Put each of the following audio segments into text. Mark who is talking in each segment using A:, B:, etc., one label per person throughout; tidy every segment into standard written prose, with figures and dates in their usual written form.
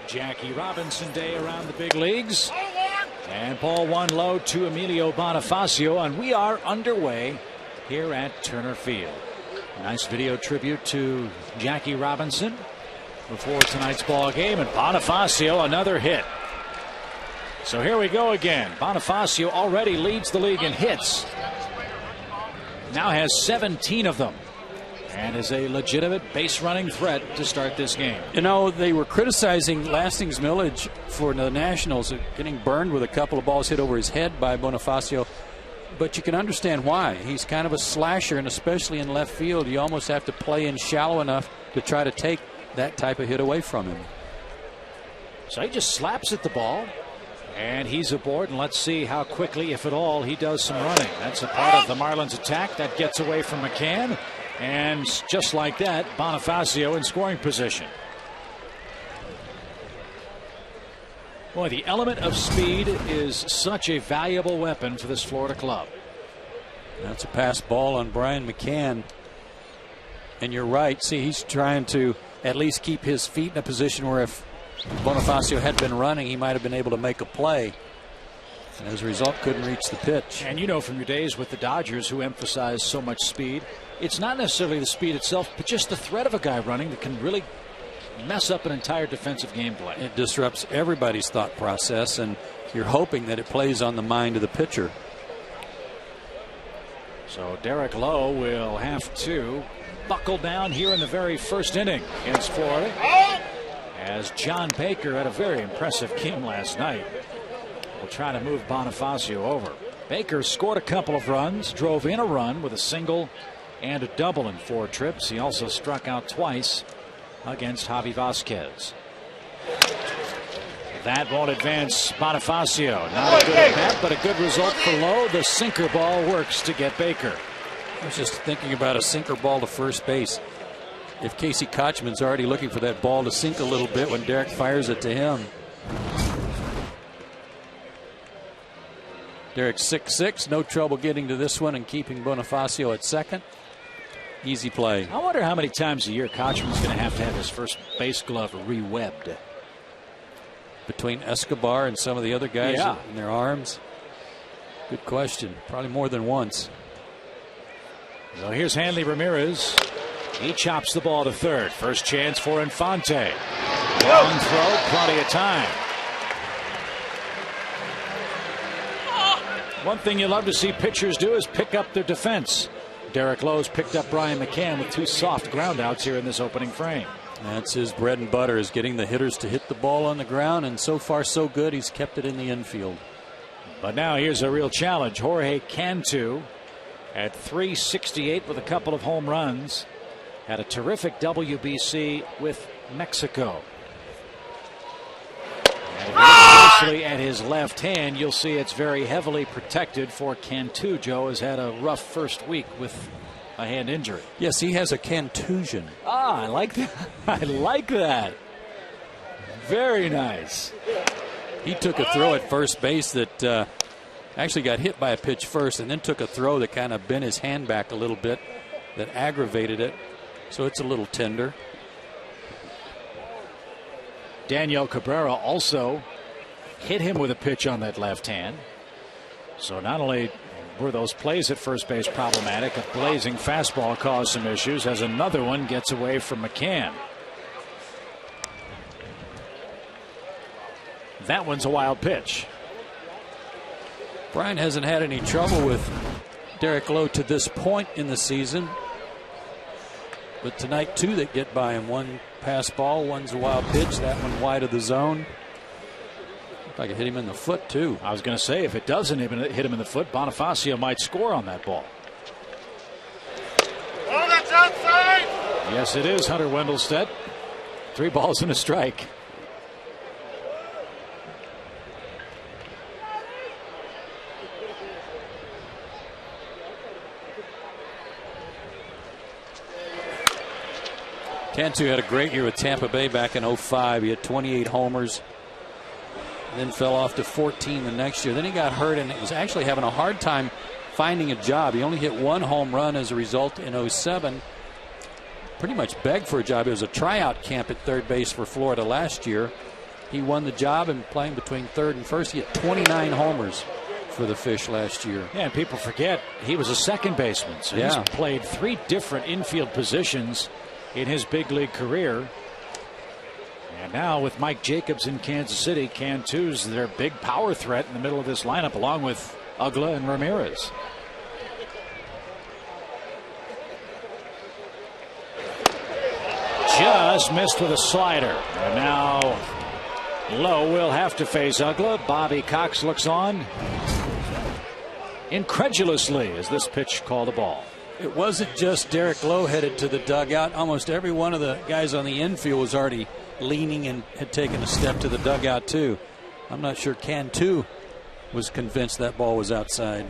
A: Jackie Robinson Day around the big leagues. And ball one low to Emilio Bonifacio, and we are underway here at Turner Field. Nice video tribute to Jackie Robinson before tonight's ball game, and Bonifacio another hit. So here we go again. Bonifacio already leads the league in hits. Now has 17 of them, and is a legitimate base running threat to start this game.
B: You know, they were criticizing Lasting's Millage for the Nationals getting burned with a couple of balls hit over his head by Bonifacio, but you can understand why. He's kind of a slasher, and especially in left field, you almost have to play in shallow enough to try to take that type of hit away from him.
A: So he just slaps at the ball, and he's aboard, and let's see how quickly, if at all, he does some running. That's a part of the Marlins attack that gets away from McCann. And just like that, Bonifacio in scoring position. Boy, the element of speed is such a valuable weapon for this Florida club.
B: That's a pass ball on Brian McCann. And you're right. See, he's trying to at least keep his feet in a position where if Bonifacio had been running, he might have been able to make a play. And as a result, couldn't reach the pitch.
A: And you know from your days with the Dodgers, who emphasize so much speed, it's not necessarily the speed itself, but just the threat of a guy running that can really mess up an entire defensive gameplay.
B: It disrupts everybody's thought process, and you're hoping that it plays on the mind of the pitcher.
A: So Derek Lowe will have to buckle down here in the very first inning against Florida, as John Baker had a very impressive game last night. Will try to move Bonifacio over. Baker scored a couple of runs, drove in a run with a single and a double in 4 trips. He also struck out twice against Javi Vasquez. That won't advance Bonifacio. Not a good at bat, but a good result for Lowe. The sinker ball works to get Baker.
B: I was just thinking about a sinker ball to first base. If Casey Kochman's already looking for that ball to sink a little bit when Derek fires it to him. Derek 6'6", no trouble getting to this one and keeping Bonifacio at second. Easy play.
A: I wonder how many times a year Kochman's going to have his first base glove re-webbed.
B: Between Escobar and some of the other guys in their arms. Good question. Probably more than once.
A: So here's Hanley Ramirez. He chops the ball to third. First chance for Infante. Long throw, plenty of time. One thing you love to see pitchers do is pick up their defense. Derek Lowe's picked up Brian McCann with 2 soft groundouts here in this opening frame.
B: That's his bread and butter, is getting the hitters to hit the ball on the ground, and so far so good. He's kept it in the infield.
A: But now here's a real challenge. Jorge Cantu at .368 with a couple of home runs. Had a terrific WBC with Mexico. And if you look closely at his left hand, you'll see it's very heavily protected for Cantu. Joe has had a rough first week with a hand injury.
B: Yes, he has a contusion.
A: Ah, I like that. I like that. Very nice.
B: He took a throw at first base that actually got hit by a pitch first, and then took a throw that kind of bent his hand back a little bit, that aggravated it. So it's a little tender.
A: Daniel Cabrera also hit him with a pitch on that left hand. So not only were those plays at first base problematic, a blazing fastball caused some issues as another one gets away from McCann. That one's a wild pitch.
B: Brian hasn't had any trouble with Derek Lowe to this point in the season. But tonight, 2 that get by him. One pass ball, one's a wild pitch. That one wide of the zone. If I could hit him in the foot, too.
A: I was going to say, if it doesn't hit him in the foot, Bonifacio might score on that ball.
C: Oh, that's outside!
A: Yes, it is, Hunter Wendelstedt. 3 balls and a strike.
B: Cantu had a great year with Tampa Bay back in 05. He had 28 homers. Then fell off to 14 the next year. Then he got hurt and was actually having a hard time finding a job. He only hit 1 home run as a result in 07. Pretty much begged for a job. It was a tryout camp at third base for Florida last year. he won the job and playing between third and first. He had 29 homers for the Fish last year.
A: Yeah, and people forget he was a second baseman. So he's played 3 different infield positions in his big league career. And now with Mike Jacobs in Kansas City, Cantu's their big power threat in the middle of this lineup, along with Ugla and Ramirez. Just missed with a slider. And now Lowe will have to face Ugla. Bobby Cox looks on incredulously as this pitch called a ball.
B: It wasn't just Derek Lowe headed to the dugout. Almost every one of the guys on the infield was already leaning and had taken a step to the dugout too. I'm not sure Cantu was convinced that ball was outside.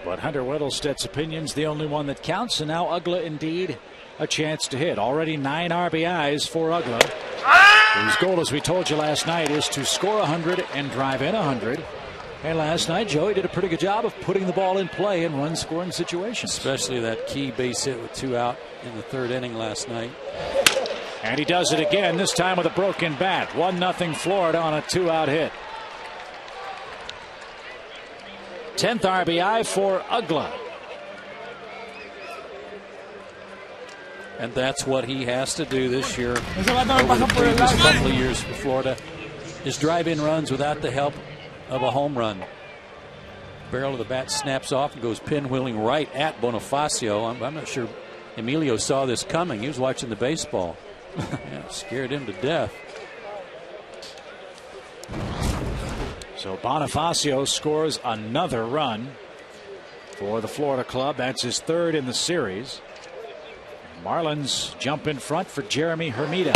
A: But Hunter Whittlestead's opinion's the only one that counts, and now Ugla indeed a chance to hit. Already 9 RBIs for Ugla, whose goal, as we told you last night, is to score 100 and drive in 100. And last night, Joey did a pretty good job of putting the ball in play in run-scoring situations.
B: Especially that key base hit with 2 out in the 3rd inning last night.
A: And he does it again, this time with a broken bat. 1-0 Florida on a 2-out hit. 10th RBI for Ugla.
B: And that's what he has to do this year. Over the previous couple of years for Florida, is drive in runs without the help of a home run. Barrel of the bat snaps off and goes pinwheeling right at Bonifacio. I'm not sure Emilio saw this coming. He was watching the baseball. Yeah, scared him to death.
A: So Bonifacio scores another run for the Florida club. That's his 3rd in the series. Marlins jump in front for Jeremy Hermida.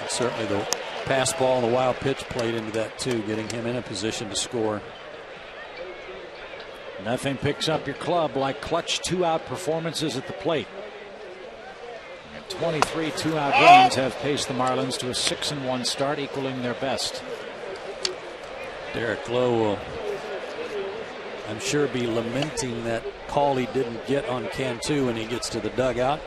B: And certainly the pass ball and the wild pitch played into that too, getting him in a position to score.
A: Nothing picks up your club like clutch 2-out performances at the plate. And 23 2-out runs have paced the Marlins to a 6-1 start, equaling their best.
B: Derek Lowe will, I'm sure, be lamenting that call he didn't get on Cantu when he gets to the dugout.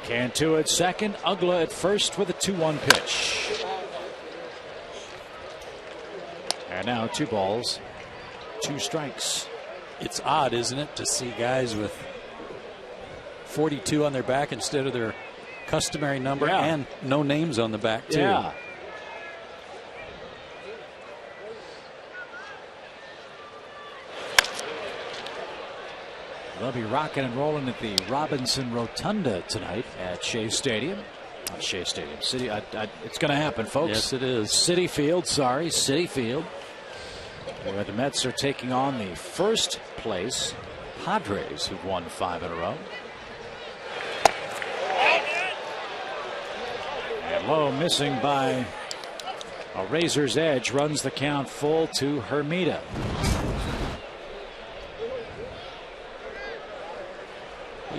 A: Cantu at second, Ugla at first with a 2-1 pitch. And now 2 balls, 2 strikes.
B: It's odd, isn't it, to see guys with 42 on their back instead of their customary number, and no names on the back too.
A: Yeah. They'll be rocking and rolling at the Robinson Rotunda tonight at Shea Stadium. Not Shea Stadium. City. It's going to happen, folks.
B: Yes, it is.
A: City Field. Sorry, City Field. Where the Mets are taking on the first place Padres, who've won 5 in a row. And Lowe missing by a razor's edge, runs the count full to Hermida.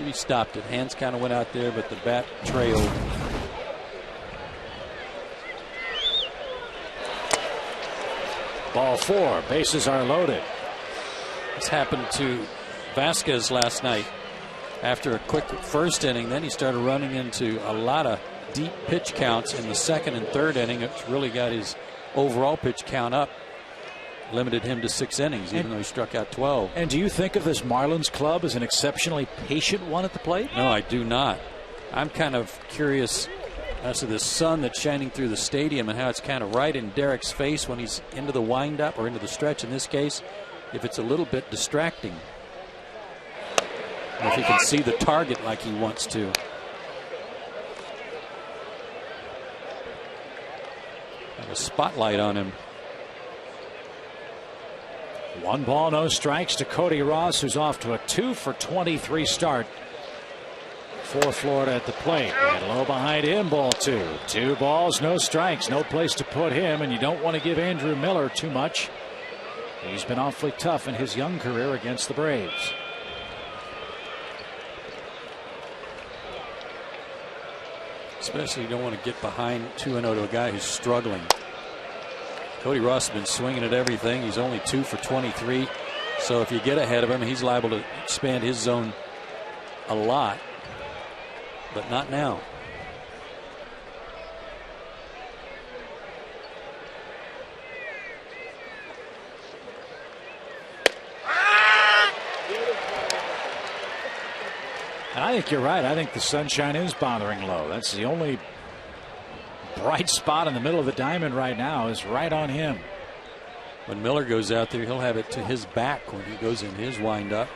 B: He stopped it. Hands kind of went out there, but the bat trailed.
A: Ball 4. Bases are loaded.
B: This happened to Vasquez last night. After a quick first inning, then he started running into a lot of deep pitch counts in the 2nd and 3rd inning. It's really got his overall pitch count up. Limited him to 6 innings, even though he struck out 12.
A: And do you think of this Marlins club as an exceptionally patient one at the plate?
B: No, I do not. I'm kind of curious as to the sun that's shining through the stadium and how it's kind of right in Derek's face when he's into the windup or into the stretch in this case, if it's a little bit distracting. And if he can see the target like he wants to. Have a spotlight on him.
A: 1 ball, no strikes to Cody Ross, who's off to a 2 for 23 start for Florida at the plate. And Low behind him, ball 2. 2 balls, no strikes, no place to put him, and you don't want to give Andrew Miller too much. He's been awfully tough in his young career against the Braves.
B: Especially you don't want to get behind 2-0 to a guy who's struggling. Cody Ross has been swinging at everything. He's only 2 for 23. So if you get ahead of him, he's liable to expand his zone a lot. But not now.
A: And I think you're right. I think the sunshine is bothering Lowe. That's the only bright spot in the middle of the diamond right now, is right on him.
B: When Miller goes out there, he'll have it to his back when he goes in his windup.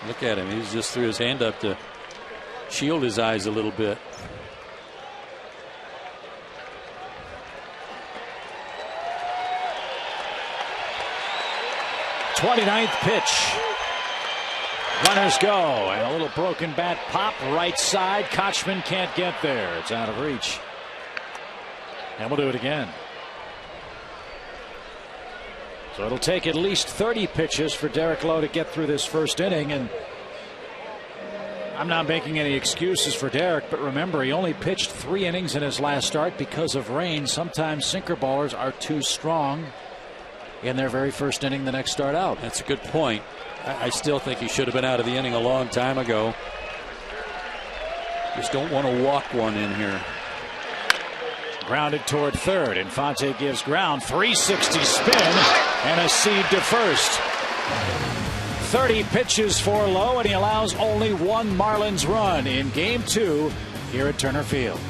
B: Look at him. He's just threw his hand up to shield his eyes a little bit.
A: '29th pitch. Runners go, and a little broken bat pop right side. Kochman can't get there. It's out of reach. And we'll do it again. So it'll take at least 30 pitches for Derek Lowe to get through this first inning. And I'm not making any excuses for Derek, but remember, he only pitched 3 innings in his last start because of rain. Sometimes sinker ballers are too strong in their very first inning the next start out.
B: That's a good point. I still think he should have been out of the inning a long time ago. Just don't want to walk one in here.
A: Grounded toward third. Infante gives ground. 360 spin and a seed to first. 30 pitches for Lowe, and he allows only 1 Marlins run in Game 2 here at Turner Field.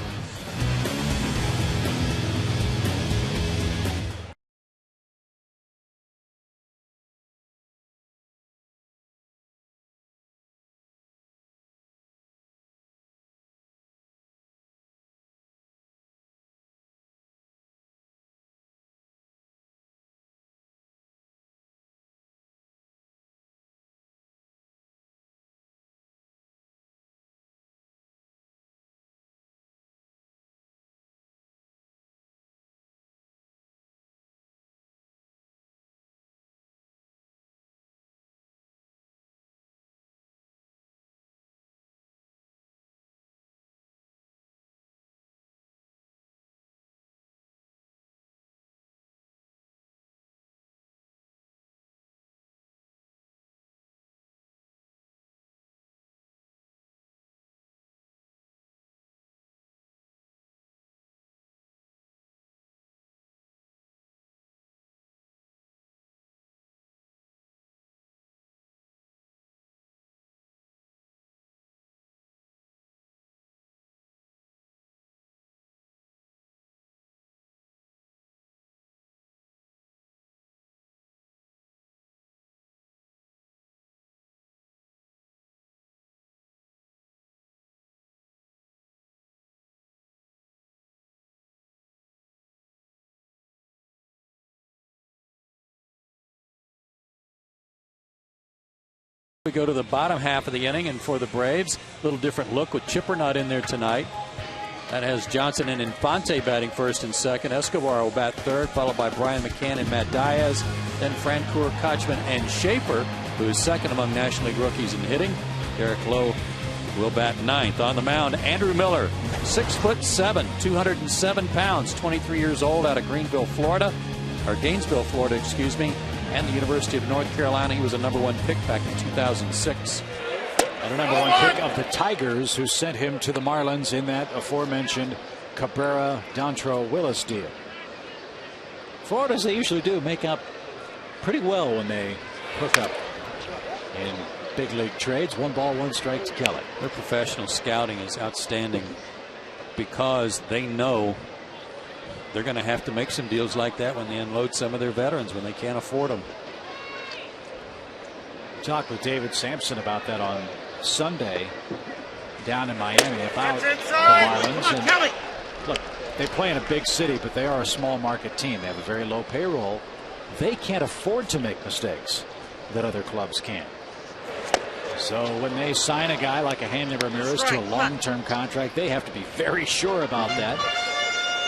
B: We go to the bottom half of the inning, and for the Braves, a little different look with Chipper not in there tonight. That has Johnson and Infante batting first and second. Escobar will bat third, followed by Brian McCann and Matt Diaz. Then Francoeur, Kochman, and Schaefer, who is second among National League rookies in hitting. Derek Lowe will bat ninth. On the mound, Andrew Miller, 6'7", 207 pounds, 23 years old, out of Gainesville, Florida, and the University of North Carolina. He was a #1 pick back in 2006.
A: And a #1 pick of the Tigers, who sent him to the Marlins in that aforementioned Cabrera, Dontrelle Willis deal. Florida, as they usually do, make up pretty well when they hook up in big league trades. 1 ball, 1 strike to Kelly.
B: Their professional scouting is outstanding because they know they're going to have to make some deals like that when they unload some of their veterans when they can't afford them.
A: Talked with David Sampson about that on Sunday down in Miami about the Marlins. And look, they play in a big city, but they are a small market team. They have a very low payroll. They can't afford to make mistakes that other clubs can. So when they sign a guy like a Hanley Ramirez to a long-term contract, they have to be very sure about that,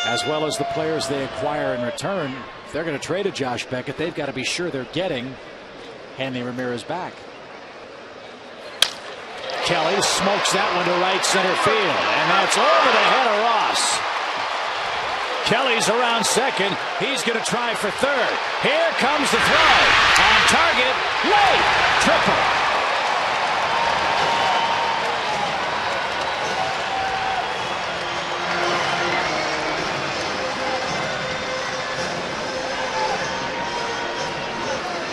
A: as well as the players they acquire in return. If they're going to trade a Josh Beckett, they've got to be sure they're getting Hanley Ramirez back. Kelly smokes that one to right center field, and that's over the head of Ross. Kelly's around second. He's going to try for third. Here comes the throw. On target, late, triple.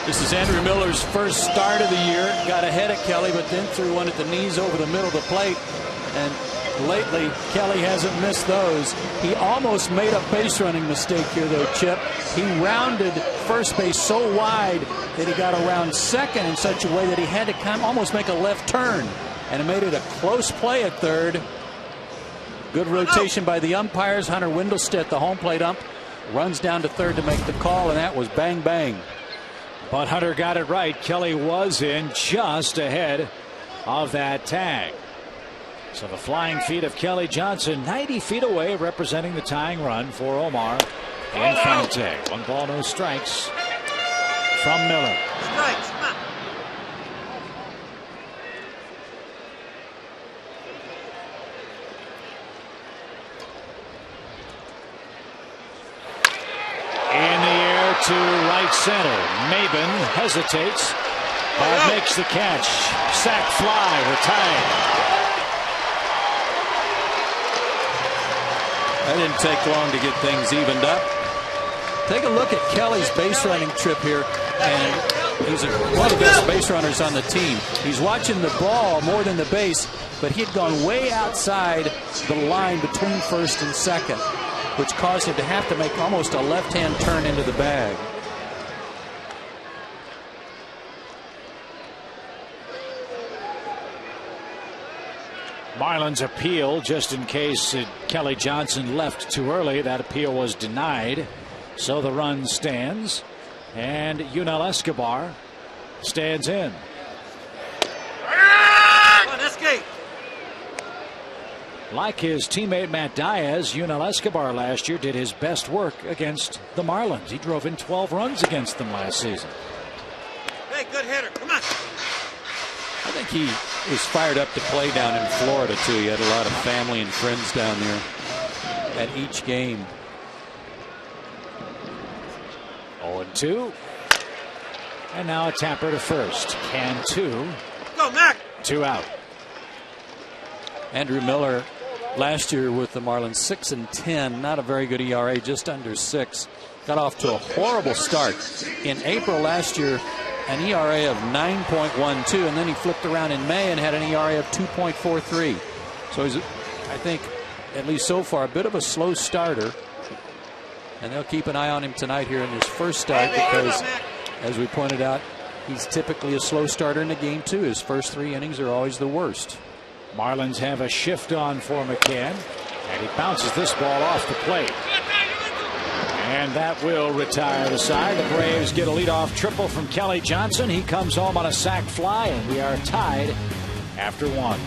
B: This is Andrew Miller's first start of the year. Got ahead of Kelly, but then threw one at the knees over the middle of the plate. And lately, Kelly hasn't missed those. He almost made a base running mistake here, though, Chip. He rounded first base so wide that he got around second in such a way that he had to kind of almost make a left turn. And it made it a close play at third. Good rotation by the umpires. Hunter Wendelstedt, the home plate ump, runs down to third to make the call, and that was bang, bang.
A: But Hunter got it right. Kelly was in just ahead of that tag. So the flying feet of Kelly Johnson, 90 feet away, representing the tying run for Omar Infante. 1 ball, no strikes from Miller.
C: Strikes. Come on.
A: In the air to right center. Maben hesitates, but makes the catch. Sac fly, retired.
B: That didn't take long to get things evened up. Take a look at Kelly's base running trip here, and he's one of the best base runners on the team. He's watching the ball more than the base, but he had gone way outside the line between first and second, which caused him to have to make almost a left-hand turn into the bag.
A: Marlins appeal just in case Kelly Johnson left too early. That appeal was denied. So the run stands. And Yunel Escobar stands in.
C: Come on, escape.
A: Like his teammate Matt Diaz, Yunel Escobar last year did his best work against the Marlins. He drove in 12 runs against them last season.
C: Hey, good hitter. Come on.
B: I think he was fired up to play down in Florida, too. He had a lot of family and friends down there at each game.
A: 0-2. And now a tapper to first. Can 2.
C: Go, Mac. 2
A: out.
B: Andrew Miller last year with the Marlins, 6-10. Not a very good ERA, just under 6. Got off to a horrible start. In April last year, an ERA of 9.12, and then he flipped around in May and had an ERA of 2.43. So he's, I think, at least so far, a bit of a slow starter. And they'll keep an eye on him tonight here in his first start because, as we pointed out, he's typically a slow starter in the game, too. His first 3 innings are always the worst.
A: Marlins have a shift on for McCann, and he bounces this ball off the plate. And that will retire the side. The Braves get a leadoff triple from Kelly Johnson. He comes home on a sac fly, and we are tied after 1.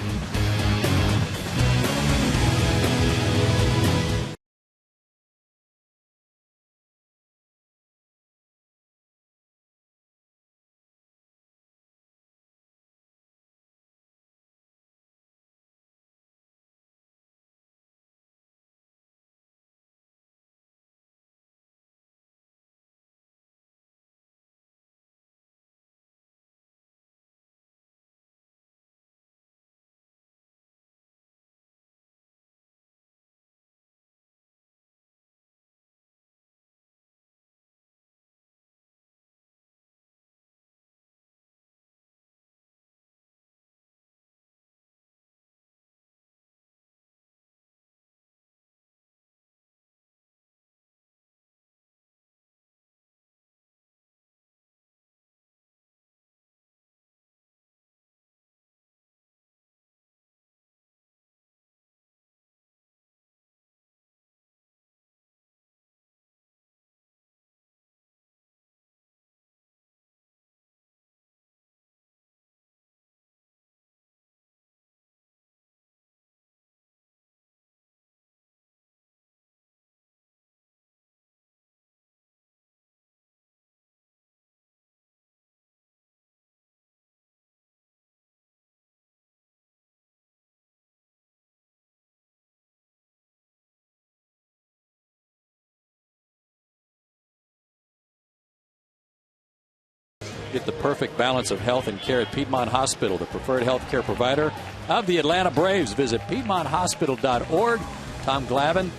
B: Get the perfect balance of health and care at Piedmont Hospital, the preferred health care provider of the Atlanta Braves. Visit PiedmontHospital.org. Tom Glavine,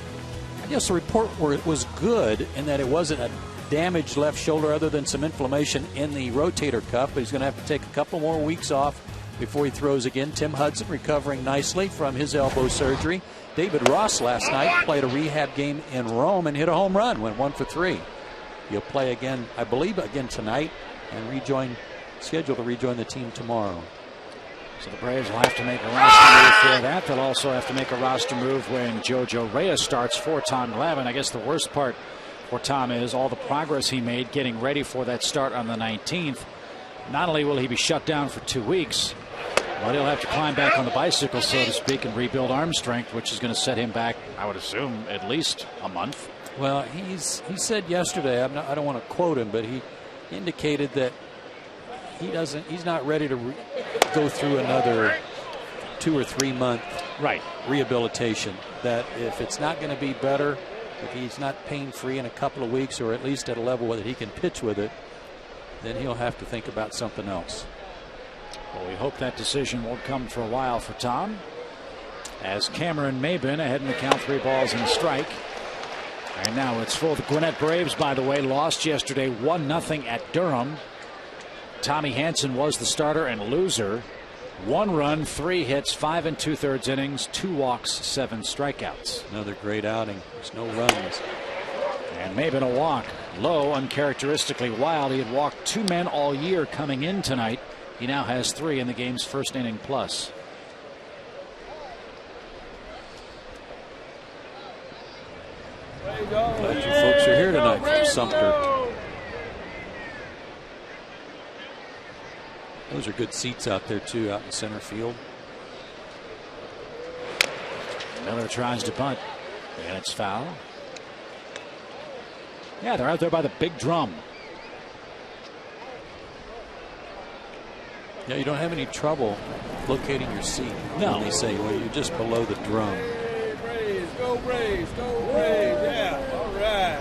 B: I guess the report was good in that it wasn't a damaged left shoulder other than some inflammation in the rotator cuff, but he's going to have to take a couple more weeks off before he throws again. Tim Hudson recovering nicely from his elbow surgery. David Ross last night played a rehab game in Rome and hit a home run, went 1 for 3. He'll play again, I believe, again tonight, and scheduled to rejoin the team tomorrow.
A: So the Braves will have to make a roster move for that. They'll also have to make a roster move when Jojo Reyes starts for Tom Glavine. I guess the worst part for Tom is all the progress he made getting ready for that start on the 19th. Not only will he be shut down for 2 weeks, but he'll have to climb back on the bicycle, so to speak, and rebuild arm strength, which is going to set him back, I would assume, at least a month.
B: Well, he said yesterday, I don't want to quote him, but he indicated that he's not ready to go through another 2 or 3 month rehabilitation. That if it's not going to be better, if he's not pain free in a couple of weeks, or at least at a level that he can pitch with it, then he'll have to think about something else.
A: Well, we hope that decision won't come for a while for Tom, as Cameron Maybin ahead in the count, 3 balls and a strike. And now it's full. The Gwinnett Braves, by the way, lost yesterday 1-0 at Durham. Tommy Hanson was the starter and loser. 1 run, 3 hits, 5 2/3 innings, 2 walks, 7 strikeouts.
B: Another great outing. There's no runs.
A: And Maybin a walk. Low, uncharacteristically wild. He had walked 2 men all year coming in tonight. He now has 3 in the game's first inning plus.
B: Glad you folks are here tonight from Sumter. Those are good seats out there, too, out in center field.
A: Miller tries to bunt, and it's foul. Yeah, they're out there by the big drum.
B: Yeah, you don't have any trouble locating your seat.
A: No.
B: When they say, well, you're just below the drum.
D: Hey, Braves, go Braves, go Braves. Yeah, all right.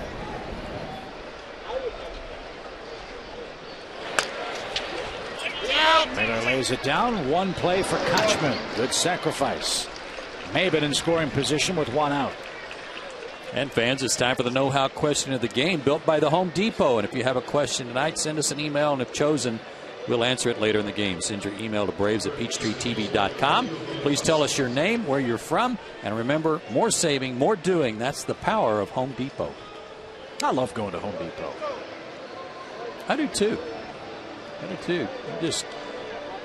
A: Miller lays it down. 1 play for Kochman. Good sacrifice. Maybin in scoring position with 1 out.
B: And fans, it's time for the know-how question of the game, built by the Home Depot. And if you have a question tonight, send us an email, and if chosen, we'll answer it later in the game. Send your email to braves@peachtreetv.com. Please tell us your name, where you're from, and remember, more saving, more doing. That's the power of Home Depot.
A: I love going to Home Depot.
B: I do too.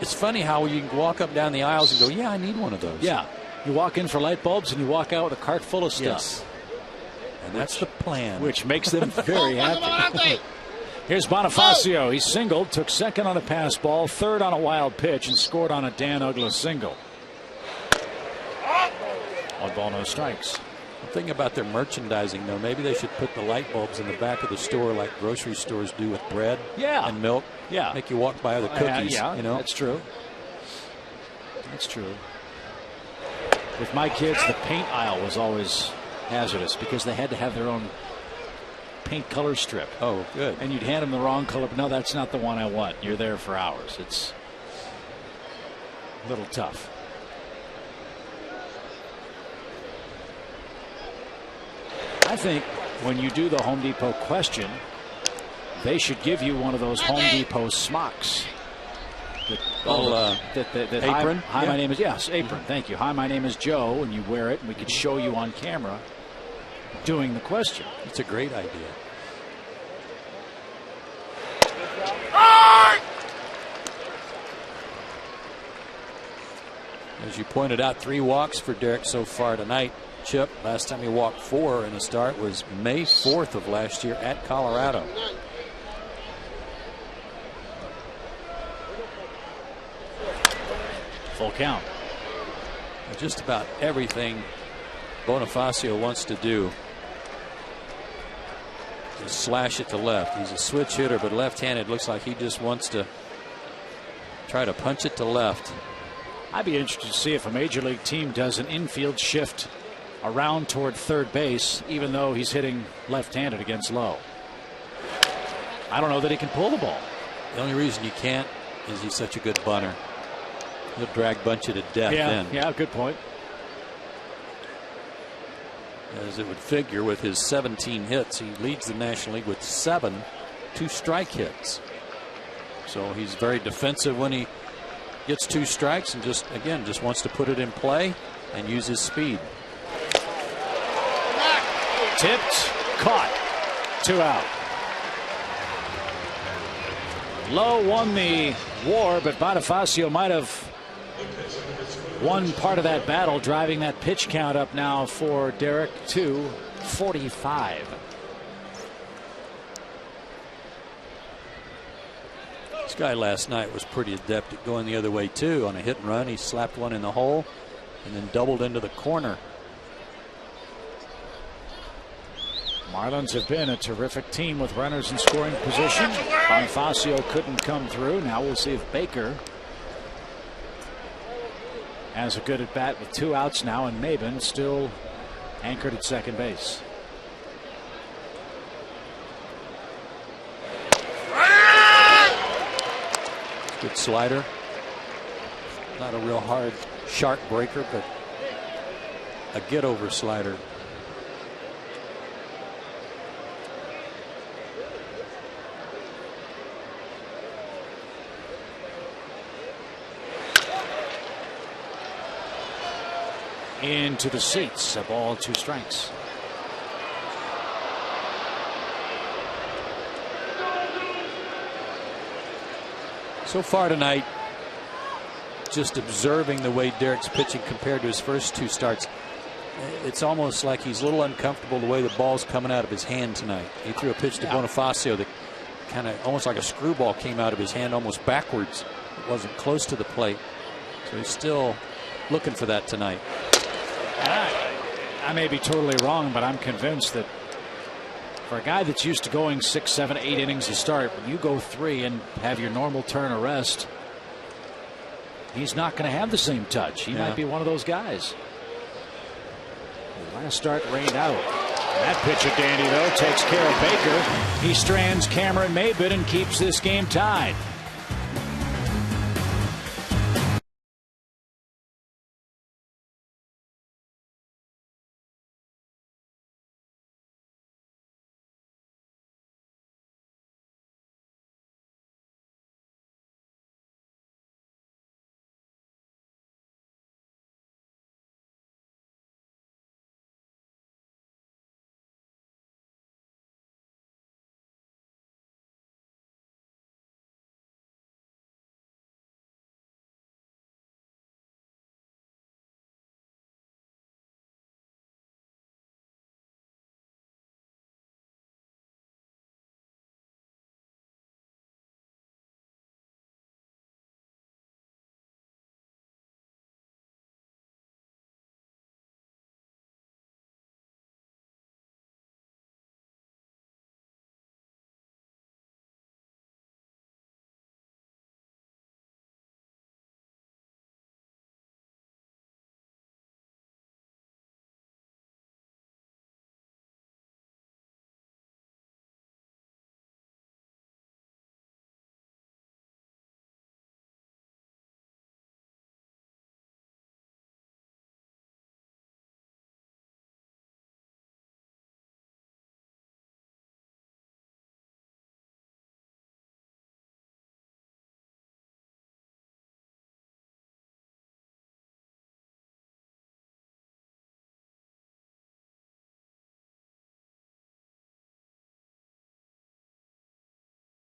B: It's funny how you can walk up down the aisles and go, yeah, I need one of those.
A: Yeah. You walk in for light bulbs and you walk out with a cart full of stuff.
B: Yes. And that's the plan.
A: Which makes them very happy. Here's Bonifacio. He singled, took second on a pass ball, third on a wild pitch, and scored on a Dan Uggla single. 1 ball, no strikes.
B: The thing about their merchandising, though, maybe they should put the light bulbs in the back of the store like grocery stores do with bread and milk.
A: Yeah.
B: Make you walk by the cookies.
A: Yeah,
B: you know?
A: That's true. That's true. With my kids, the paint aisle was always hazardous because they had to have their own paint color strip.
B: Oh, good.
A: And you'd hand them the wrong color. But no, that's not the one I want. You're there for hours. It's a little tough. I think when you do the Home Depot question, they should give you one of those Home Depot smocks.
B: Apron?
A: Hi, my name is, yes, apron. Thank you. Hi, my name is Joe, and you wear it, and we could show you on camera doing the question.
B: It's a great idea. As you pointed out, 3 walks for Derek so far tonight. Chip, last time he walked 4 in a start was May 4th of last year at Colorado.
A: Full count.
B: Just about everything Bonifacio wants to do is slash it to left. He's a switch hitter, but left-handed. Looks like he just wants to try to punch it to left.
A: I'd be interested to see if a major league team does an infield shift around toward third base, even though he's hitting left-handed against Lowe. I don't know that he can pull the ball.
B: The only reason you can't is he's such a good bunter. He'll drag bunch you to death.
A: Yeah, good point.
B: As it would figure, with his 17 hits, he leads the National League with 7 two-strike hits. So he's very defensive when he gets 2 strikes, and just wants to put it in play and use his speed.
A: Tipped, caught, 2 out. Lowe won the war, but Bonifacio might have won part of that battle, driving that pitch count up now for Derek to 45.
B: This guy last night was pretty adept at going the other way too. On a hit and run, he slapped one in the hole and then doubled into the corner.
A: Marlins have been a terrific team with runners in scoring position. Bonifacio couldn't come through. Now we'll see if Baker has a good at bat with 2 outs now, and Maben still anchored at second base.
B: Good slider. Not a real hard, sharp breaker, but a get-over slider.
A: Into the seats, a ball, 2 strikes.
B: So far tonight, just observing the way Derek's pitching compared to his first 2 starts, it's almost like he's a little uncomfortable the way the ball's coming out of his hand tonight. He threw a pitch to Bonifacio that kind of almost like a screwball came out of his hand almost backwards. It wasn't close to the plate. So he's still looking for that tonight.
A: I may be totally wrong, but I'm convinced that for a guy that's used to going 6, 7, 8 innings to start, when you go 3 and have your normal turn of rest, he's not going to have the same touch. He might be one of those guys. The last start rained out. That pitch of Dandy, though, takes care of Baker. He strands Cameron Maben and keeps this game tied.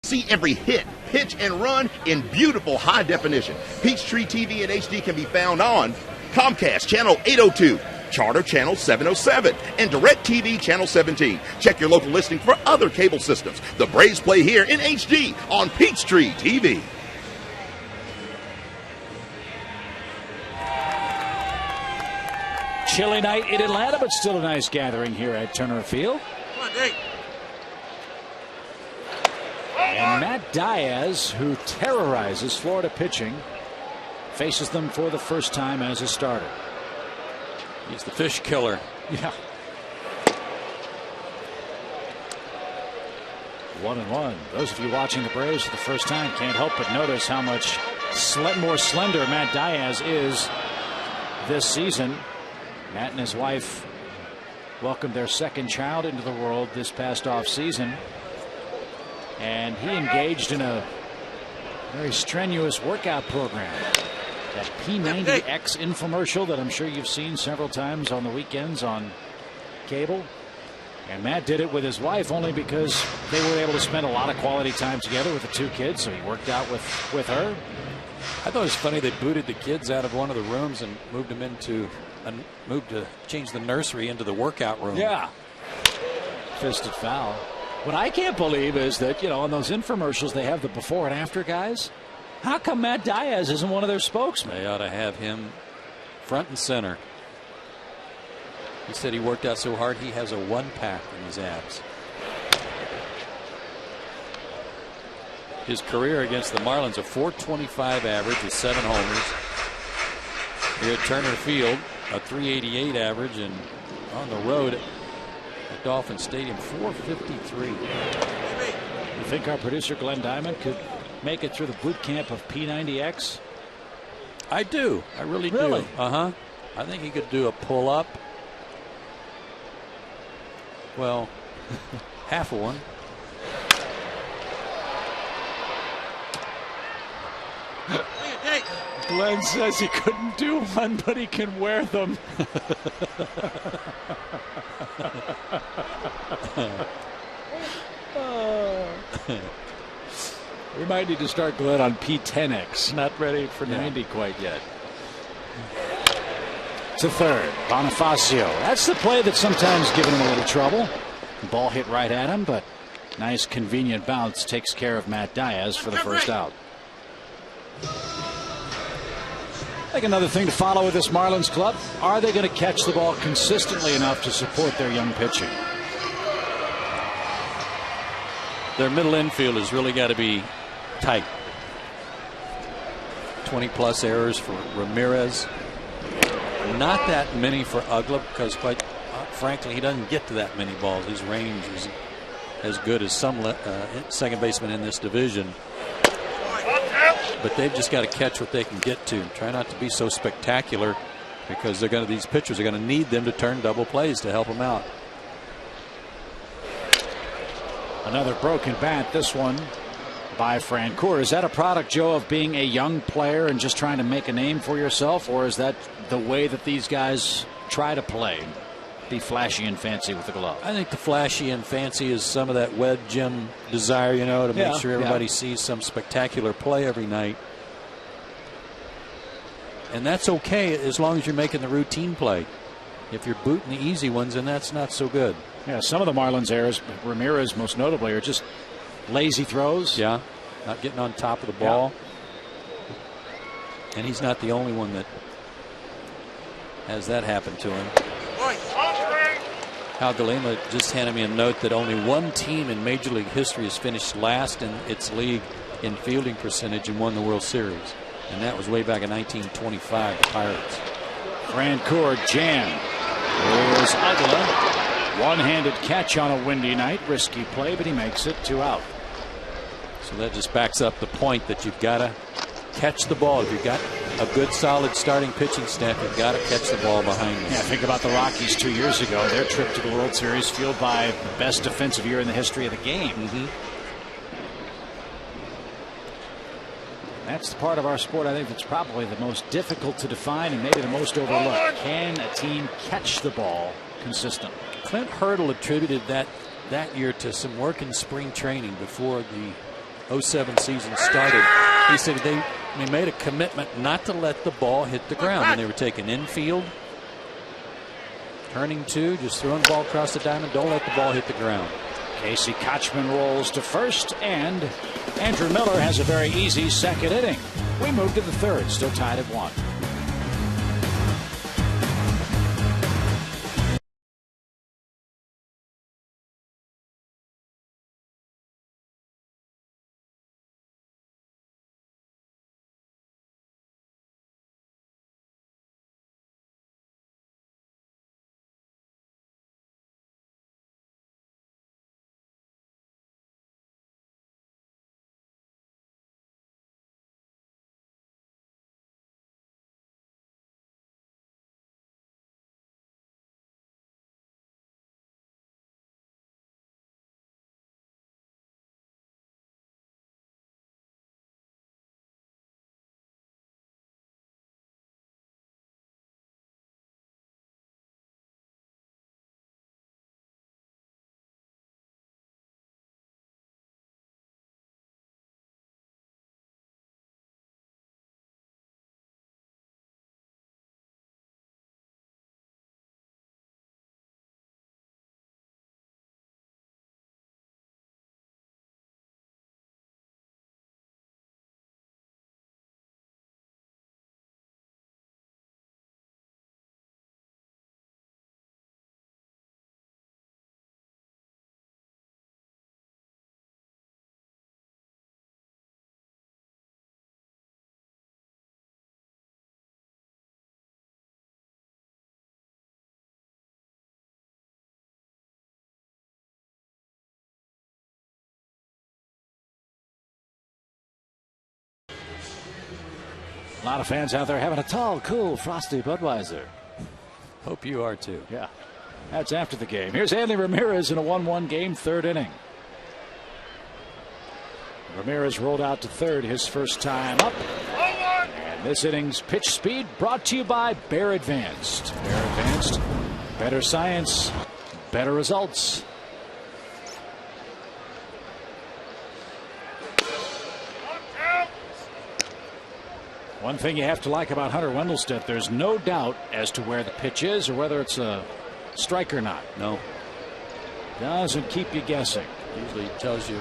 E: See every hit, pitch, and run in beautiful high definition. Peachtree TV and HD can be found on Comcast Channel 802, Charter Channel 707, and DirecTV Channel 17. Check your local listing for other cable systems. The Braves play here in HD on Peachtree TV.
A: Chilly night in Atlanta, but still a nice gathering here at Turner Field.
C: Come on, Dave.
A: And Matt Diaz, who terrorizes Florida pitching, faces them for the first time as a starter.
B: He's the fish killer.
A: Yeah. 1-1. Those of you watching the Braves for the first time can't help but notice how much more slender Matt Diaz is this season. Matt and his wife welcomed their second child into the world this past off season, and he engaged in a very strenuous workout program. That P90X infomercial that I'm sure you've seen several times on the weekends on cable. And Matt did it with his wife only because they were able to spend a lot of quality time together with the two kids, so he worked out with her.
B: I thought it was funny they booted the kids out of one of the rooms and moved them to change the nursery into the workout room.
A: Yeah. Fisted foul. What I can't believe is that, on those infomercials they have the before and after guys. How come Matt Diaz isn't one of their spokesmen?
B: They ought to have him front and center. He said he worked out so hard he has a 1-pack in his abs. His career against the Marlins, a .425 average with 7 homers. Here at Turner Field, a .388 average, and on the road at Dolphin Stadium, .453.
A: You think our producer Glenn Diamond could make it through the boot camp of P90X?
B: I do. I really do. I think he could do a pull-up. Well, half of one.
A: Glenn says he couldn't do one, but he can wear them. We might need to start Glenn on P10X. Not ready for 90 quite yet. To third, Bonifacio. That's the play that's sometimes given him a little trouble. The ball hit right at him, but nice convenient bounce takes care of Matt Diaz for the first out. I think another thing to follow with this Marlins club, are they going to catch the ball consistently enough to support their young pitching?
B: Their middle infield has really got to be tight. 20+ errors for Ramirez. Not that many for Uggla, because quite frankly he doesn't get to that many balls. His range is as good as some second basemen in this division. But they've just got to catch what they can get to. Try not to be so spectacular, because these pitchers are going to need them to turn double plays to help them out.
A: Another broken bat, this one by Francoeur. Is that a product, Joe, of being a young player and just trying to make a name for yourself, or is that the way that these guys try to play? Be flashy and fancy with the glove.
B: I think the flashy and fancy is some of that Wed Jim desire, to make sure everybody sees some spectacular play every night. And that's okay as long as you're making the routine play. If you're booting the easy ones, then that's not so good.
A: Yeah, some of the Marlins errors, Ramirez most notably, are just lazy throws.
B: Yeah, not getting on top of the ball. And he's not the only one that has that happen to him. Hal Galema just handed me a note that only one team in Major League history has finished last in its league in fielding percentage and won the World Series. And that was way back in 1925, the Pirates.
A: Francoeur jam. Here's Uggla. One-handed catch on a windy night. Risky play, but he makes it 2 out.
B: So that just backs up the point that you've got to catch the ball. If you've got a good, solid starting pitching staff, you've got to catch the ball behind them.
A: Yeah, think about the Rockies 2 years ago. Their trip to the World Series, fueled by the best defensive year in the history of the game. That's the part of our sport, I think, that's probably the most difficult to define and maybe the most overlooked. Can a team catch the ball consistently?
B: Clint Hurdle attributed that year to some work in spring training before the '07 season started. He said they made a commitment not to let the ball hit the ground when they were taking infield, turning two, just throwing the ball across the diamond. Don't let the ball hit the ground.
A: Casey Kochman rolls to first, and Andrew Miller has a very easy second inning. We move to the third, still tied at 1. A lot of fans out there having a tall, cool, frosty Budweiser.
B: Hope you are too.
A: Yeah. That's after the game. Here's Andy Ramirez in a 1-1 game, third inning. Ramirez rolled out to third his first time up. And this inning's pitch speed brought to you by Bear Advanced. Bear Advanced, better science, better results. One thing you have to like about Hunter Wendelstedt, there's no doubt as to where the pitch is or whether it's a strike or not.
B: No.
A: Doesn't keep you guessing.
B: Usually tells you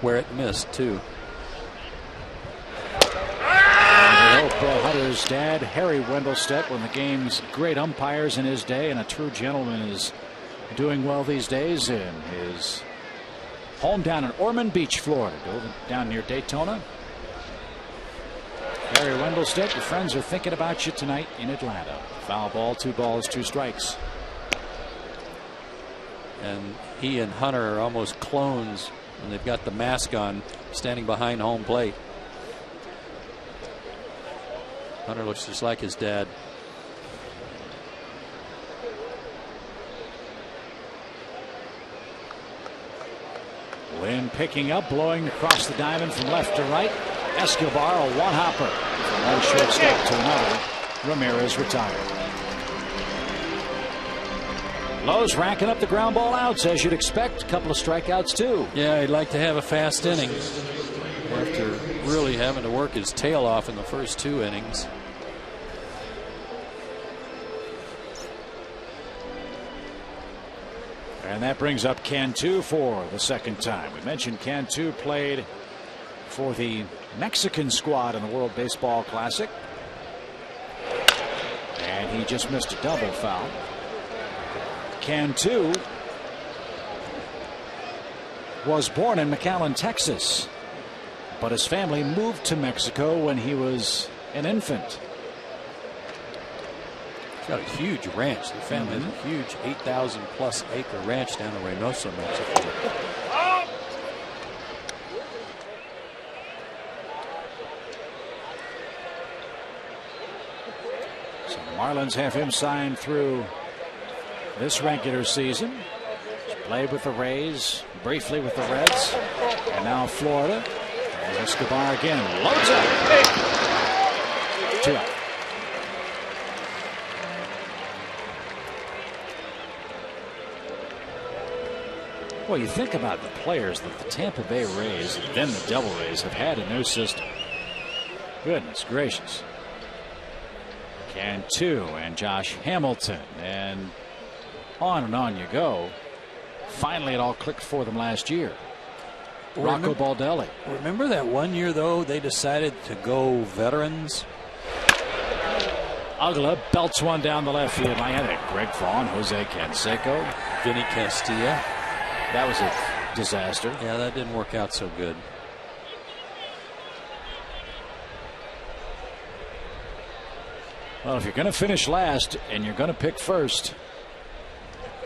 B: where it missed, too.
A: And we hope Hunter's dad, Harry Wendelstedt, one of the game's great umpires in his day and a true gentleman, is doing well these days in his home down in Ormond Beach, Florida, down near Daytona. Harry Wendelstedt, your friends are thinking about you tonight in Atlanta. Foul ball, 2 balls, 2 strikes.
B: And he and Hunter are almost clones when they've got the mask on, standing behind home plate. Hunter looks just like his dad.
A: Wind picking up, blowing across the diamond from left to right. Escobar, a one-hopper. From one shortstop to another. Ramirez retired. Lowe's racking up the ground ball outs, as you'd expect. A couple of strikeouts, too.
B: Yeah, he'd like to have a fast inning after really having to work his tail off in the first 2 innings.
A: And that brings up Cantu for the second time. We mentioned Cantu played for the Mexican squad in the World Baseball Classic. And he just missed a double foul. Cantu was born in McAllen, Texas, but his family moved to Mexico when he was an infant.
B: He's got a huge ranch. The family has a huge 8,000+ acre ranch down in Reynosa, Mexico.
A: So the Marlins have him signed through this regular season. He's played with the Rays, briefly with the Reds, and now Florida. And Escobar again loads up. 2 out. Well, you think about the players that the Tampa Bay Rays, then the Devil Rays, have had in their system. Goodness gracious. Cantu and Josh Hamilton, and on you go. Finally, it all clicked for them last year. Rocco Baldelli.
B: Remember that one year, though, they decided to go veterans?
A: Ugla belts one down the left field. I had it. Greg Vaughn, Jose Canseco,
B: Vinny Castilla.
A: That was a disaster.
B: Yeah, that didn't work out so good.
A: Well, if you're going to finish last and you're going to pick first,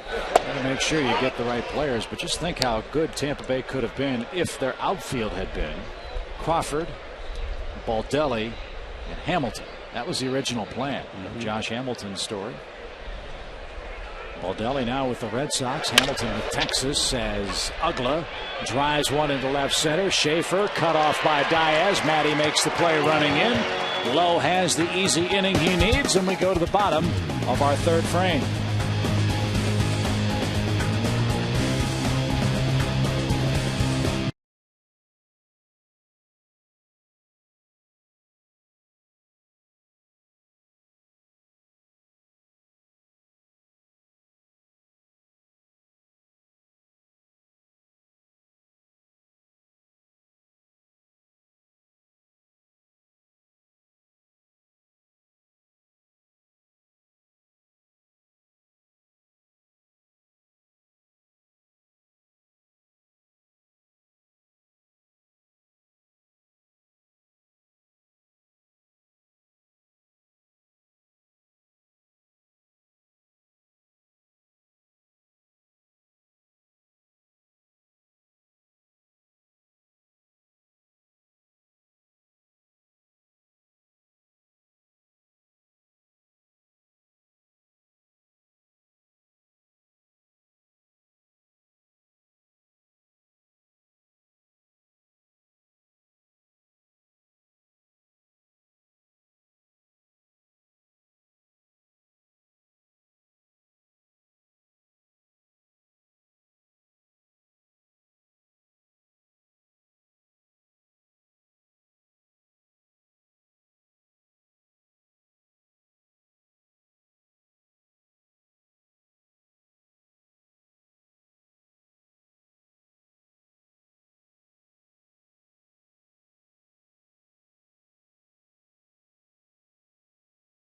A: you got to make sure you get the right players. But just think how good Tampa Bay could have been if their outfield had been Crawford, Baldelli, and Hamilton. That was the original plan of Josh Hamilton's story. Baldelli now with the Red Sox. Hamilton with Texas as Ugla drives one into left center. Schaefer cut off by Diaz. Matty makes the play running in. Lowe has the easy inning he needs, and we go to the bottom of our third frame.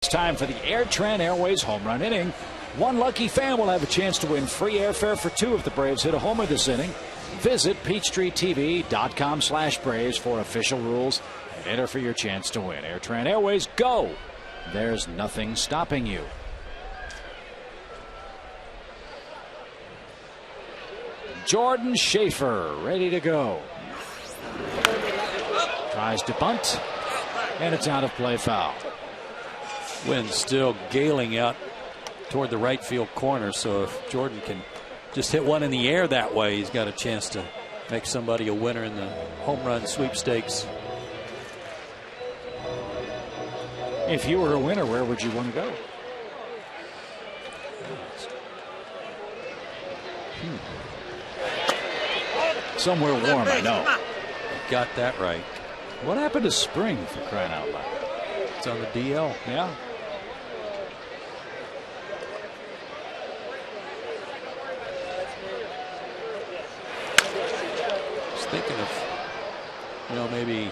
A: time for the AirTran Airways home run inning. One lucky fan will have a chance to win free airfare for 2 if the Braves hit a homer this inning. Visit PeachtreeTV.com/Braves for official rules and enter for your chance to win. AirTran Airways, go! There's nothing stopping you. Jordan Schaefer ready to go. Tries to bunt, and it's out of play, foul.
B: Wind still galing out toward the right field corner, so if Jordan can just hit one in the air that way, he's got a chance to make somebody a winner in the home run sweepstakes.
A: If you were a winner, where would you want to go? Somewhere warm, I know.
B: Got that right.
A: What happened to spring, for crying out loud?
B: It's on the DL.
A: Yeah.
B: I was thinking of, maybe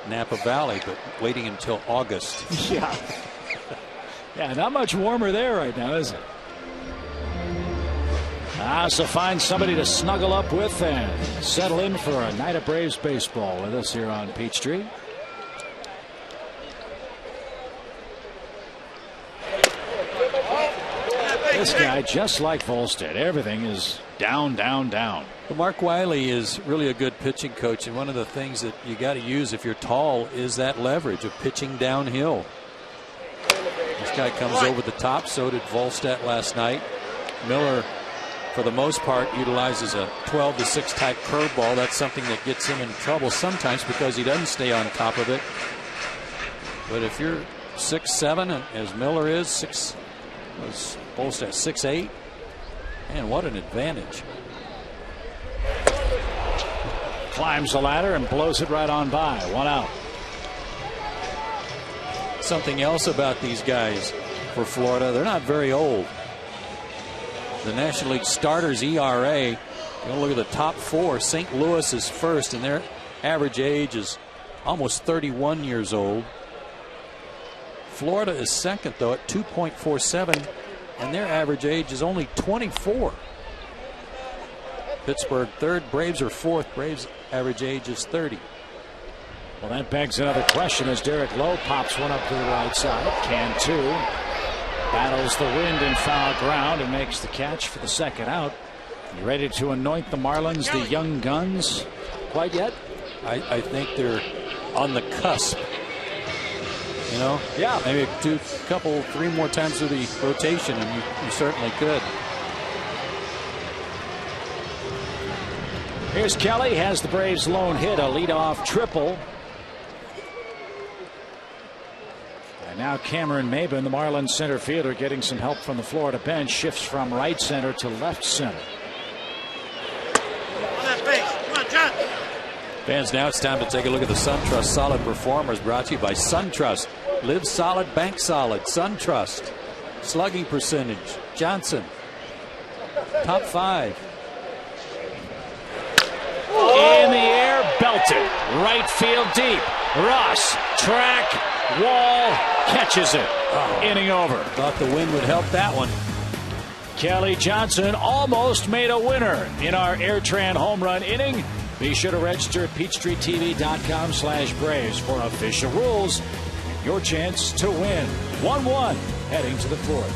B: Napa Valley, but waiting until August.
A: Yeah. Yeah, not much warmer there right now, is it? So find somebody to snuggle up with and settle in for a night of Braves baseball with us here on Peachtree. This guy, just like Volstead, everything is down, down, down.
B: Well, Mark Wiley is really a good pitching coach, and one of the things that you got to use if you're tall is that leverage of pitching downhill. This guy comes over the top. So did Volstead last night. Miller, for the most part, utilizes a 12-6 type curveball. That's something that gets him in trouble sometimes because he doesn't stay on top of it. But if you're 6'7", as Miller is, was Volstead 6'8", man, what an advantage.
A: Climbs the ladder and blows it right on by. 1 out.
B: Something else about these guys for Florida, they're not very old. The National League starters ERA, you look at the top 4, St. Louis is first, and their average age is almost 31 years old. Florida is second, though, at 2.47, and their average age is only 24. Pittsburgh third, Braves are fourth. Braves average age is 30.
A: Well, that begs another question as Derek Lowe pops one up to the right side. Can 2. Battles the wind and foul ground and makes the catch for the second out. You ready to anoint the Marlins, the young guns, quite yet?
B: I think they're on the cusp.
A: Yeah.
B: Maybe 3 more times through the rotation, and you certainly could.
A: Here's Kelly, has the Braves' lone hit, a leadoff triple. And now Cameron Maben, the Marlins center fielder, getting some help from the Florida bench, shifts from right center to left center.
C: On that base. Come on, John.
B: Fans, now it's time to take a look at the SunTrust Solid Performers, brought to you by SunTrust. Live solid, bank solid. SunTrust. Slugging percentage. Johnson. Top 5.
A: In the air, belted. Right field deep. Ross, track, wall, catches it. Inning over.
B: Thought the wind would help that one.
A: Kelly Johnson almost made a winner in our AirTran home run inning. Be sure to register at PeachTreeTV.com/Braves for official rules. Your chance to win. 1-1 heading to the 4th.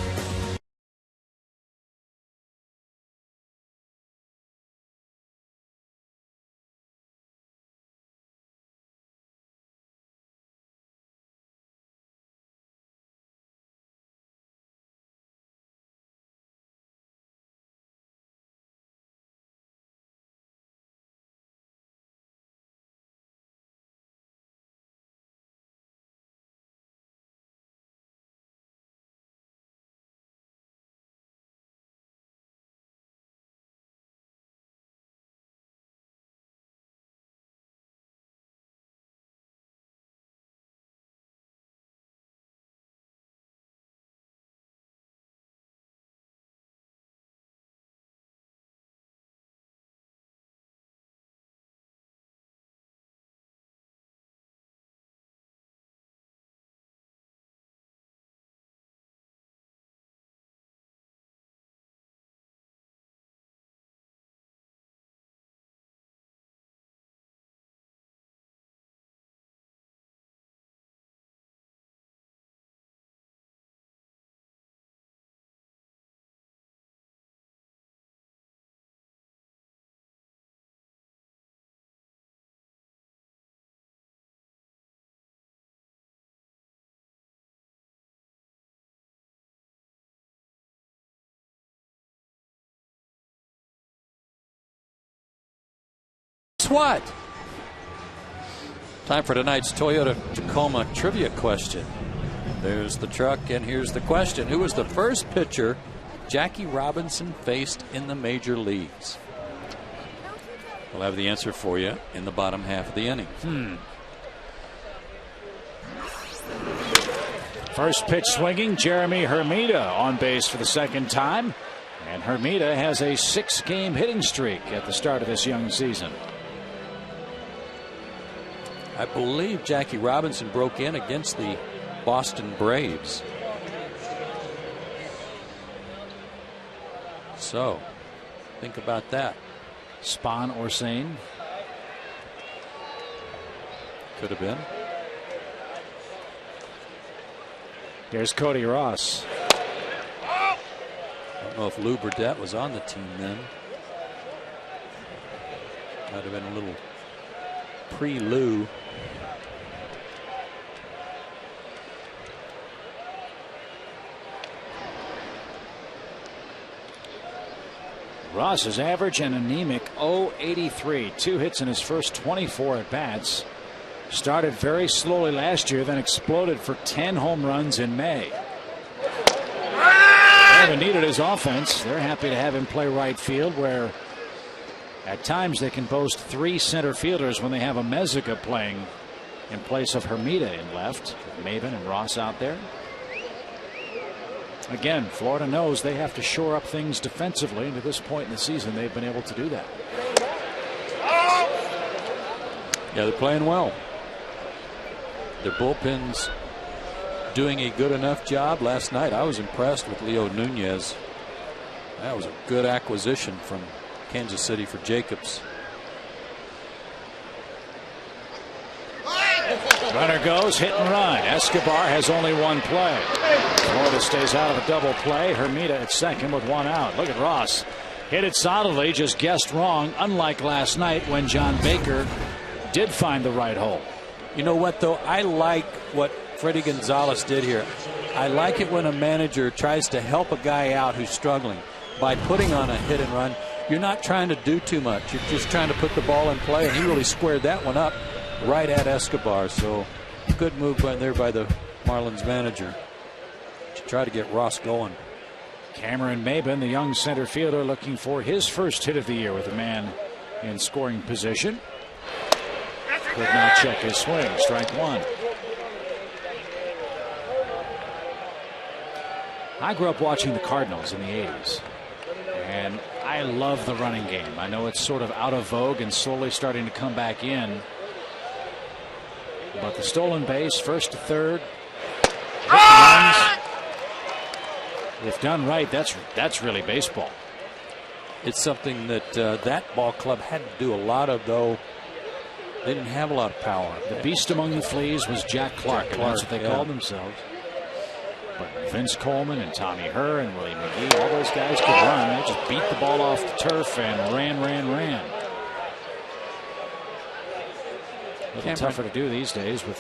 B: That's what. Time for tonight's Toyota Tacoma trivia question. There's the truck, and here's the question. Who was the first pitcher Jackie Robinson faced in the major leagues? We'll have the answer for you in the bottom half of the inning.
A: First pitch swinging, Jeremy Hermida on base for the second time. And Hermida has a 6-game hitting streak at the start of this young season.
B: I believe Jackie Robinson broke in against the Boston Braves. So, think about that.
A: Spahn or Sane?
B: Could have been.
A: There's Cody Ross.
B: I don't know if Lou Burdette was on the team then. Might have been a little pre-Lou.
A: Ross is average and anemic .083. 2 hits in his first 24 at-bats. Started very slowly last year, then exploded for 10 home runs in May. They haven't needed his offense. They're happy to have him play right field, where at times they can boast 3 center fielders when they have a Mezzica playing in place of Hermida in left. Maben and Ross out there. Again, Florida knows they have to shore up things defensively, and to this point in the season they've been able to do that.
B: Yeah, they're playing well. Their bullpen's doing a good enough job. Last night I was impressed with Leo Nunez. That was a good acquisition from Kansas City for Jacobs.
A: Runner goes, hit and run. Escobar has only 1 play. Florida stays out of a double play. Hermida at second with 1 out. Look at Ross. Hit it solidly, just guessed wrong, unlike last night when John Baker did find the right hole.
B: You know what, though? I like what Freddie Gonzalez did here. I like it when a manager tries to help a guy out who's struggling by putting on a hit and run. You're not trying to do too much. You're just trying to put the ball in play, and he really squared that one up right at Escobar. So good move there by the Marlins manager to try to get Ross going.
A: Cameron Maben, the young center fielder, looking for his first hit of the year with a man in scoring position. Could not check his swing. Strike 1. I grew up watching the Cardinals in the 80s, and I love the running game. I know it's sort of out of vogue and slowly starting to come back in, but the stolen base, first to third, runs, if done right, that's really baseball.
B: It's something that that ball club had to do a lot of, though. They didn't have a lot of power.
A: The beast among the fleas was Jack Clark, and that's what they called themselves. But Vince Coleman and Tommy Herr and Willie McGee, all those guys could run. They just beat the ball off the turf and ran. A little tougher to do these days with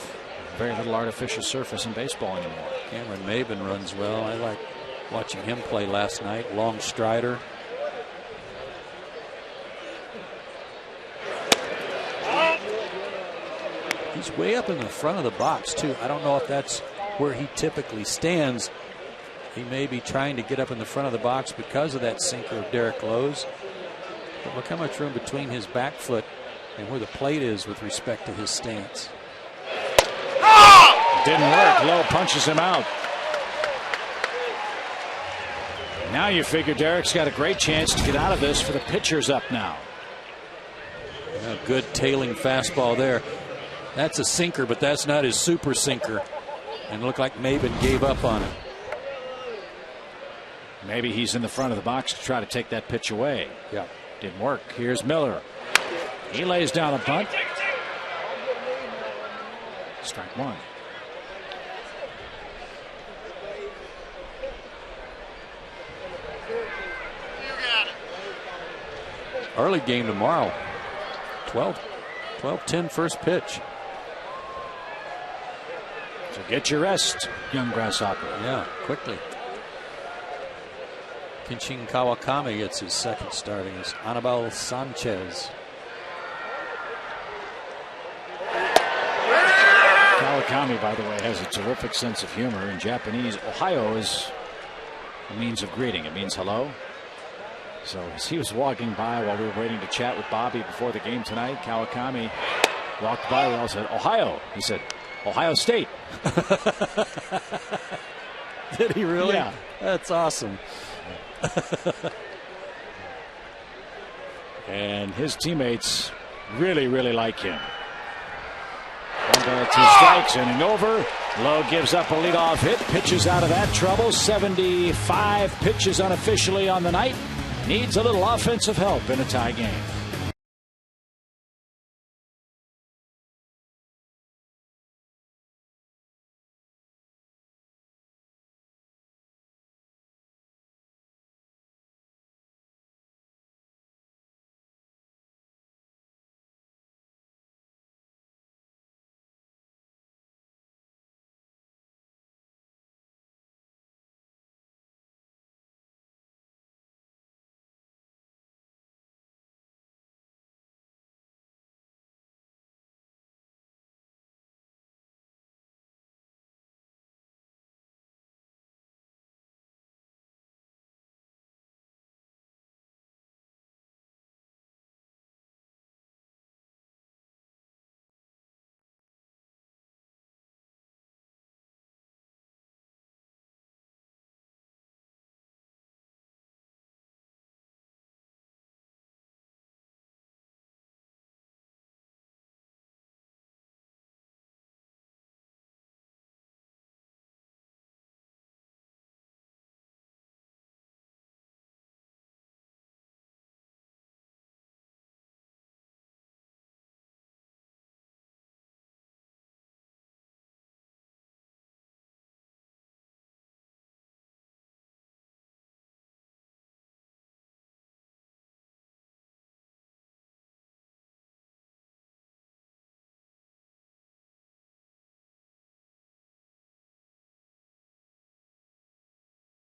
A: very little artificial surface in baseball anymore.
B: Cameron Maben runs well. I like watching him play last night. Long strider. He's way up in the front of the box, too. I don't know if that's where he typically stands. He may be trying to get up in the front of the box because of that sinker of Derek Lowe's. But look how much room between his back foot and where the plate is with respect to his stance.
A: Didn't work. Lowe punches him out. Now you figure Derek's got a great chance to get out of this, for the pitcher's up now.
B: A good tailing fastball there. That's a sinker, but that's not his super sinker. And it looked like Maben gave up on it.
A: Maybe he's in the front of the box to try to take that pitch away.
B: Yeah.
A: Didn't work. Here's Miller. He lays down a bunt. Strike 1.
B: Early game tomorrow. 12-10 first pitch.
A: So get your rest, young grasshopper.
B: Yeah, quickly. Kinshin Kawakami gets his second start against Anibal Sanchez.
A: Kawakami, by the way, has a terrific sense of humor. In Japanese, Ohio is a means of greeting. It means hello. So as he was walking by while we were waiting to chat with Bobby before the game tonight, Kawakami walked by. We all said, Ohio. He said, Ohio State.
B: Did he really?
A: Yeah.
B: That's awesome.
A: And his teammates really, really like him. 1 ball, 2 strikes, inning over. Lowe gives up a leadoff hit, pitches out of that trouble. 75 pitches unofficially on the night. Needs a little offensive help in a tie game.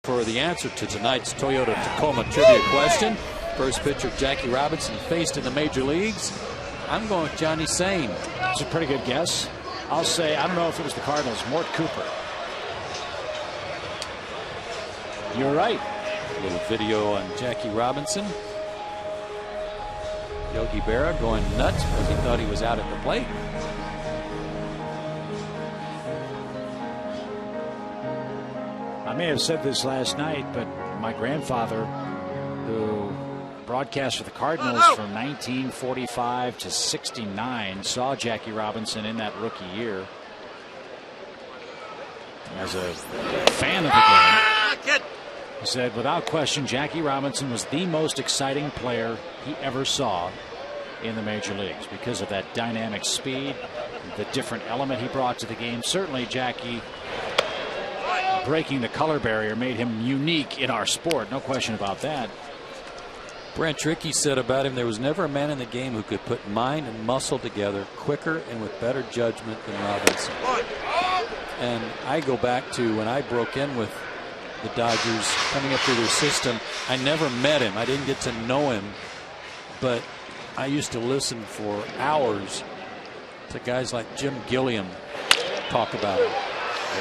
B: For the answer to tonight's Toyota Tacoma trivia question, first pitcher Jackie Robinson faced in the major leagues. I'm going with Johnny Sane.
A: It's a pretty good guess. I'll say, I don't know if it was the Cardinals, Mort Cooper. You're right.
B: A little video on Jackie Robinson. Yogi Berra going nuts because he thought he was out at the plate.
A: I may have said this last night, but my grandfather, who broadcast for the Cardinals from 1945 to 69, saw Jackie Robinson in that rookie year. As a fan of the game, he said, without question, Jackie Robinson was the most exciting player he ever saw in the major leagues because of that dynamic speed, the different element he brought to the game. Certainly, Jackie breaking the color barrier made him unique in our sport. No question about that.
B: Brent Trickey said about him, there was never a man in the game who could put mind and muscle together quicker and with better judgment than Robinson. And I go back to when I broke in with the Dodgers coming up through their system. I never met him. I didn't get to know him. But I used to listen for hours to guys like Jim Gilliam talk about him.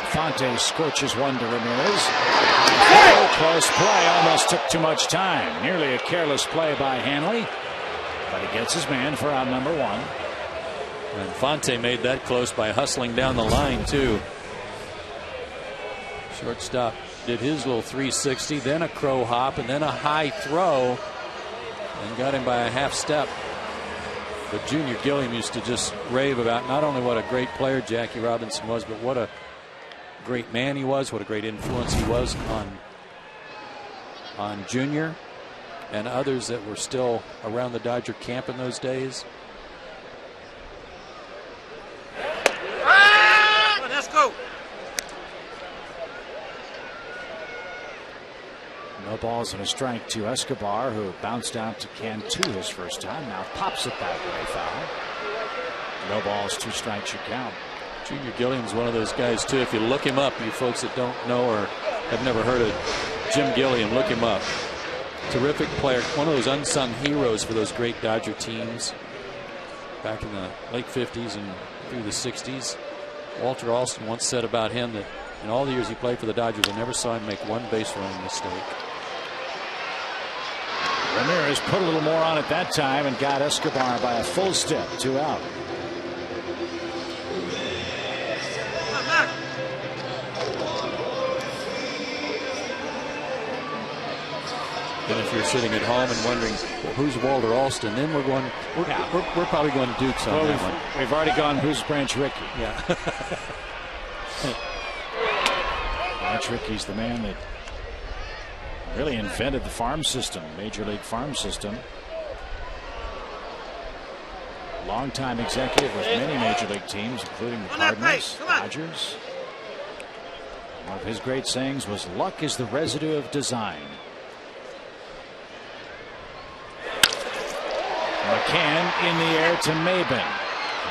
A: Infante scorches one to Ramirez. Very close play, almost took too much time. Nearly a careless play by Hanley, but he gets his man for out number 1.
B: And Infante made that close by hustling down the line too. Shortstop did his little 360, then a crow hop, and then a high throw, and got him by a half step. But Junior Gilliam used to just rave about not only what a great player Jackie Robinson was, but what a great man he was, what a great influence he was on Junior and others that were still around the Dodger camp in those days.
C: Let's go.
A: No balls and a strike to Escobar, who bounced out to Cantu his first time. Now pops it that way, foul. No balls, 2 strikes, your count.
B: Junior Gilliam's one of those guys too. If you look him up, you folks that don't know or have never heard of Jim Gilliam, look him up. Terrific player, one of those unsung heroes for those great Dodger teams back in the late 50s and through the 60s. Walter Alston once said about him that in all the years he played for the Dodgers, I never saw him make one base running mistake.
A: Ramirez put a little more on it that time and got Escobar by a full step, 2 out.
B: And if you're sitting at home and wondering, well, who's Walter Alston, then we're probably going Dukes on that one.
A: We've already gone who's Branch Rickey.
B: Yeah.
A: Branch Rickey's the man that really invented the farm system, Major League farm system. Longtime executive with many Major League teams, including the Cardinals, Dodgers. One of his great sayings was, "Luck is the residue of design." McCann in the air to Maben.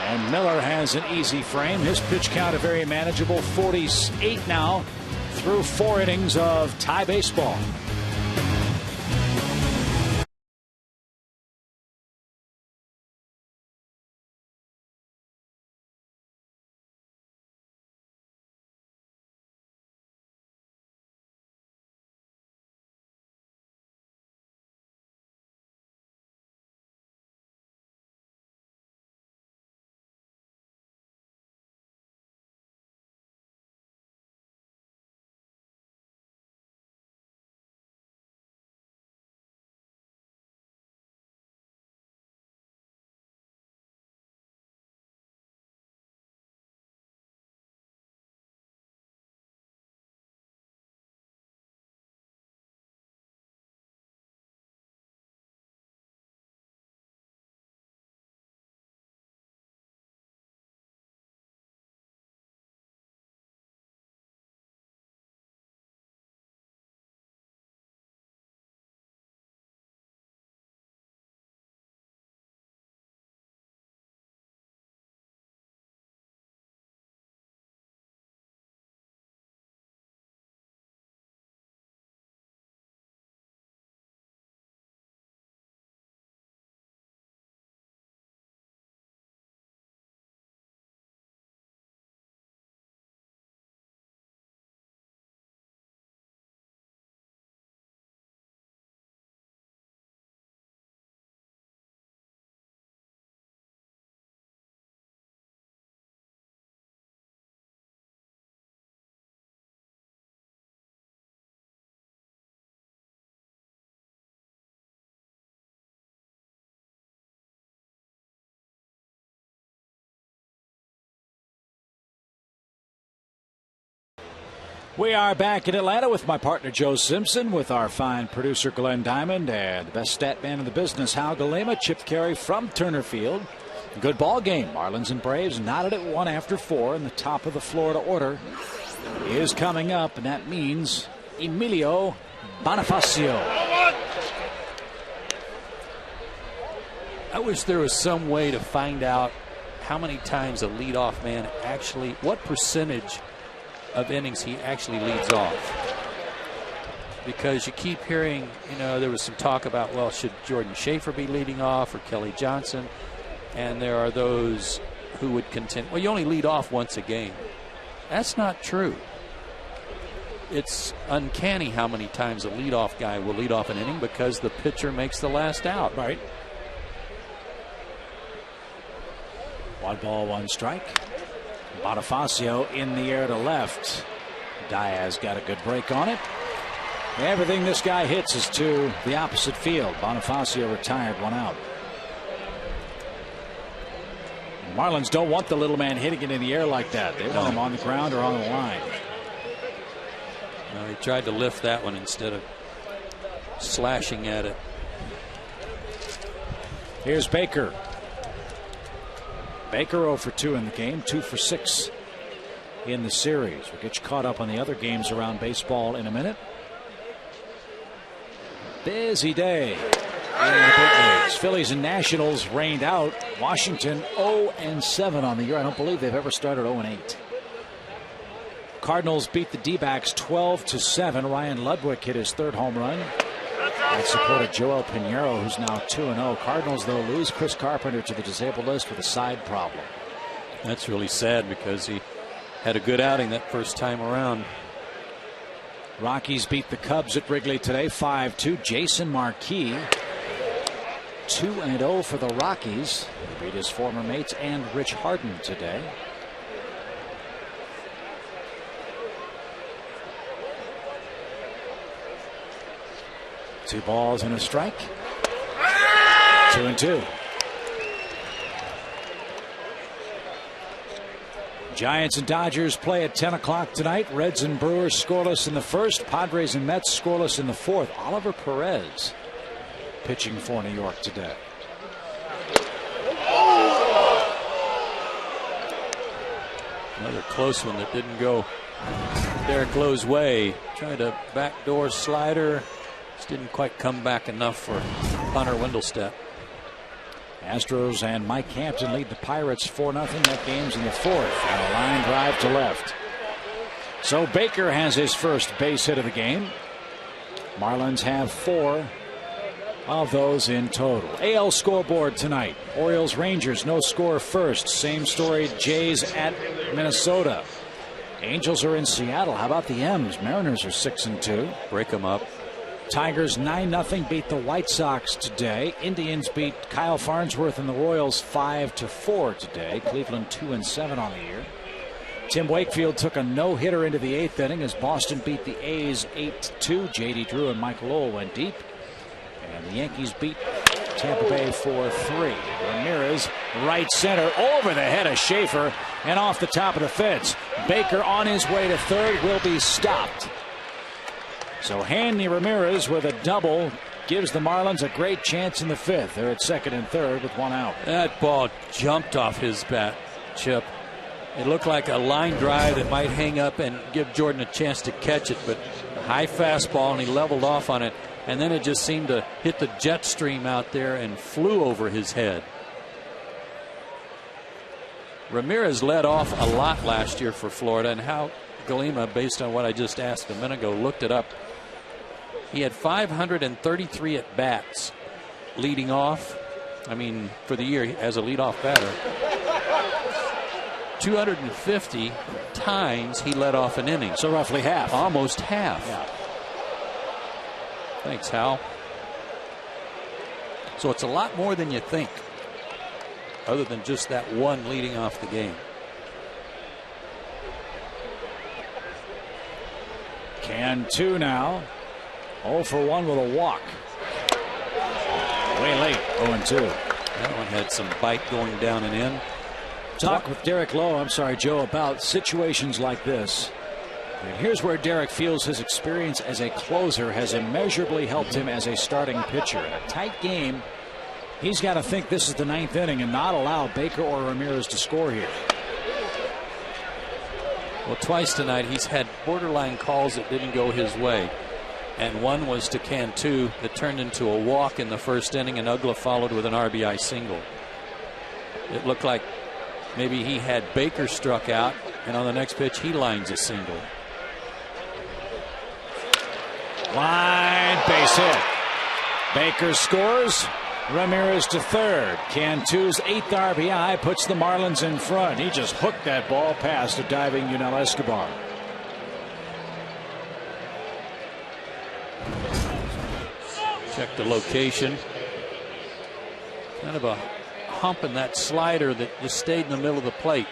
A: And Miller has an easy frame. His pitch count a very manageable 48 now through 4 innings of tie baseball. We are back in Atlanta with my partner Joe Simpson, with our fine producer Glenn Diamond, and the best stat man in the business, Hal Galema. Chip Carey from Turner Field. Good ball game. Marlins and Braves knotted at 1 after 4, and the top of the Florida order is coming up, and that means Emilio Bonifacio.
B: I wish there was some way to find out how many times a leadoff man actually, what percentage of innings he actually leads off. Because you keep hearing, there was some talk about, well, should Jordan Schaefer be leading off or Kelly Johnson? And there are those who would contend, well, you only lead off once a game. That's not true. It's uncanny how many times a leadoff guy will lead off an inning because the pitcher makes the last out.
A: Right. 1 ball, 1 strike. Bonifacio in the air to left. Diaz got a good break on it. Everything this guy hits is to the opposite field. Bonifacio retired, 1 out. Marlins don't want the little man hitting it in the air like that. They want him on the ground or on the line.
B: No, he tried to lift that one instead of slashing at it.
A: Here's Baker. Baker 0 for 2 in the game, 2 for 6 in the series. We'll get you caught up on the other games around baseball in a minute. Busy day in the big leagues. Phillies and Nationals rained out. Washington 0-7 on the year. I don't believe they've ever started 0-8. Cardinals beat the D-backs 12-7. Ryan Ludwig hit his 3rd home run. That supported Joel Pinheiro, who's now 2-0. Cardinals, though, lose Chris Carpenter to the disabled list with a side problem.
B: That's really sad because he had a good outing that first time around.
A: Rockies beat the Cubs at Wrigley today 5-2. Jason Marquis 2-0 for the Rockies. He beat his former mates and Rich Harden today. Two balls and a strike. 2-2. Giants and Dodgers play at 10 o'clock tonight. Reds and Brewers scoreless in the first. Padres and Mets scoreless in the fourth. Oliver Perez pitching for New York today.
B: Another close one that didn't go Derek Lowe's way. Tried a backdoor slider. Just didn't quite come back enough for Hunter Wendelstedt.
A: Astros and Mike Hampton lead the Pirates 4-0. That game's in the fourth on a line drive to left. So Baker has his first base hit of the game. Marlins have 4 of those in total. AL scoreboard tonight. Orioles Rangers no score first. Same story. Jays at Minnesota. Angels are in Seattle. How about the M's? Mariners are 6-2.
B: Break them up.
A: Tigers 9-0 beat the White Sox today. Indians beat Kyle Farnsworth and the Royals 5-4 today. Cleveland 2-7 on the year. Tim Wakefield took a no-hitter into the 8th inning as Boston beat the A's 8-2. J.D. Drew and Michael Lowell went deep. And the Yankees beat Tampa Bay 4-3. Ramirez right center over the head of Schaefer and off the top of the fence. Baker on his way to third will be stopped. So Hanley Ramirez with a double gives the Marlins a great chance in the 5th. They're at second and third with 1 out.
B: That ball jumped off his bat, Chip. It looked like a line drive that might hang up and give Jordan a chance to catch it, but high fastball, and he leveled off on it. And then it just seemed to hit the jet stream out there and flew over his head. Ramirez led off a lot last year for Florida, and how Galima, based on what I just asked a minute ago, looked it up. He had 533 at bats leading off. I mean, for the year as a leadoff batter. 250 times he led off an inning.
A: So roughly half.
B: Almost half.
A: Yeah.
B: Thanks, Hal. So it's a lot more than you think, other than just that one leading off the game.
A: Cantu now 0 for 1 with a walk. Way late. 0-2.
B: That one had some bite going down and in.
A: Talk with Derek Lowe, Joe, about situations like this. And here's where Derek feels his experience as a closer has immeasurably helped him as a starting pitcher. In a tight game, he's got to think this is the 9th inning and not allow Baker or Ramirez to score here.
B: Well, twice tonight he's had borderline calls that didn't go his way. And one was to Cantu that turned into a walk in the first inning, and Uggla followed with an RBI single. It looked like maybe he had Baker struck out, and on the next pitch he lines a single.
A: Line base hit. Baker scores. Ramirez to third. Cantu's 8th RBI puts the Marlins in front. He just hooked that ball past a diving Yunel Escobar.
B: Check the location. Kind of a hump in that slider that just stayed in the middle of the plate.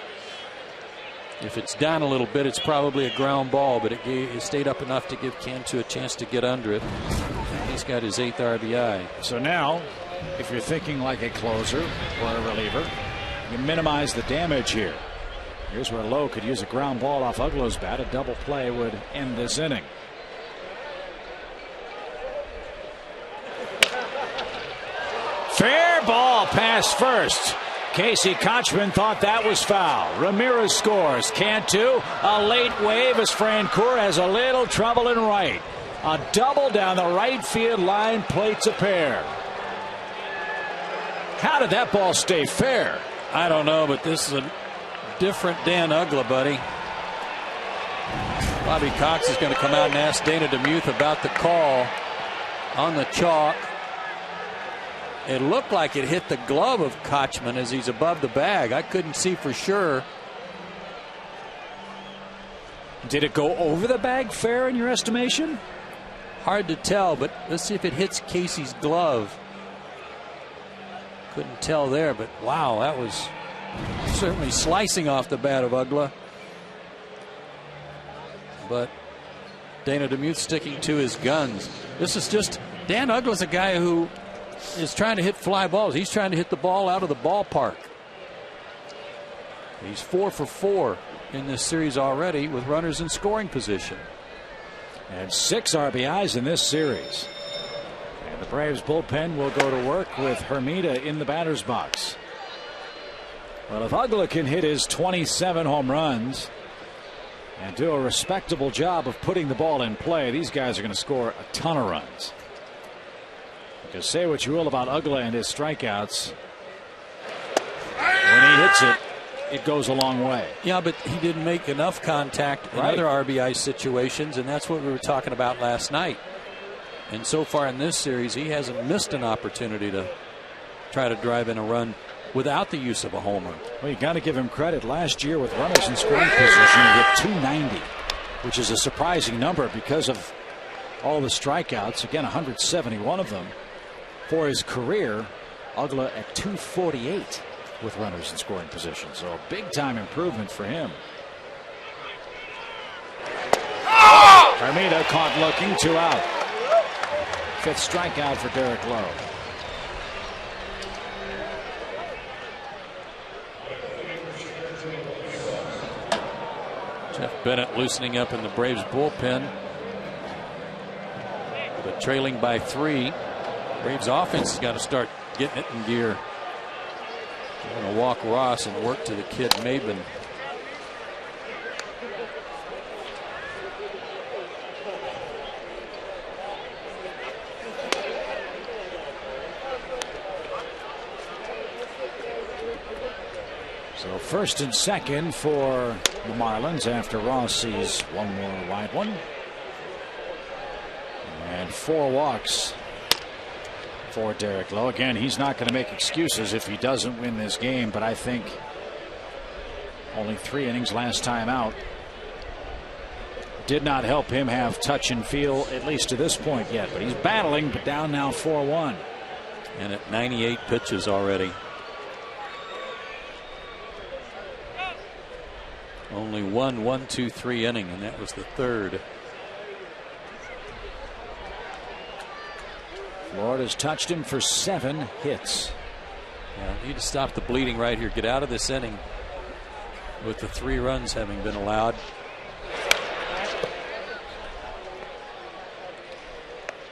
B: If it's down a little bit, it's probably a ground ball, but it stayed up enough to give Cantu a chance to get under it. And he's got his 8th RBI.
A: So now, if you're thinking like a closer or a reliever, you minimize the damage here. Here's where Lowe could use a ground ball off Uggla's bat. A double play would end this inning. Fair ball past first. Casey Kochman thought that was foul. Ramirez scores. Cantu, a late wave as Francoeur has a little trouble in right. A double down the right field line, plates a pair. How did that ball stay fair?
B: I don't know, but this is a different Dan Uggla, buddy. Bobby Cox is going to come out and ask Dana DeMuth about the call on the chalk. It looked like it hit the glove of Kochman as he's above the bag. I couldn't see for sure.
A: Did it go over the bag fair in your estimation?
B: Hard to tell, but let's see if it hits Casey's glove. Couldn't tell there, but wow, that was certainly slicing off the bat of Uggla. But Dana DeMuth sticking to his guns. This is just, Dan Uggla's a guy who is trying to hit fly balls. He's trying to hit the ball out of the ballpark. He's 4 for 4 in this series already with runners in scoring position.
A: And 6 RBIs in this series. And the Braves bullpen will go to work with Hermida in the batter's box. Well, if Uggla can hit his 27 home runs and do a respectable job of putting the ball in play, these guys are going to score a ton of runs. Because say what you will about Uggla and his strikeouts, when he hits it, it goes a long way.
B: Yeah, but he didn't make enough contact in other RBI situations, and that's what we were talking about last night. And so far in this series, he hasn't missed an opportunity to try to drive in a run without the use of a homer.
A: Well, you got to give him credit. Last year with runners in scoring position, he hit 290, which is a surprising number because of all the strikeouts. Again, 171 of them. For his career, Uggla at 248 with runners in scoring position. So a big time improvement for him. Hermida caught looking, 2 out. 5th strikeout for Derek Lowe.
B: Jeff Bennett loosening up in the Braves bullpen. But trailing by 3. Braves offense has got to start getting it in gear. They're going to walk Ross and work to the kid Maben.
A: So 1st and 2nd for the Marlins after Ross sees one more wide one. And 4 walks for Derek Lowe. Again, he's not going to make excuses if he doesn't win this game, but I think only 3 innings last time out did not help him have touch and feel, at least to this point yet. But he's battling, but down now 4-1.
B: And at 98 pitches already. Only 1-1-2-3 inning, and that was the 3rd.
A: Florida's touched him for 7 hits.
B: Yeah, need to stop the bleeding right here. Get out of this inning with the 3 runs having been allowed.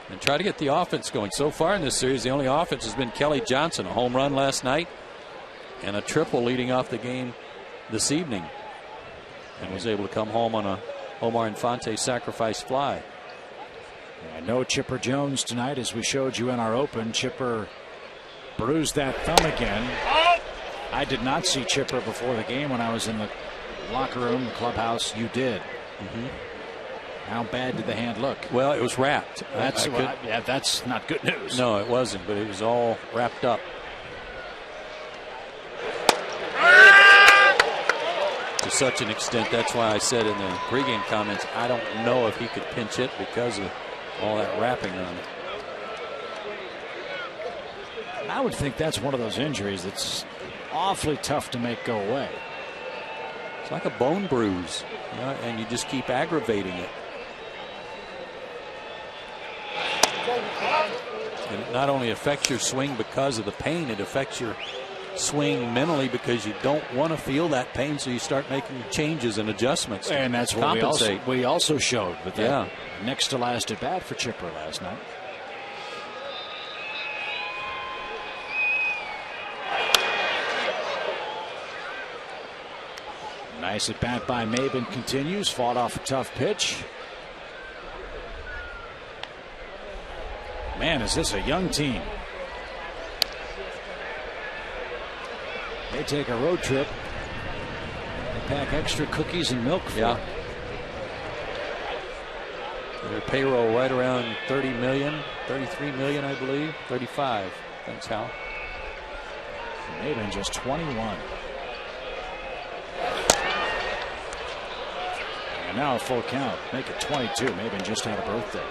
B: And try to get the offense going. So far in this series, the only offense has been Kelly Johnson. A home run last night and a triple leading off the game this evening. And was able to come home on a Omar Infante sacrifice fly.
A: And no Chipper Jones tonight, as we showed you in our open. Chipper bruised that thumb again. I did not see Chipper before the game when I was in the locker room, the clubhouse. You did. How bad did the hand look?
B: Well, it was wrapped.
A: Yeah, that's not good news.
B: No, it wasn't, but it was all wrapped up. To such an extent, that's why I said in the pregame comments, I don't know if he could pinch it because of all that wrapping on it.
A: I would think that's one of those injuries that's awfully tough to make go away.
B: It's like a bone bruise, you know, and you just keep aggravating it. And it not only affects your swing because of the pain, it affects your swing mentally because you don't want to feel that pain, so you start making changes and adjustments.
A: And that's what we also showed with that next to last at bat for Chipper last night. Nice at bat by Maben continues. Fought off a tough pitch. Man, is this a young team? They take a road trip. They pack extra cookies and milk for it.
B: Their payroll right around 30 million, 33 million, I believe. 35. Thanks, Hal.
A: Maben just 21. And Now a full count. Make it 22. Maybe just had a birthday.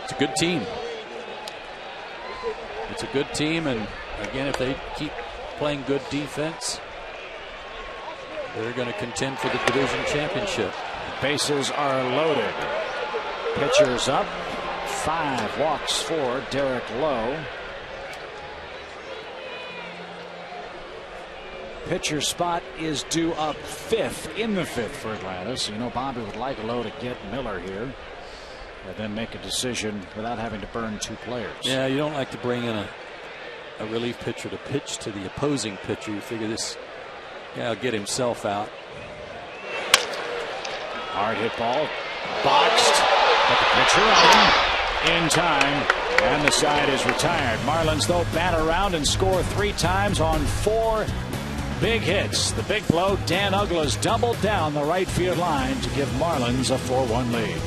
B: It's a good team. It's a good team, and again, if they keep playing good defense, they're going to contend for the division championship.
A: Bases are loaded. Pitchers up. 5 walks for Derek Lowe. Pitcher spot is due up 5th in the 5th for Atlanta. So you know Bobby would like Lowe to get Miller here and then make a decision without having to burn 2 players.
B: Yeah, you don't like to bring in a relief pitcher to pitch to the opposing pitcher. You figure this guy will get himself out.
A: Hard hit ball. Boxed. But the pitcher on in time. And the side is retired. Marlins, though, bat around and score 3 times on 4 big hits. The big blow, Dan Uggla's doubled down the right field line to give Marlins a 4-1 lead.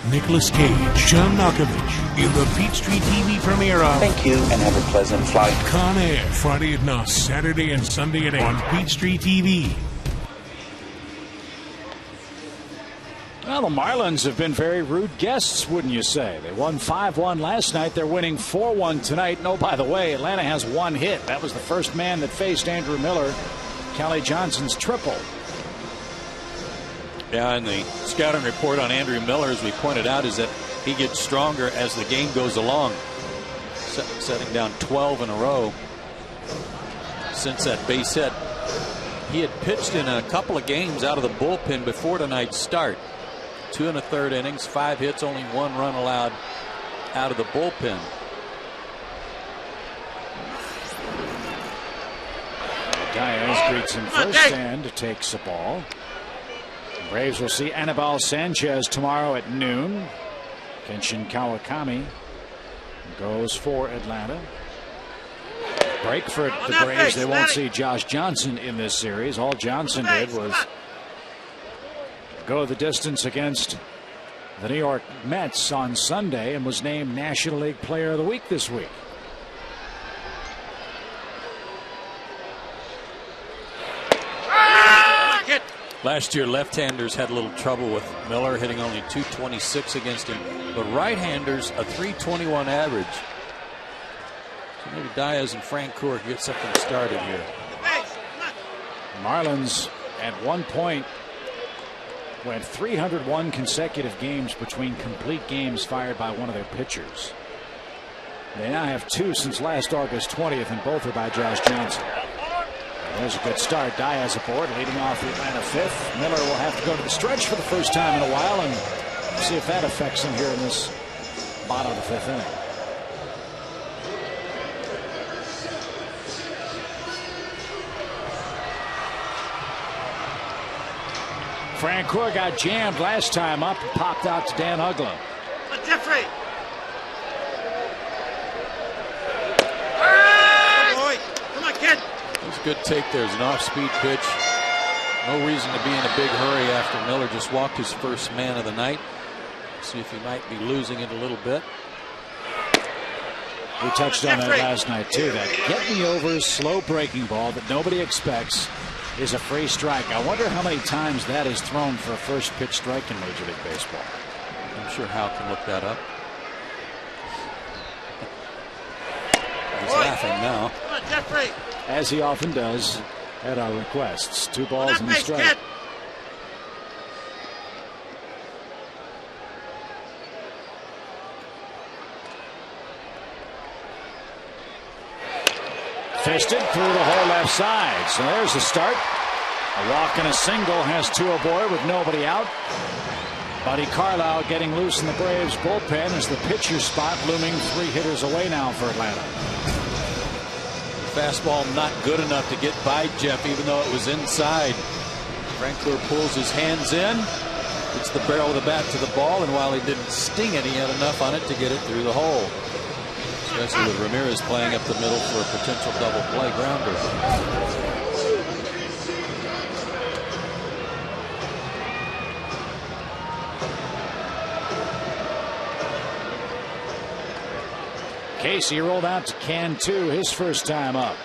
F: Nicolas Cage, John Malkovich in the Peachtree TV premiere of
G: Thank you and have a pleasant flight.
F: Con Air, Friday at 9, Saturday and Sunday at 8 on Peachtree TV.
A: Well, the Marlins have been very rude guests, wouldn't you say? They won 5-1 last night. They're winning 4-1 tonight. No, by the way, Atlanta has 1 hit. That was the first man that faced Andrew Miller. Kelly Johnson's triple.
B: Yeah, and the scouting report on Andrew Miller, as we pointed out, is that he gets stronger as the game goes along, setting down 12 in a row since that base hit. He had pitched in a couple of games out of the bullpen before tonight's start. 2 1/3 innings, 5 hits, only 1 run allowed out of the bullpen.
A: Diaz greets him first and takes the ball. Braves will see Anibal Sanchez tomorrow at noon. Kenshin Kawakami goes for Atlanta. Break for the Braves. They won't see Josh Johnson in this series. All Johnson did was go the distance against the New York Mets on Sunday and was named National League Player of the Week this week.
B: Last year, left-handers had a little trouble with Miller, hitting only .226 against him. But right-handers, a .321 average. So maybe Diaz and Francoeur get something started here.
A: Marlins at one point went 301 consecutive games between complete games fired by one of their pitchers. They now have 2 since last August 20th, and both are by Josh Johnson. There's a good start. Diaz aboard, leading off the Atlanta fifth. Miller will have to go to the stretch for the first time in a while, and see if that affects him here in this bottom of the fifth inning. Francoeur got jammed last time up and popped out to Dan Uggla.
C: Jeffrey. Come on, kid.
B: It's a good take there. It's an off-speed pitch. No reason to be in a big hurry after Miller just walked his first man of the night. See if he might be losing it a little bit.
A: We touched on that last night too. That get me over slow breaking ball that nobody expects is a free strike. I wonder how many times that is thrown for a first pitch strike in Major League Baseball.
B: I'm sure Hal can look that up. He's laughing now.
C: Come on, Jeffrey.
A: As he often does at our requests. 2 balls and a strike. Fisted through the whole left side. So there's the start. A walk and a single has 2 aboard with nobody out. Buddy Carlisle getting loose in the Braves bullpen as the pitcher spot looming 3 hitters away now for Atlanta.
B: Fastball not good enough to get by Jeff, even though it was inside. Francoeur pulls his hands in. It's the barrel of the bat to the ball, and while he didn't sting it, he had enough on it to get it through the hole. Especially with Ramirez playing up the middle for a potential double play grounder.
A: Casey rolled out to can 2 his first time up.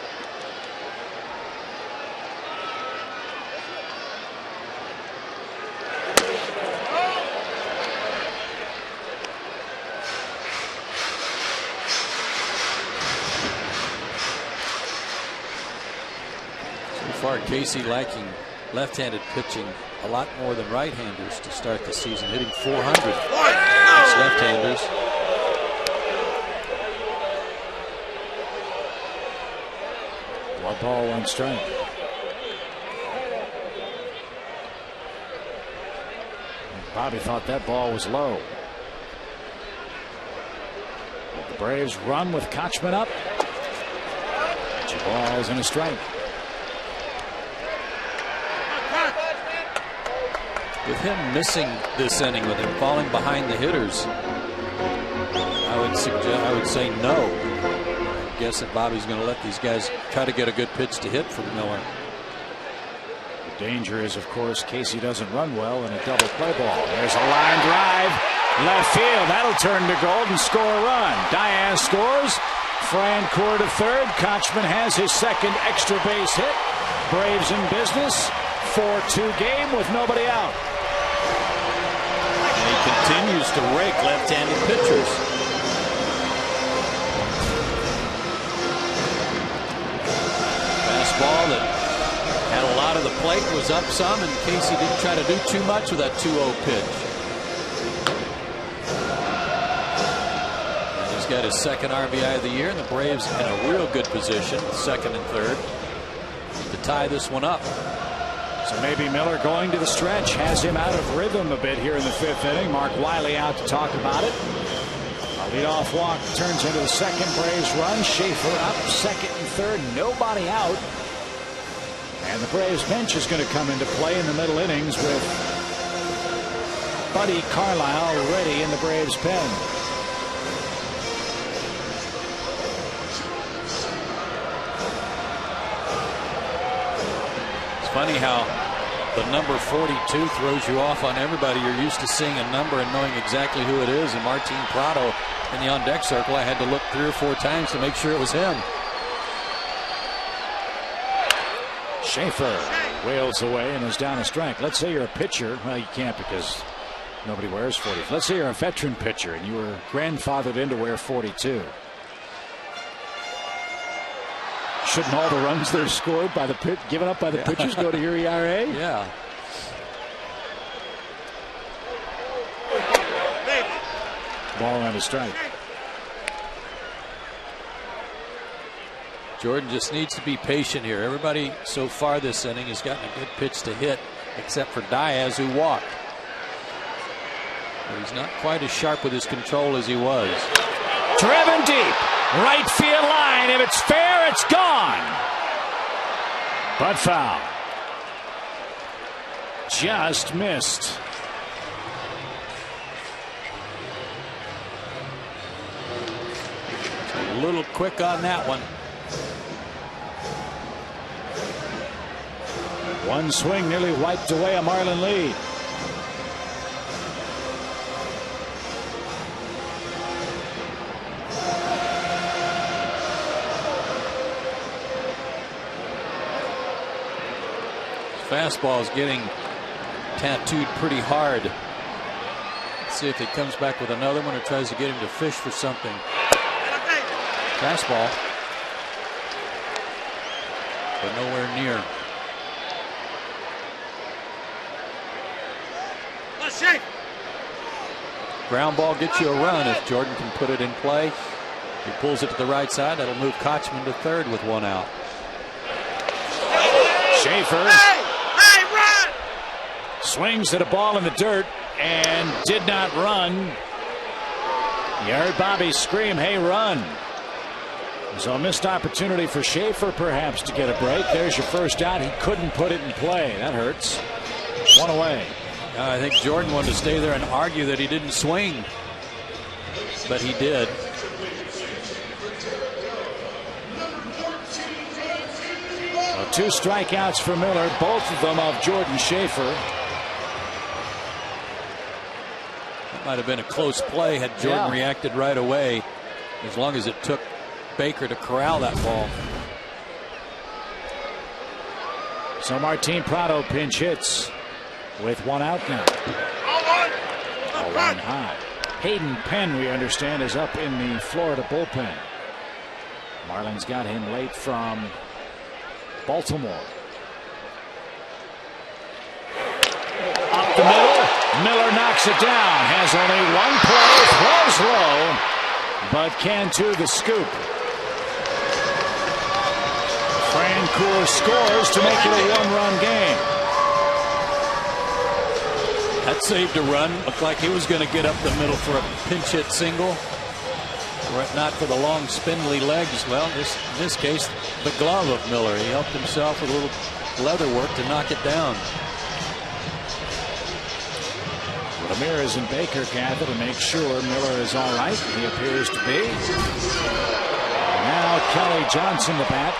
B: So far, Casey liking left-handed pitching a lot more than right-handers to start the season, hitting 400 against left-handers.
A: 1 ball, 1 strike. Bobby thought that ball was low. The Braves run with Kochman up. 2 balls and a strike.
B: With him missing this inning, with him falling behind the hitters, I would say no. I guess that Bobby's going to let these guys try to get a good pitch to hit from Miller.
A: The danger is, of course, Casey doesn't run well in a double play ball. There's a line drive, left field. That'll turn to gold and score a run. Diaz scores. Francoeur to third. Kochman has his second extra base hit. Braves in business. 4-2 game with nobody out.
B: And he continues to rake left-handed pitchers. Fastball that had a lot of the plate, was up some, and Casey didn't try to do too much with that 2-0 pitch. And he's got his second RBI of the year, and the Braves in a real good position, second and third, to tie this one up.
A: So maybe Miller going to the stretch has him out of rhythm a bit here in the 5th inning. Mark Wiley out to talk about it. A leadoff walk turns into the second. Braves run. Schaefer up second and third. Nobody out. And the Braves bench is going to come into play in the middle innings with Buddy Carlisle ready in the Braves pen.
B: Funny how the number 42 throws you off on everybody. You're used to seeing a number and knowing exactly who it is. And Martin Prado in the on-deck circle, I had to look 3 or 4 times to make sure it was him.
A: Schaefer wails away and is down a strike. Let's say you're a pitcher. Well, you can't because nobody wears 40. Let's say you're a veteran pitcher and you were grandfathered in to wear 42. Shouldn't all the runs that are scored by the given up by the pitchers go to your ERA?
B: Yeah. Ball
A: and a strike.
B: Jordan just needs to be patient here. Everybody so far this inning has gotten a good pitch to hit, except for Diaz, who walked. But he's not quite as sharp with his control as he was.
A: Driven deep, right field line. If it's fair, it's gone. But foul. Just missed.
B: A little quick on that one.
A: One swing nearly wiped away a Marlin lead.
B: Fastball is getting tattooed pretty hard. Let's see if he comes back with another one or tries to get him to fish for something. Fastball, but nowhere near. Ground ball gets you a run if Jordan can put it in play. If he pulls it to the right side, that'll move Kochman to third with one out.
A: Schaefer swings at a ball in the dirt and did not run. You heard Bobby scream, "Hey, run." So a missed opportunity for Schaefer perhaps to get a break. There's your first out. He couldn't put it in play. That hurts. One away.
B: I think Jordan wanted to stay there and argue that he didn't swing, but he did.
A: Well, 2 strikeouts for Miller, both of them of Jordan Schaefer.
B: That might have been a close play had Jordan reacted right away, as long as it took Baker to corral that ball.
A: So Martin Prado pinch hits with one out now. 0-1 high. Hayden Penn, we understand, is up in the Florida bullpen. Marlins got him late from Baltimore. Up the middle. Miller knocks it down. Has only one play. Throws low, but can to the scoop. Francoeur scores to make it a 1-run game.
B: That saved a run. Looked like he was going to get up the middle for a pinch hit single. Were it not for the long spindly legs, well, in this case, the glove of Miller. He helped himself with a little leather work to knock it down.
A: Ramirez and Baker gather to make sure Miller is all right. He appears to be. Now Kelly Johnson the bat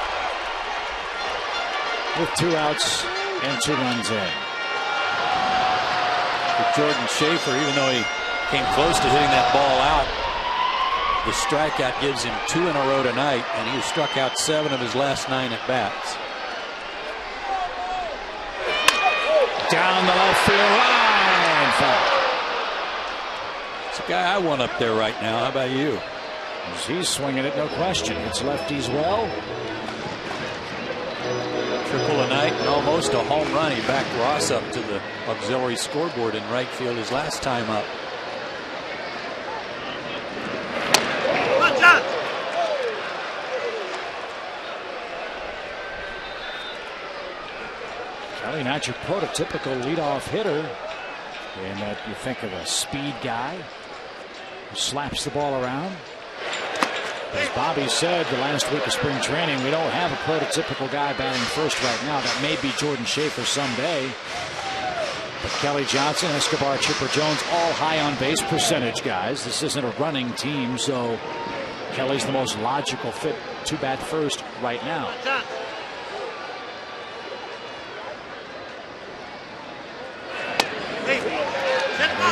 A: with 2 outs and 2 runs in.
B: For Jordan Schaefer, even though he came close to hitting that ball out, the strikeout gives him 2 in a row tonight, and he struck out 7 of his last 9 at bats.
A: Down the left field line. Foul.
B: It's a guy I want up there right now. How about you?
A: He's swinging it, no question. It's lefties well.
B: Triple a night and almost a home run. He backed Ross up to the auxiliary scoreboard in right field his last time up.
A: Kelly, not your prototypical leadoff hitter in that you think of a speed guy who slaps the ball around. As Bobby said the last week of spring training, we don't have a prototypical guy batting first right now. That may be Jordan Schaefer someday. But Kelly Johnson, Escobar, Chipper Jones, all high on base percentage guys. This isn't a running team, so Kelly's the most logical fit to bat first right now.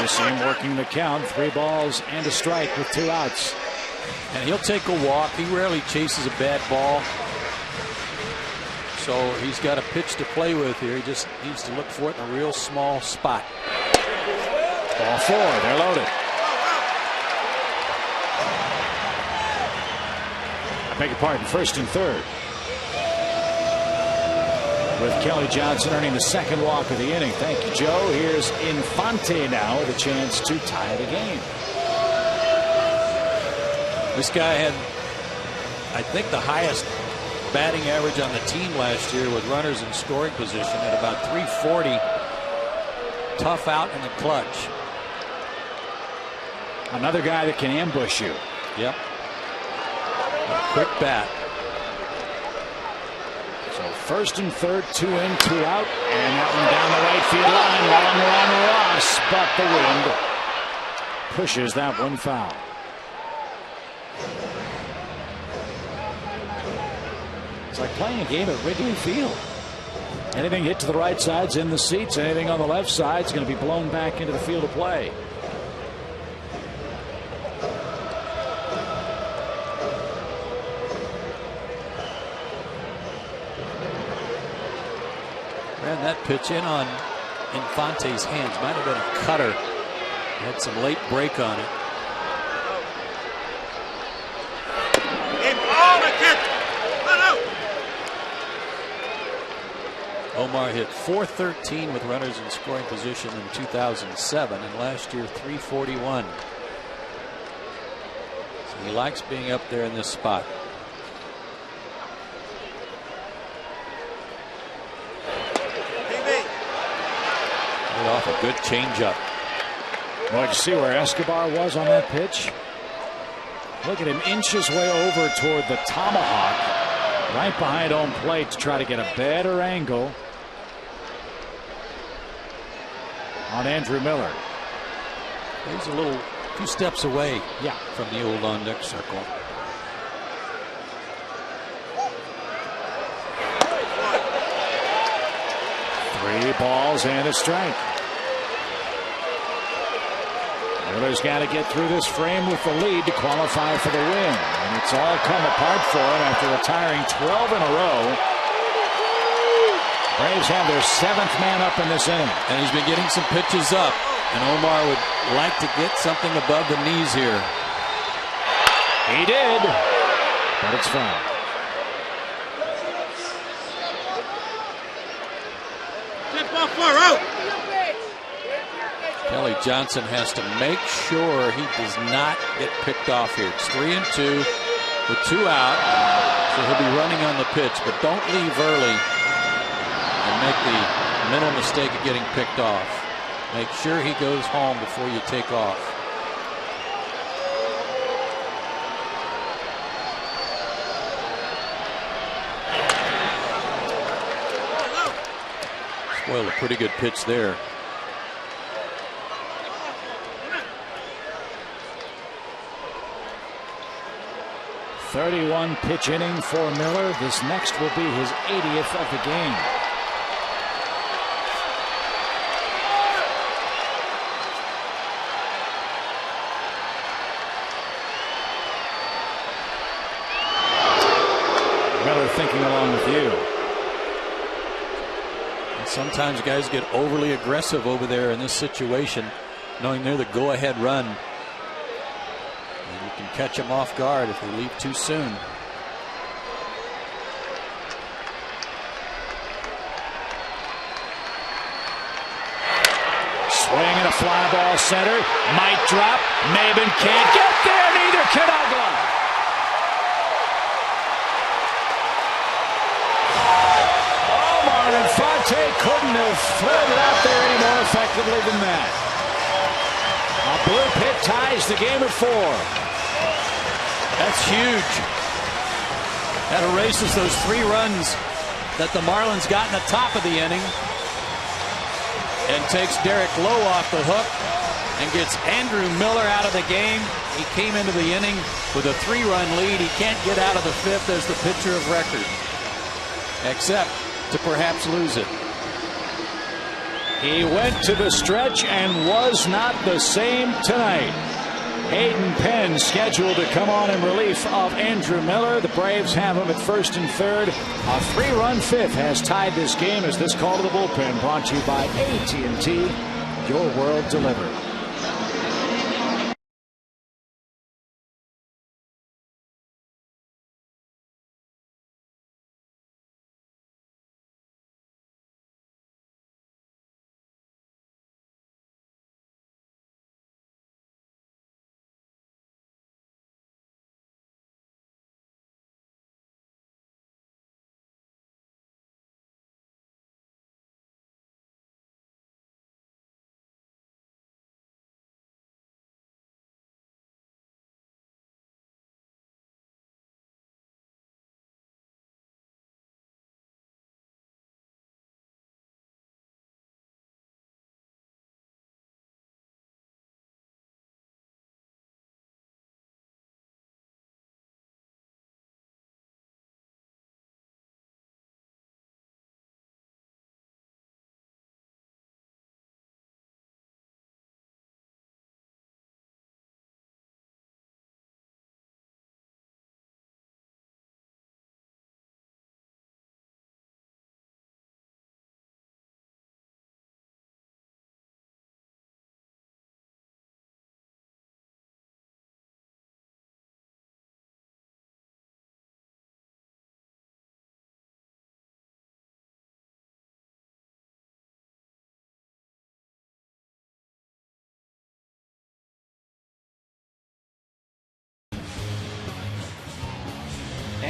A: You see him working the count. 3 balls and a strike with 2 outs.
B: And he'll take a walk. He rarely chases a bad ball. So he's got a pitch to play with here. He just needs to look for it in a real small spot.
A: Ball 4. They're loaded. I beg your pardon. 1st and 3rd. With Kelly Johnson earning the 2nd walk of the inning. Thank you, Joe. Here's Infante now with a chance to tie the game.
B: This guy had, I think, the highest batting average on the team last year with runners in scoring position at about 340. Tough out in the clutch.
A: Another guy that can ambush you.
B: Yep. A quick bat.
A: So first and third, 2 in, 2 out, and that one down the right field line. Long run, Ross, but the wind pushes that one foul. It's like playing a game at Wrigley Field. Anything hit to the right side's in the seats. Anything on the left side's going to be blown back into the field of play.
B: Ran that pitch in on Infante's hands. Might have been a cutter. Had some late break on it. Omar hit .413 with runners in scoring position in 2007, and last year .341. So he likes being up there in this spot. Get off a good changeup.
A: Well, you see where Escobar was on that pitch? Look at him inch his way over toward the tomahawk, right behind home plate to try to get a better angle on Andrew Miller.
B: He's a little 2 steps away,
A: yeah,
B: from the old on deck circle.
A: Three balls and a strike. Miller's got to get through this frame with the lead to qualify for the win, and it's all come apart for him after retiring 12 in a row. Braves have their 7th man up in this inning.
B: And he's been getting some pitches up, and Omar would like to get something above the knees here.
A: He did, but it's foul.
B: Kelly Johnson has to make sure he does not get picked off here. It's 3 and 2 with 2 out, so he'll be running on the pitch, but don't leave early and make the mental mistake of getting picked off. Make sure he goes home before you take off. Spoiled a pretty good pitch there.
A: .31 pitch inning for Miller. This next will be his 80th of the game. Miller thinking along with you.
B: And sometimes guys get overly aggressive over there in this situation, knowing they're the go-ahead run. And you can catch them off guard if they leave too soon.
A: Swing and a fly ball center. Might drop. Maben can't get there. Neither can Ugla. Omar Infante couldn't have thrown it out there any more effectively than that. A blue pit ties the game at 4.
B: That's huge. That erases those 3 runs that the Marlins got in the top of the inning, and takes Derek Lowe off the hook and gets Andrew Miller out of the game. He came into the inning with a 3-run lead. He can't get out of the 5th as the pitcher of record, except to perhaps lose it.
A: He went to the stretch and was not the same tonight. Hayden Penn scheduled to come on in relief of Andrew Miller. The Braves have him at first and third. A 3-run 5th has tied this game as this call to the bullpen brought to you by AT&T. Your world delivered.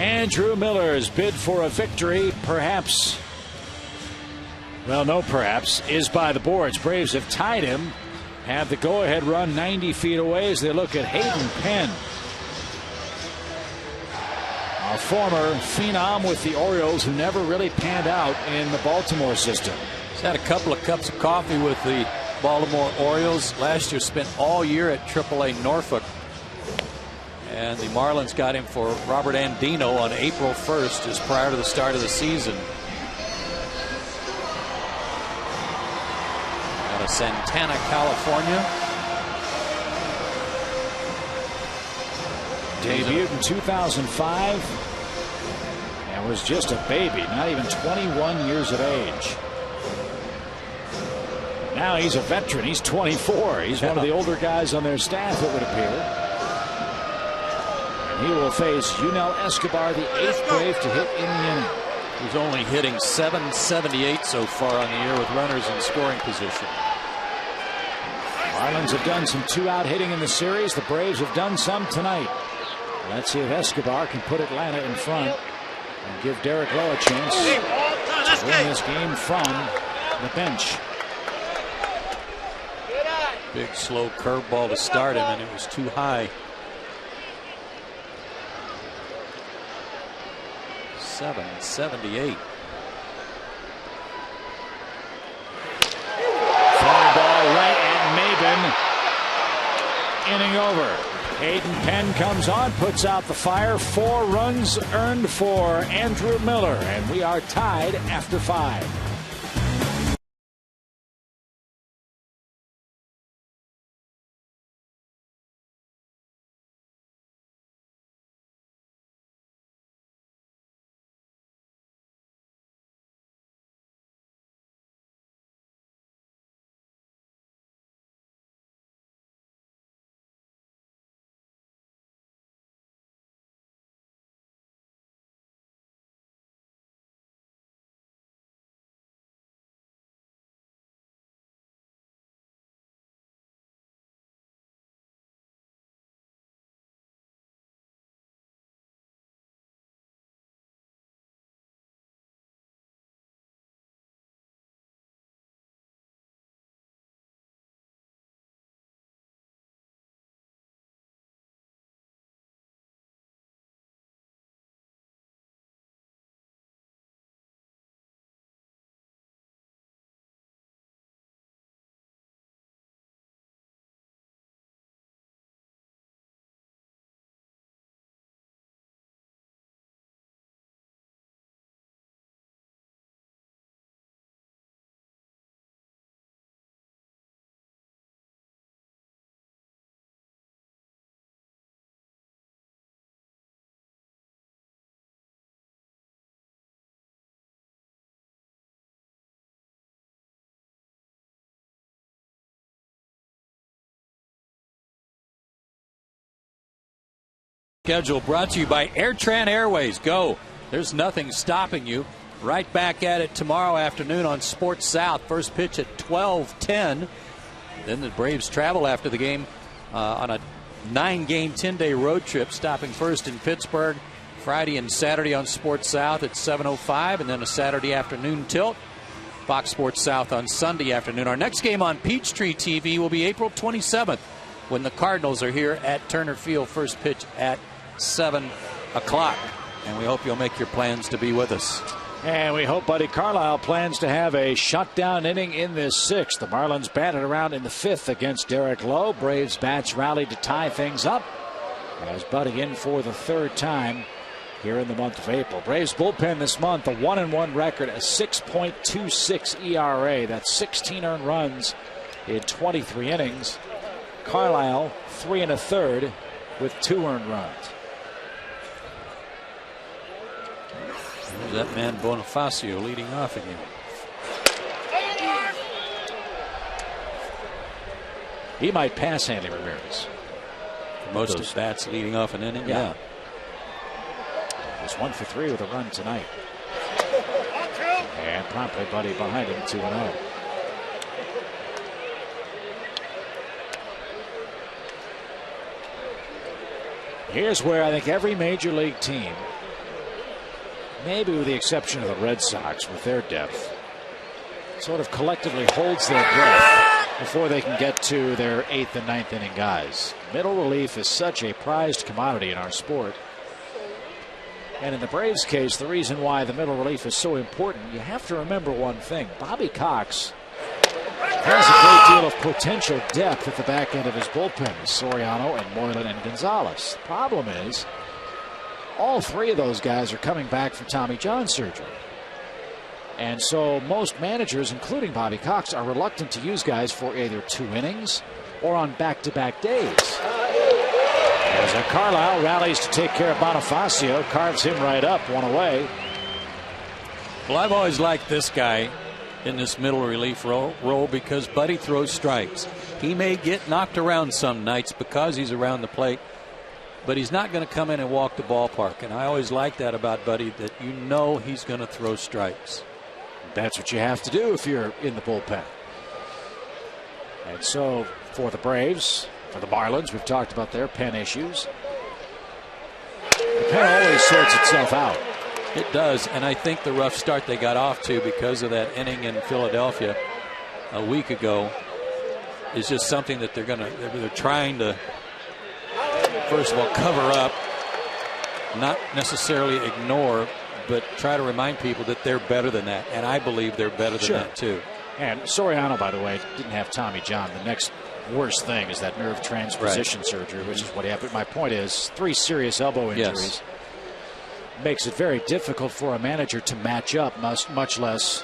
A: Andrew Miller's bid for a victory, perhaps, well, no perhaps, is by the boards. Braves have tied him, have the go-ahead run 90 feet away as they look at Hayden Penn, a former phenom with the Orioles who never really panned out in the Baltimore system.
B: He's had a couple of cups of coffee with the Baltimore Orioles. Last year spent all year at AAA Norfolk. And the Marlins got him for Robert Andino on April 1st, just prior to the start of the season. Out of Santana, California.
A: Debuted in 2005 and was just a baby, not even 21 years of age. Now he's a veteran. He's 24. He's one of the older guys on their staff, it would appear. And he will face Yunel Escobar, the 8th Brave to hit in the inning.
B: He's only hitting .778 so far on the year with runners in scoring position.
A: Marlins have done some 2-out hitting in the series. The Braves have done some tonight. Let's see if Escobar can put Atlanta in front and give Derek Lowe a chance to win this game from the bench.
B: Big slow curveball to start him, and it was too high. 778.
A: Fly ball right at Maben. Inning over. Hayden Penn comes on, puts out the fire. 4 runs earned for Andrew Miller, and we are tied after 5.
B: Schedule brought to you by AirTran Airways. Go. There's nothing stopping you. Right back at it tomorrow afternoon on Sports South. First pitch at 12:10. Then the Braves travel after the game on a 9-game, 10-day road trip, stopping first in Pittsburgh Friday and Saturday on Sports South at 7:05, and then a Saturday afternoon tilt. Fox Sports South on Sunday afternoon. Our next game on Peachtree TV will be April 27th when the Cardinals are here at Turner Field. First pitch at 7 o'clock. And we hope you'll make your plans to be with us.
A: And we hope Buddy Carlisle plans to have a shutdown inning in this 6th. The Marlins batted around in the 5th against Derek Lowe. Braves bats rallied to tie things up as Buddy in for the 3rd time here in the month of April. Braves bullpen this month, a 1-1 record, a 6.26 ERA. That's 16 earned runs in 23 innings. Carlisle 3 1/3 with 2 earned runs.
B: That man Bonifacio leading off again.
A: He might pass Hanley Ramirez.
B: Most of bats leading off an inning. Yeah.
A: He's 1 for 3 with a run tonight. And promptly Buddy behind him, 2-0. Here's where I think every major league team maybe with the exception of the Red Sox with their depth, sort of collectively holds their breath before they can get to their 8th and 9th inning guys. Middle relief is such a prized commodity in our sport. And in the Braves' case, the reason why the middle relief is so important, you have to remember one thing. Bobby Cox has a great deal of potential depth at the back end of his bullpen with Soriano and Moylan and Gonzalez. The problem is, all three of those guys are coming back from Tommy John surgery. And so most managers, including Bobby Cox, are reluctant to use guys for either 2 innings or on back-to-back days. As Carlisle rallies to take care of Bonifacio, carves him right up, 1 away.
B: Well, I've always liked this guy in this middle relief role because Buddy throws strikes. He may get knocked around some nights because he's around the plate, but he's not going to come in and walk the ballpark. And I always like that about Buddy, that you know he's going to throw strikes.
A: That's what you have to do if you're in the bullpen. And so for the Braves, for the Marlins, we've talked about their pen issues. The pen always sorts itself out.
B: It does, and I think the rough start they got off to because of that inning in Philadelphia a week ago is just something that they're trying to, first of all, cover up, not necessarily ignore, but try to remind people that they're better than that, and I believe they're better than that too.
A: And Soriano, by the way, didn't have Tommy John. The next worst thing is that nerve transposition surgery, which is what he had. But my point is, 3 serious elbow injuries makes it very difficult for a manager to match up, much less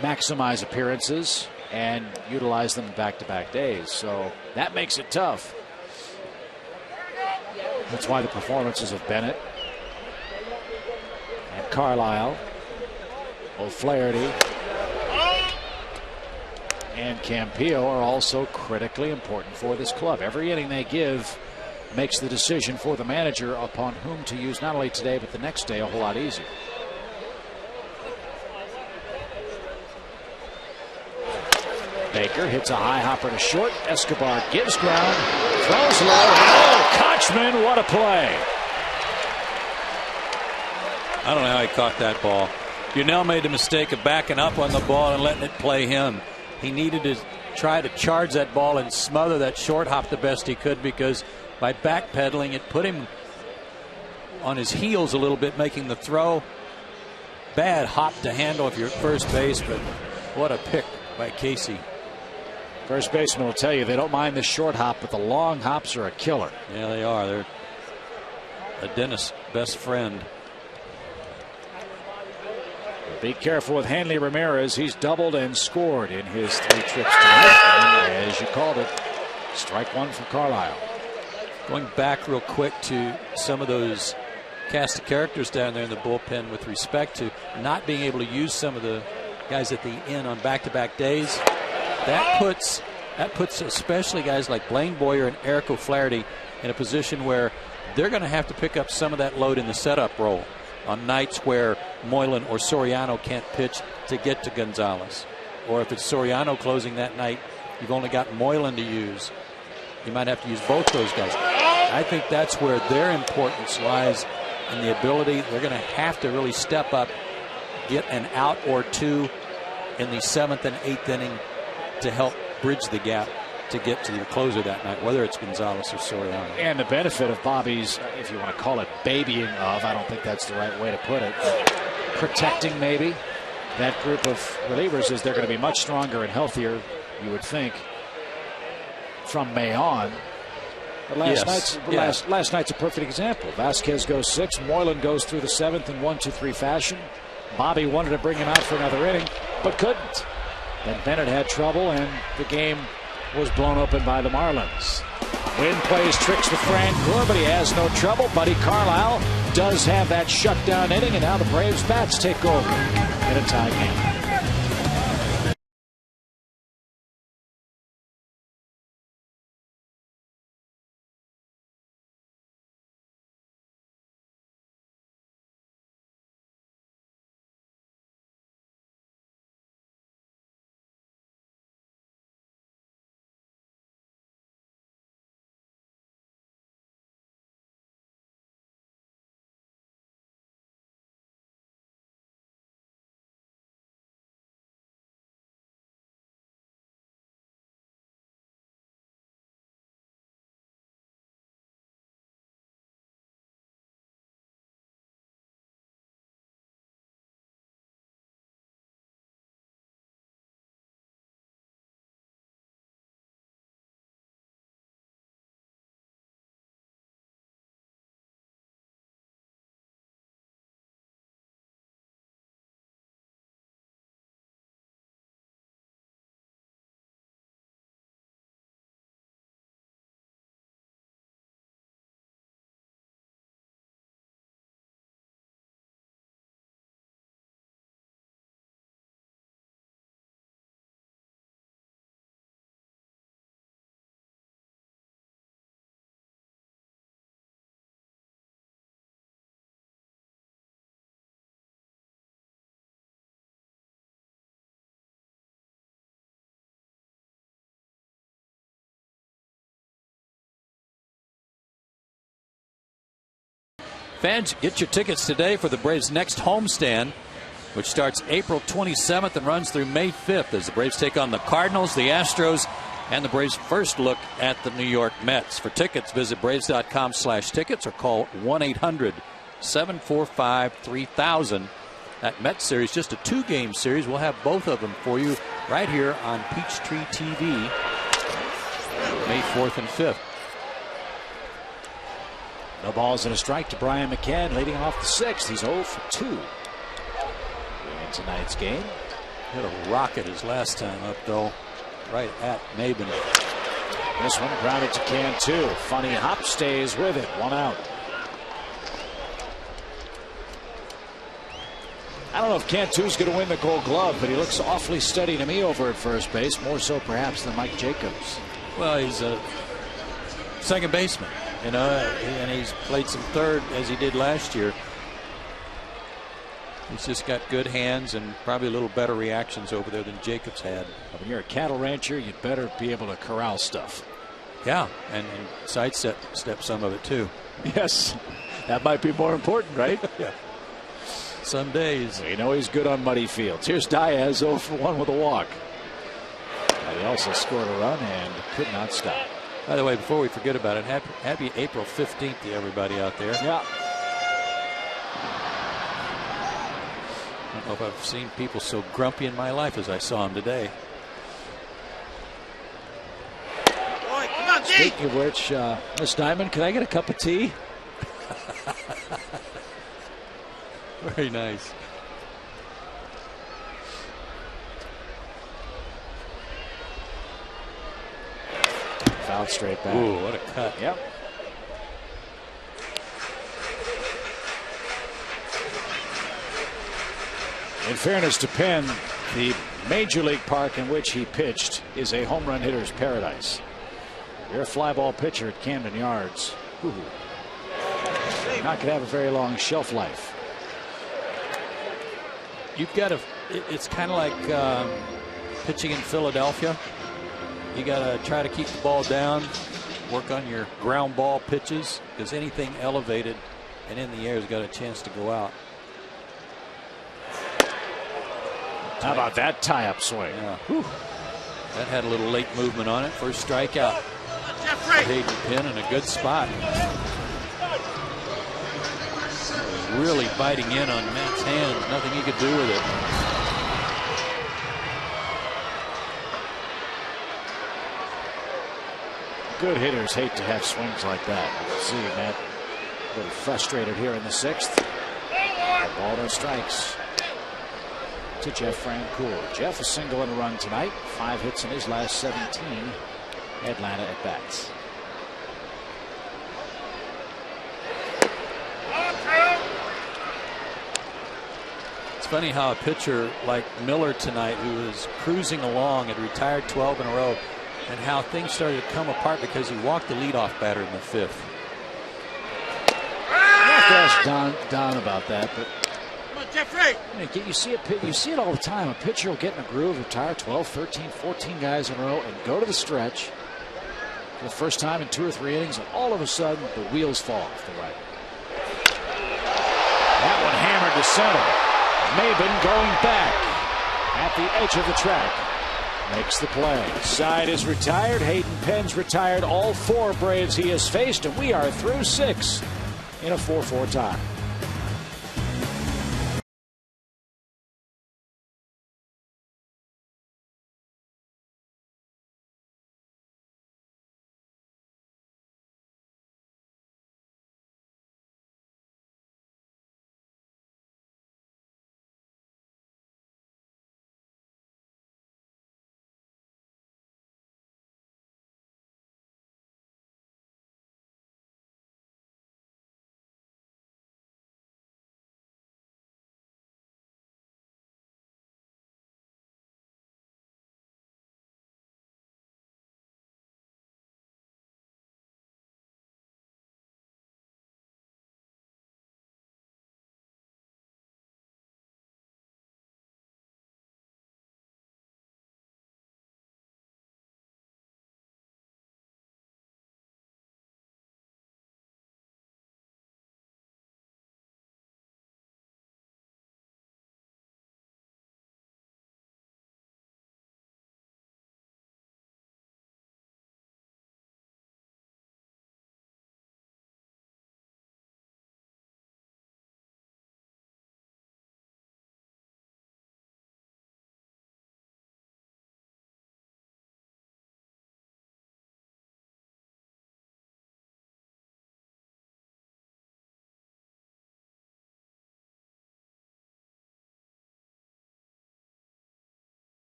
A: maximize appearances and utilize them back-to-back days. So that makes it tough. That's why the performances of Bennett and Carlisle, O'Flaherty, and Campillo are also critically important for this club. Every inning they give makes the decision for the manager upon whom to use not only today but the next day a whole lot easier. Baker hits a high hopper to short. Escobar gives ground, throws low. Oh, Kochman, what a play.
B: I don't know how he caught that ball. Bunnell made the mistake of backing up on the ball and letting it play him. He needed to try to charge that ball and smother that short hop the best he could, because by backpedaling it put him on his heels a little bit, making the throw. Bad hop to handle if you're at first base, but what a pick by Casey.
A: First baseman will tell you they don't mind the short hop, but the long hops are a killer.
B: Yeah, they are. They're a dentist's best friend.
A: Be careful with Hanley Ramirez. He's doubled and scored in his 3 trips tonight. And as you called it, strike 1 from Carlisle.
B: Going back real quick to some of those cast of characters down there in the bullpen with respect to not being able to use some of the guys at the end on back-to-back days. That puts especially guys like Blaine Boyer and Eric O'Flaherty in a position where they're going to have to pick up some of that load in the setup role on nights where Moylan or Soriano can't pitch to get to Gonzalez. Or if it's Soriano closing that night, you've only got Moylan to use. You might have to use both those guys. I think that's where their importance lies, in the ability. They're going to have to really step up, get an out or 2 in the 7th and 8th inning to help bridge the gap to get to the closer that night, whether it's Gonzalez or Soriano.
A: And the benefit of Bobby's, if you want to call it babying of, I don't think that's the right way to put it, protecting maybe that group of relievers, is they're going to be much stronger and healthier, you would think, from May on. But last night's a perfect example. Vasquez goes 6, Moylan goes through the 7th in 1-2-3 fashion. Bobby wanted to bring him out for another inning, but couldn't. Then Bennett had trouble, and the game was blown open by the Marlins. Wynn plays tricks with Frank Gore, but he has no trouble. Buddy Carlisle does have that shutdown inning, and now the Braves bats take over in a tie game.
B: Fans, get your tickets today for the Braves' next homestand, which starts April 27th and runs through May 5th as the Braves take on the Cardinals, the Astros, and the Braves' first look at the New York Mets. For tickets, visit Braves.com/tickets or call 1-800-745-3000. That Mets series, just a 2-game series. We'll have both of them for you right here on Peachtree TV, May 4th and 5th.
A: No balls and a strike to Brian McCann, leading off the 6th. He's 0 for 2 in tonight's game.
B: Hit a rocket his last time up, though, right at Maben.
A: This one grounded to Cantu. Funny hop, stays with it. 1 out. I don't know if Cantu's going to win the Gold Glove, but he looks awfully steady to me over at first base, more so perhaps than Mike Jacobs.
B: Well, he's a second baseman, you know, and he's played some third as he did last year. He's just got good hands and probably a little better reactions over there than Jacobs had.
A: When you're a cattle rancher, you'd better be able to corral stuff.
B: Yeah, and sidestep some of it too.
A: Yes, that might be more important, right?
B: Yeah. Some days.
A: You know he's good on muddy fields. Here's Diaz 0 for 1 with a walk. And he also scored a run and could not stop.
B: By the way, before we forget about it, happy April 15th to everybody out there.
A: Yeah.
B: I don't know if I've seen people so grumpy in my life as I saw him today.
C: Boy, come on, D.
A: Speaking of which, Miss Diamond, can I get a cup of tea?
B: Very nice.
A: Fouled straight back.
B: Ooh, what a cut.
A: Yep. In fairness to Penn, the major league park in which he pitched is a home run hitter's paradise. You're a fly ball pitcher at Camden Yards. Ooh. Not going to have a very long shelf life.
B: You've got to, it's kind of like pitching in Philadelphia. You got to try to keep the ball down, work on your ground ball pitches, because anything elevated and in the air has got a chance to go out.
A: How about that tie-up swing?
B: Yeah. That had a little late movement on it. First strikeout. Hayden Penn in a good spot. Really biting in on Matt's hands. Nothing he could do with it.
A: Good hitters hate to have swings like that. You can see Matt a little frustrated here in the 6th. Ball, no strikes to Jeff Francoeur. Jeff a single and a run tonight. 5 hits in his last 17 Atlanta at bats.
B: It's funny how a pitcher like Miller tonight, who was cruising along, had retired 12 in a row, and how things started to come apart because he walked the leadoff batter in the 5th.
A: You have to ask Don about that, but
C: Come on, Jeffrey.
A: you see it all the time. A pitcher will get in a groove, retire 12, 13, 14 guys in a row, and go to the stretch for the first time in 2 or 3 innings, and all of a sudden the wheels fall off the right. That one hammered to center. Maben going back at the edge of the track. Makes the play. Side is retired. Hayden Penn's retired all 4 Braves he has faced, and we are through 6 in a 4-4 tie.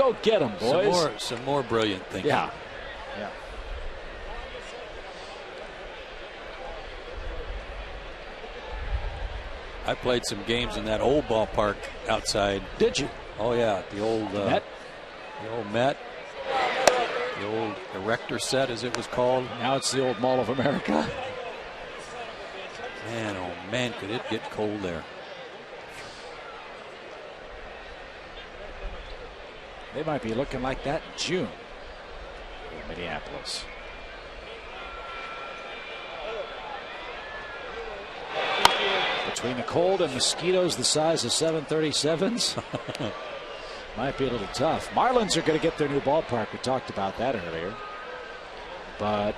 A: Go get them, boys.
B: Some more brilliant thinking.
A: Yeah.
B: I played some games in that old ballpark outside.
A: Did you?
B: Oh yeah, the old
A: Met.
B: The old Met. The old Erector set, as it was called.
A: Now it's the old Mall of America.
B: Man, oh man, could it get cold there.
A: They might be looking like that in June in Minneapolis. Between the cold and mosquitoes the size of 737s, might be a little tough. Marlins are going to get their new ballpark. We talked about that earlier. But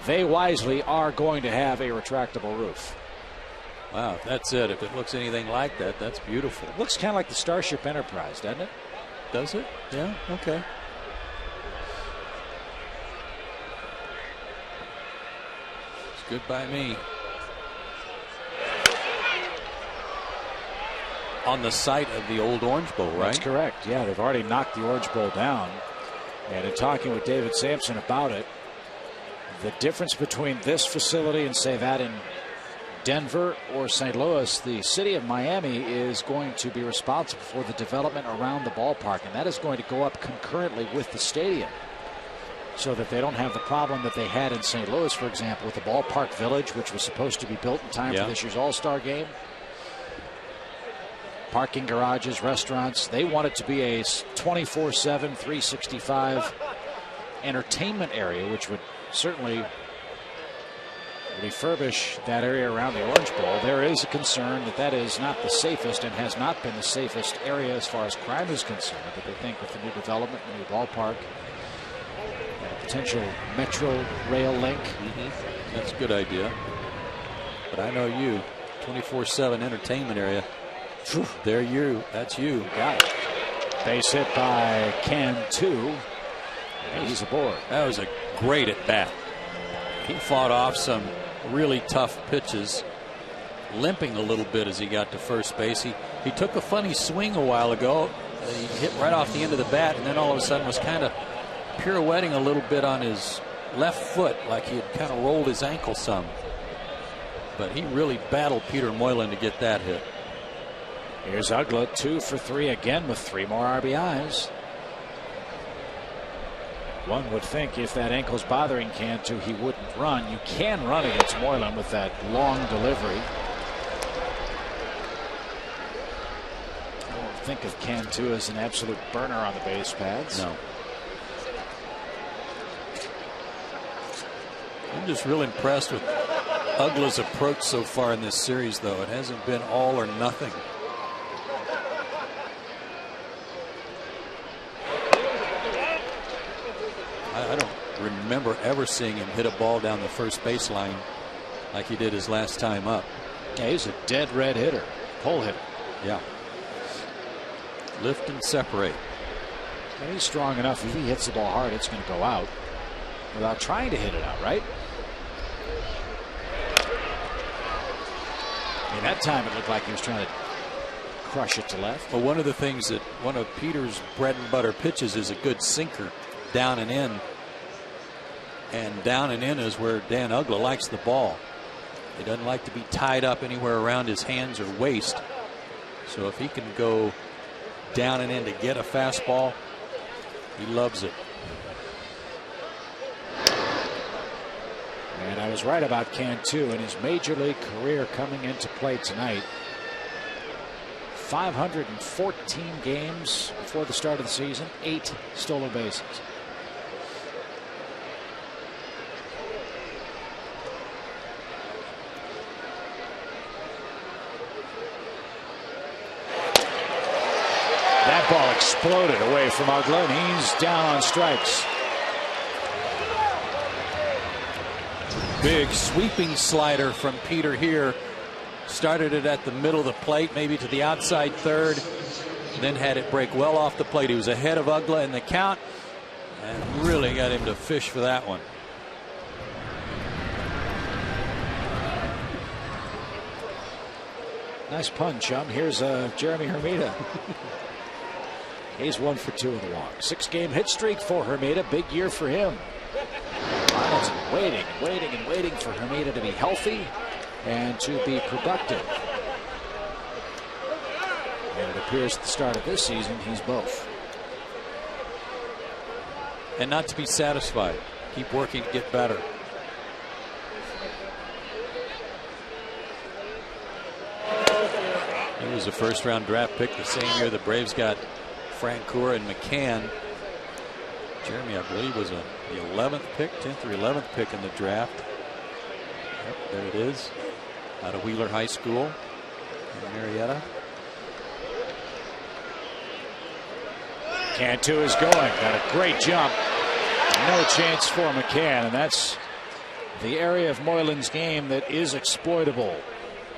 A: they wisely are going to have a retractable roof.
B: Wow, that's it. If it looks anything like that, that's beautiful.
A: It looks kind of like the Starship Enterprise, doesn't it?
B: Does it? Yeah, okay. It's good by me. On the site of the old Orange Bowl, right?
A: That's correct. Yeah, they've already knocked the Orange Bowl down. And in talking with David Sampson about it, the difference between this facility and, say, that in Denver or St. Louis, the city of Miami is going to be responsible for the development around the ballpark, and that is going to go up concurrently with the stadium so that they don't have the problem that they had in St. Louis, for example, with the ballpark village, which was supposed to be built in time for this year's All-Star game. Parking garages, restaurants, they want it to be a 24/7, 365 entertainment area, which would certainly refurbish that area around the Orange Bowl. There is a concern that that is not the safest and has not been the safest area as far as crime is concerned, but they think with the new development, the new ballpark, and a potential metro rail link.
B: That's a good idea. But I know you, 24/7 entertainment area. There you, that's you.
A: Got it. Base hit by Cantu. And he's aboard.
B: That was a great at bat. He fought off some really tough pitches, limping a little bit as he got to first base. He took a funny swing a while ago. He hit right off the end of the bat, and then all of a sudden was kind of pirouetting a little bit on his left foot, like he had kind of rolled his ankle some. But he really battled Peter Moylan to get that hit.
A: Here's Ugla, 2 for 3 again with 3 more RBIs. One would think if that ankle's bothering Cantu, he wouldn't run. You can run against Moylan with that long delivery. I don't think of Cantu as an absolute burner on the base paths.
B: No. I'm just real impressed with Ugla's approach so far in this series, though. It hasn't been all or nothing. I don't remember ever seeing him hit a ball down the first baseline like he did his last time up.
A: Yeah, he's a dead red hitter, pull hitter.
B: Yeah. Lift and separate.
A: And he's strong enough. If he hits the ball hard, it's going to go out without trying to hit it out, right? I mean, that time it looked like he was trying to crush it to left.
B: Well, one of the things that one of Peter's bread and butter pitches is a good sinker down and in. And down and in is where Dan Ugla likes the ball. He doesn't like to be tied up anywhere around his hands or waist. So if he can go down and in to get a fastball, he loves it.
A: And I was right about Cantu in his major league career coming into play tonight. 514 games before the start of the season, 8 stolen bases. That ball exploded away from Ugla, and he's down on strikes.
B: Big sweeping slider from Peter here. Started it at the middle of the plate, maybe to the outside third, then had it break well off the plate. He was ahead of Ugla in the count and really got him to fish for that one.
A: Nice pun, chum. Here's Jeremy Hermida. He's 1 for 2 in the walk. 6-game hit streak for Hermida. Big year for him. Marlins waiting for Hermida to be healthy and to be productive. And it appears at the start of this season he's both.
B: And not to be satisfied. Keep working to get better. He was a first-round draft pick the same year the Braves got Francoeur and McCann. Jeremy, I believe, was the 11th pick, 10th or 11th pick in the draft. Yep, there it is. Out of Wheeler High School in Marietta.
A: Cantu is going. Got a great jump. No chance for McCann, and that's the area of Moylan's game that is exploitable.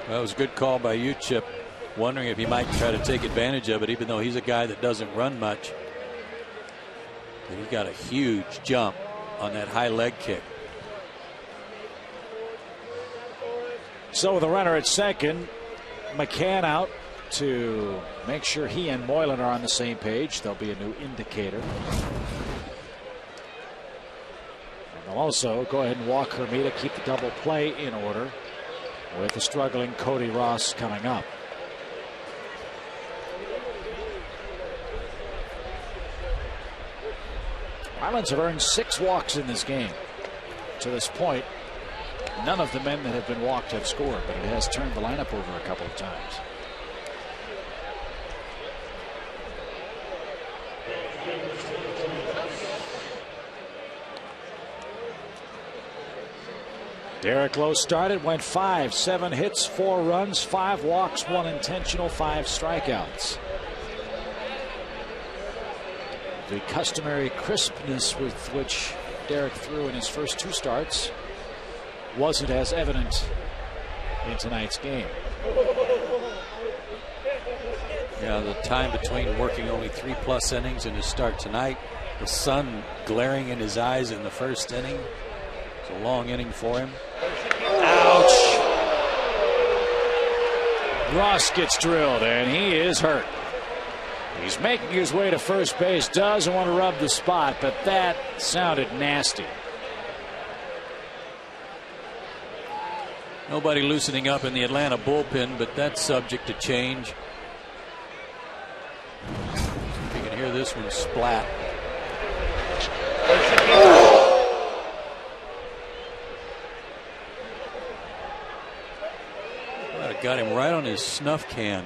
B: Well, it was a good call by you, Chip. Wondering if he might try to take advantage of it, even though he's a guy that doesn't run much. But he got a huge jump on that high leg kick.
A: So with a runner at second, McCann out to make sure he and Moylan are on the same page. There'll be a new indicator. And they'll also go ahead and walk Hermida, keep the double play in order with the struggling Cody Ross coming up. Marlins have earned 6 walks in this game. To this point, none of the men that have been walked have scored, but it has turned the lineup over a couple of times. Derek Lowe started, went 5, 7 hits, 4 runs, 5 walks, 1 intentional, 5 strikeouts. The customary crispness with which Derek threw in his first 2 starts wasn't as evident in tonight's game.
B: Yeah, the time between working only 3+ innings in his start tonight, the sun glaring in his eyes in the first inning. It's a long inning for him.
A: Ouch! Ross gets drilled, and he is hurt. He's making his way to first base, doesn't want to rub the spot, but that sounded nasty.
B: Nobody loosening up in the Atlanta bullpen, but that's subject to change. You can hear this one splat. Might have got him right on his snuff can.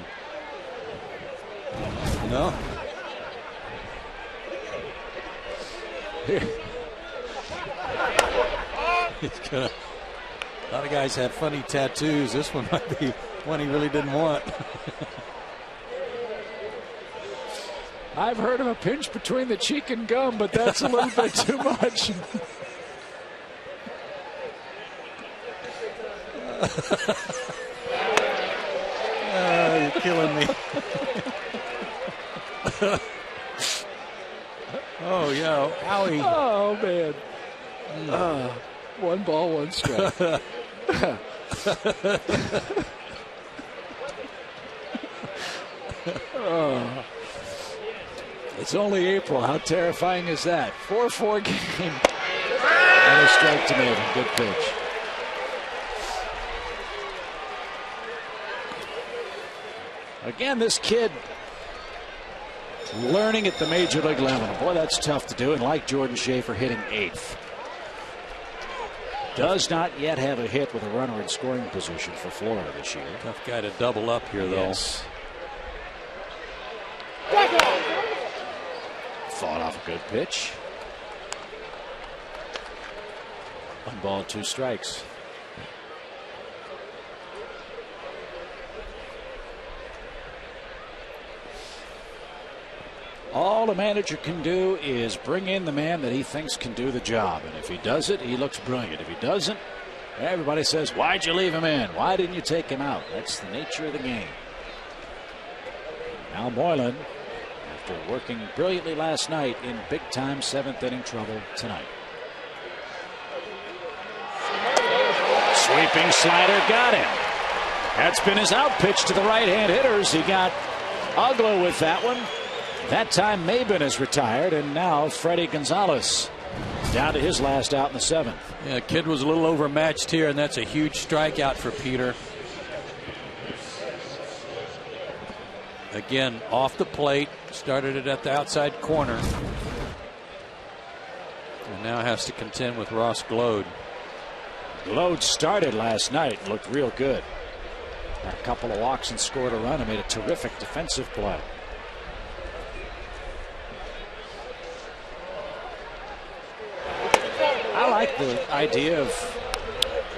B: No. It's gonna. A lot of guys have funny tattoos. This one might be one he really didn't want.
A: I've heard of a pinch between the cheek and gum, but that's a little bit too much.
B: You're killing me. Oh, yeah. Owie.
A: Oh, man. 1 ball, 1 strike. Oh. It's only April. How terrifying is that? 4-4 game. And a strike to Maven. Good pitch. Again, this kid learning at the major league level. Boy, that's tough to do. And like Jordan Schaefer, hitting 8th. Does not yet have a hit with a runner in scoring position for Florida this year.
B: Tough guy to double up here, though.
A: Yes. Fought off a good pitch. 1 ball, 2 strikes. All a manager can do is bring in the man that he thinks can do the job. And if he does it, he looks brilliant. If he doesn't, everybody says, why'd you leave him in? Why didn't you take him out? That's the nature of the game. Now Moylan, after working brilliantly last night, in big-time 7th inning trouble tonight. Sweeping slider got him. That's been his out pitch to the right-hand hitters. He got Uglo with that one. That time Maben is retired, and now Freddie Gonzalez down to his last out in the 7th.
B: Yeah, kid was a little overmatched here, and that's a huge strikeout for Peter. Again, off the plate, started it at the outside corner, and now has to contend with Ross Glode.
A: Glode started last night, looked real good. Had a couple of walks and scored a run and made a terrific defensive play. I like the idea of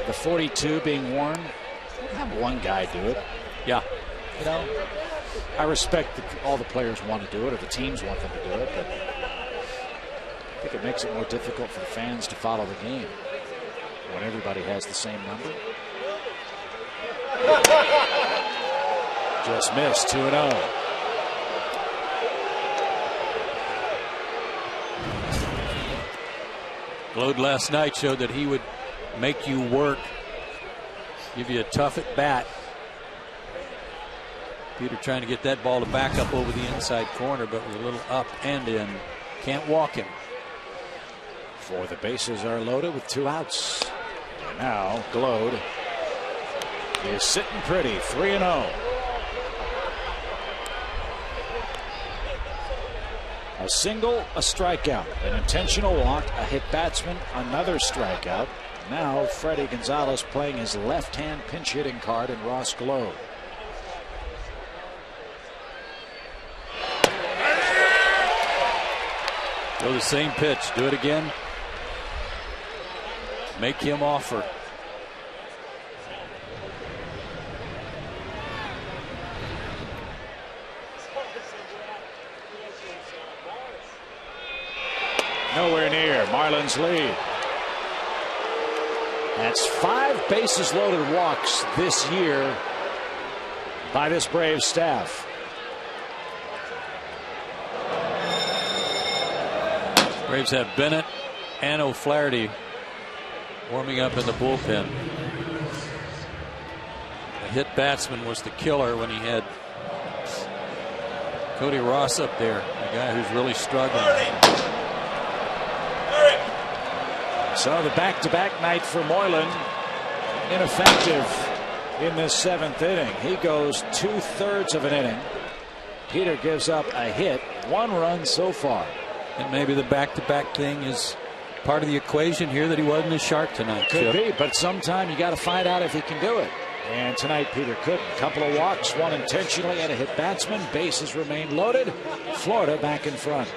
A: the 42 being worn. Have one guy do it.
B: Yeah.
A: You know, I respect that all the players want to do it, or the teams want them to do it, but I think it makes it more difficult for the fans to follow the game when everybody has the same number. Just missed. 2-0.
B: Glode last night showed that he would make you work, give you a tough at bat. Peter trying to get that ball to back up over the inside corner, but with a little up and in. Can't walk him.
A: For the bases are loaded with 2 outs. And now Glode is sitting pretty. 3-0. A single, a strikeout, an intentional walk, a hit batsman, another strikeout. Now Freddie Gonzalez playing his left-hand pinch hitting card in Ross Glode.
B: Go the same pitch. Do it again. Make him offer.
A: Nowhere near. Marlins lead. That's 5 bases loaded walks this year by this Braves staff.
B: Braves have Bennett and O'Flaherty warming up in the bullpen. The hit batsman was the killer when he had Cody Ross up there, a guy who's really struggling.
A: So the back-to-back night for Moylan, ineffective in this 7th inning. He goes 2/3 of an inning. Peter gives up a hit, 1 run so far.
B: And maybe the back-to-back thing is part of the equation here, that he wasn't as sharp tonight.
A: Could be, but sometime you got to find out if he can do it. And tonight Peter couldn't. Couple of walks, 1 intentionally, and a hit batsman. Bases remain loaded. Florida back in front.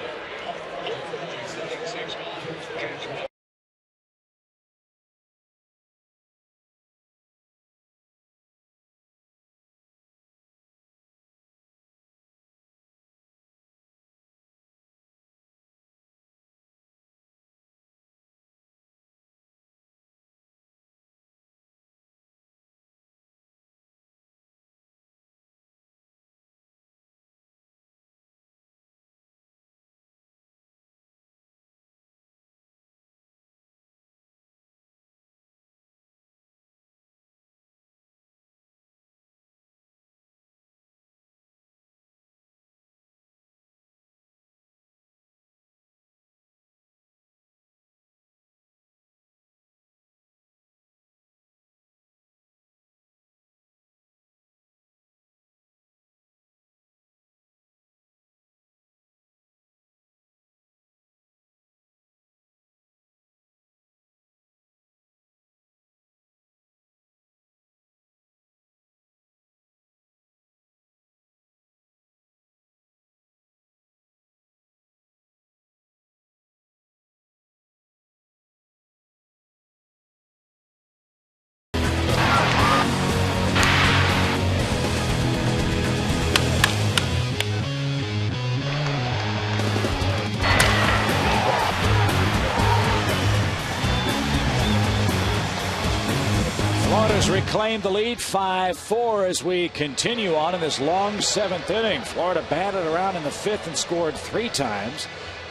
A: Florida's reclaimed the lead 5-4 as we continue on in this long 7th inning. Florida batted around in the 5th and scored 3 times.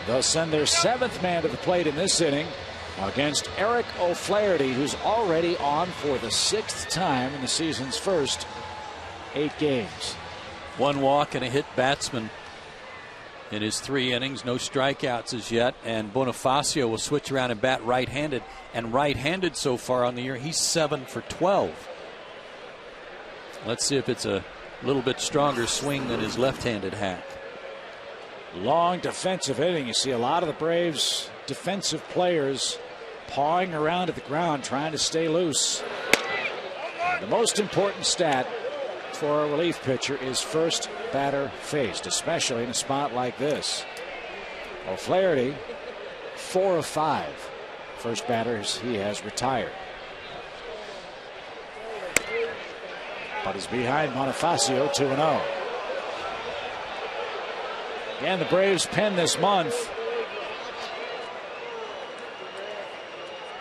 A: They'll send their 7th man to the plate in this inning against Eric O'Flaherty, who's already on for the 6th time in the season's first 8 games.
B: 1 walk and a hit batsman. in his 3 innings. No strikeouts as yet. And Bonifacio will switch around and bat right-handed. And right-handed so far on the year, he's 7 for 12. Let's see if it's a little bit stronger swing than his left-handed hack.
A: Long defensive inning. You see a lot of the Braves defensive players pawing around at the ground trying to stay loose. The most important stat for a relief pitcher is first batter faced, especially in a spot like this. Well, Flaherty, 4 of 5 first batters he has retired. But he's behind Bonifacio 2-0. Again, the Braves pen this month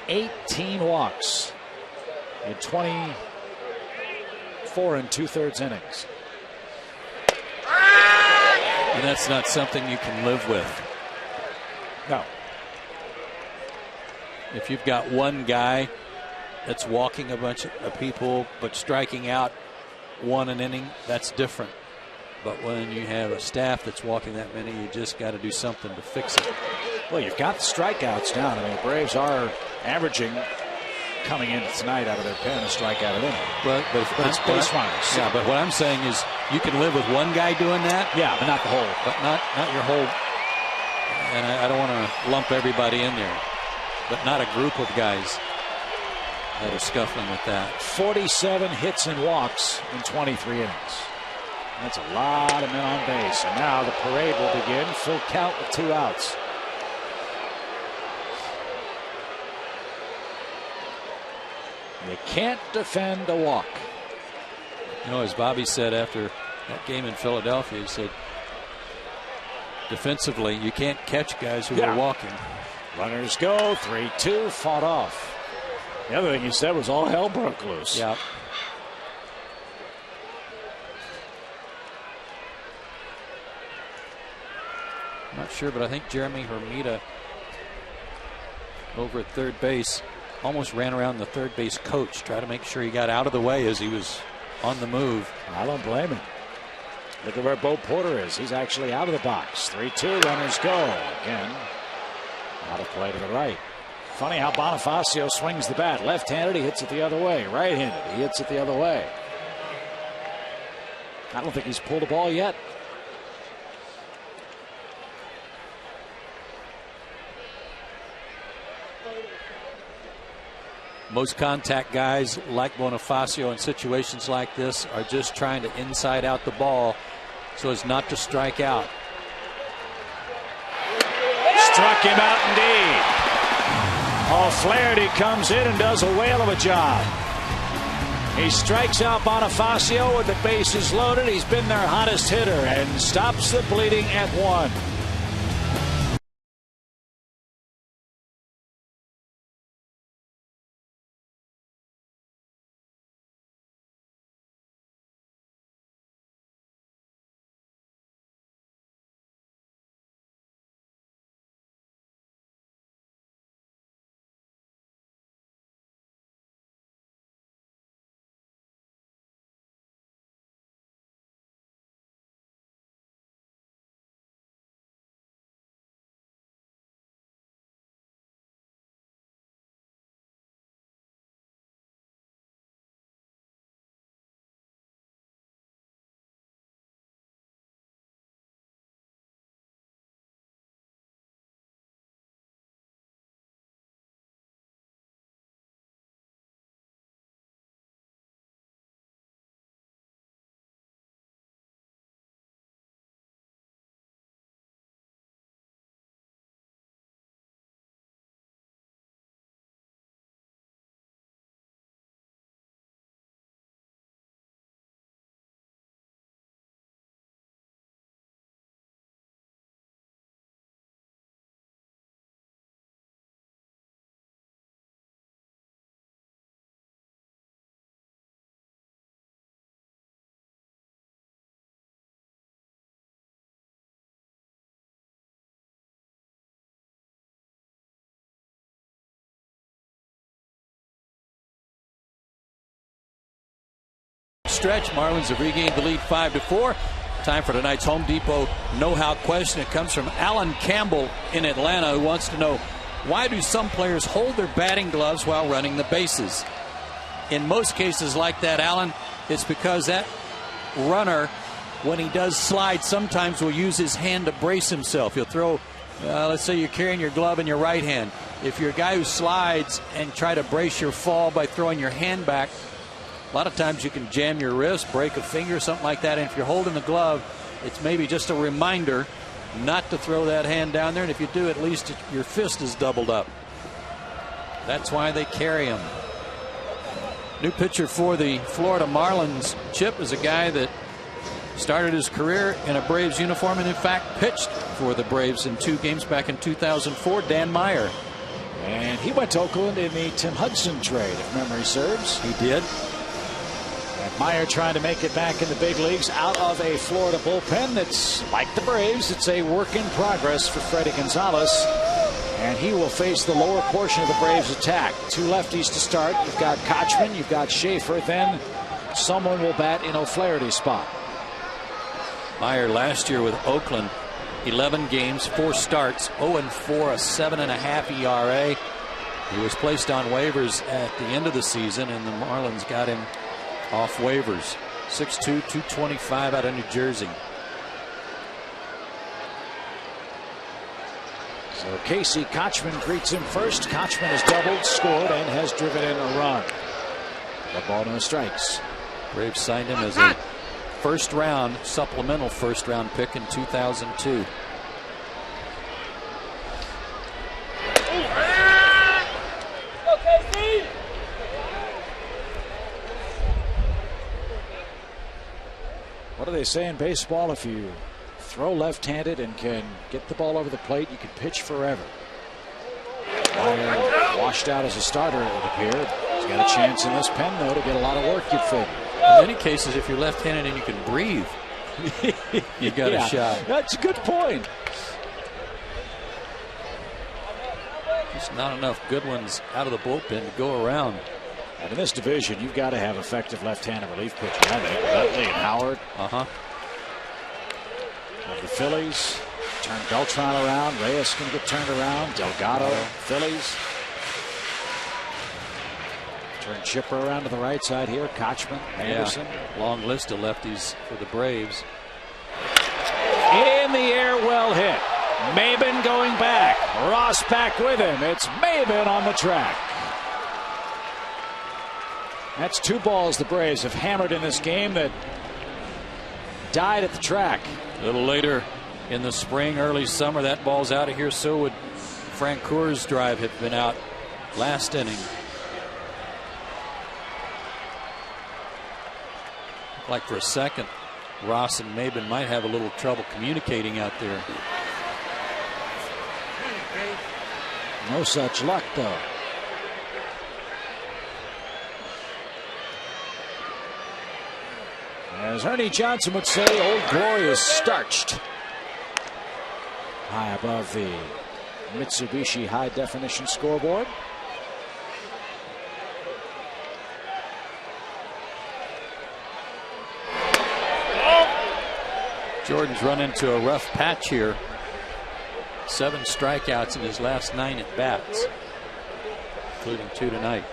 A: 18 walks in 24 2/3 innings.
B: And that's not something you can live with.
A: No.
B: If you've got one guy that's walking a bunch of people but striking out 1 an inning, that's different. But when you have a staff that's walking that many, you just got to do something to fix it.
A: Well, you've got the strikeouts down. I mean, the Braves are averaging, coming in tonight out of their pen, a strikeout an inning.
B: But
A: That's base runners.
B: Yeah, but what I'm saying is you can live with one guy doing that.
A: Yeah, but not the whole.
B: But not your whole. And I don't want to lump everybody in there. But not a group of guys that are scuffling with that.
A: 47 hits and walks in 23 innings. That's a lot of men on base. And now the parade will begin. Full count with 2 outs. You can't defend a walk.
B: You know, as Bobby said after that game in Philadelphia, he said, defensively, you can't catch guys who are walking.
A: Runners go, 3-2, fought off. The other thing he said was all hell broke loose.
B: Yeah. I'm not sure, but I think Jeremy Hermida over at third base almost ran around the third base coach, try to make sure he got out of the way as he was on the move.
A: I don't blame him. Look at where Bo Porter is. He's actually out of the box. 3-2, runners go. Again, out of play to the right. Funny how Bonifacio swings the bat. Left-handed, he hits it the other way. Right-handed, he hits it the other way. I don't think he's pulled a ball yet.
B: Most contact guys like Bonifacio in situations like this are just trying to inside out the ball so as not to strike out.
A: Struck him out indeed. Oh, Flaherty comes in and does a whale of a job. He strikes out Bonifacio with the bases loaded. He's been their hottest hitter and stops the bleeding at 1.
B: Stretch, Marlins have regained the lead 5-4. Time for tonight's Home Depot know-how question. It comes from Alan Campbell in Atlanta, who wants to know, why do some players hold their batting gloves while running the bases? In most cases like that, Alan, it's because that runner, when he does slide, sometimes will use his hand to brace himself. He'll throw, let's say you're carrying your glove in your right hand. If you're a guy who slides and try to brace your fall by throwing your hand back, a lot of times you can jam your wrist, break a finger, something like that. And if you're holding the glove, it's maybe just a reminder not to throw that hand down there. And if you do, at least your fist is doubled up. That's why they carry them. New pitcher for the Florida Marlins, Chip, is a guy that started his career in a Braves uniform and in fact pitched for the Braves in 2 games back in 2004. Dan Meyer.
A: And he went to Oakland in the Tim Hudson trade, if memory serves.
B: He did.
A: And Meyer trying to make it back in the big leagues out of a Florida bullpen that's like the Braves. It's a work in progress for Freddie Gonzalez. And he will face the lower portion of the Braves attack. 2 lefties to start. You've got Kochman, you've got Schaefer. Then someone will bat in O'Flaherty's spot.
B: Meyer last year with Oakland, 11 games, 4 starts, 0-4, a 7.5 ERA. He was placed on waivers at the end of the season, and the Marlins got him off waivers. 6'2", 225 out of New Jersey.
A: So Casey Kochman greets him first. Kochman has doubled, scored, and has driven in a run. The ball, no strikes.
B: Braves signed him as a first-round, supplemental first-round pick in 2002.
A: What do they say in baseball? If you throw left-handed and can get the ball over the plate, you can pitch forever. Meyer washed out as a starter, it would appear. He's got a chance in this pen, though, to get a lot of work, you'd figure.
B: In many cases, if you're left-handed and you can breathe, you got a shot.
A: That's a good point.
B: There's not enough good ones out of the bullpen to go around.
A: And in this division, you've got to have effective left-handed relief pitching. I think Utley and Howard. Of the Phillies, turn Beltran around. Reyes can get turned around. Delgado, Phillies. Turn Chipper around to the right side here. Kochman, Anderson.
B: Long list of lefties for the Braves.
A: In the air, well hit. Maben going back. Ross back with him. It's Maben on the track. That's 2 balls the Braves have hammered in this game that died at the track.
B: A little later in the spring, early summer, that ball's out of here. So would Frank Coors' drive have been out last inning. Like for a second, Ross and Maben might have a little trouble communicating out there.
A: No such luck, though. As Ernie Johnson would say, Old Glory is starched. High above the Mitsubishi high definition scoreboard.
B: Jordan's run into a rough patch here. 7 strikeouts in his last 9 at bats, including 2 tonight.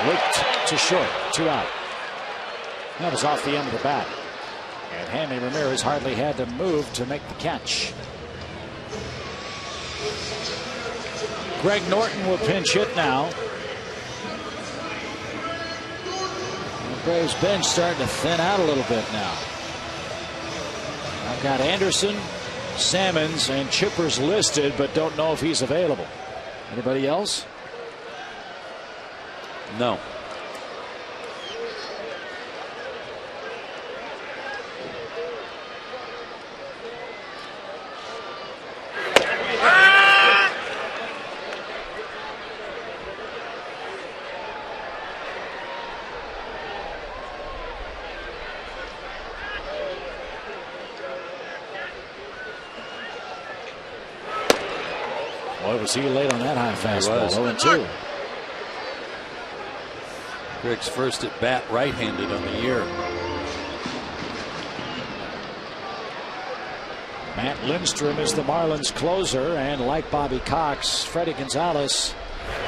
A: Looped to short, 2 out. That was off the end of the bat. And Hanley Ramirez hardly had to move to make the catch. Greg Norton will pinch hit now. The Braves bench starting to thin out a little bit now. I've got Anderson, Salmons, and Chippers listed, but don't know if he's available. Anybody else?
B: No.
A: Boy, was he late on that high fastball. 0-2.
B: Griggs first at bat right-handed on the year.
A: Matt Lindstrom is the Marlins closer, and like Bobby Cox, Freddie Gonzalez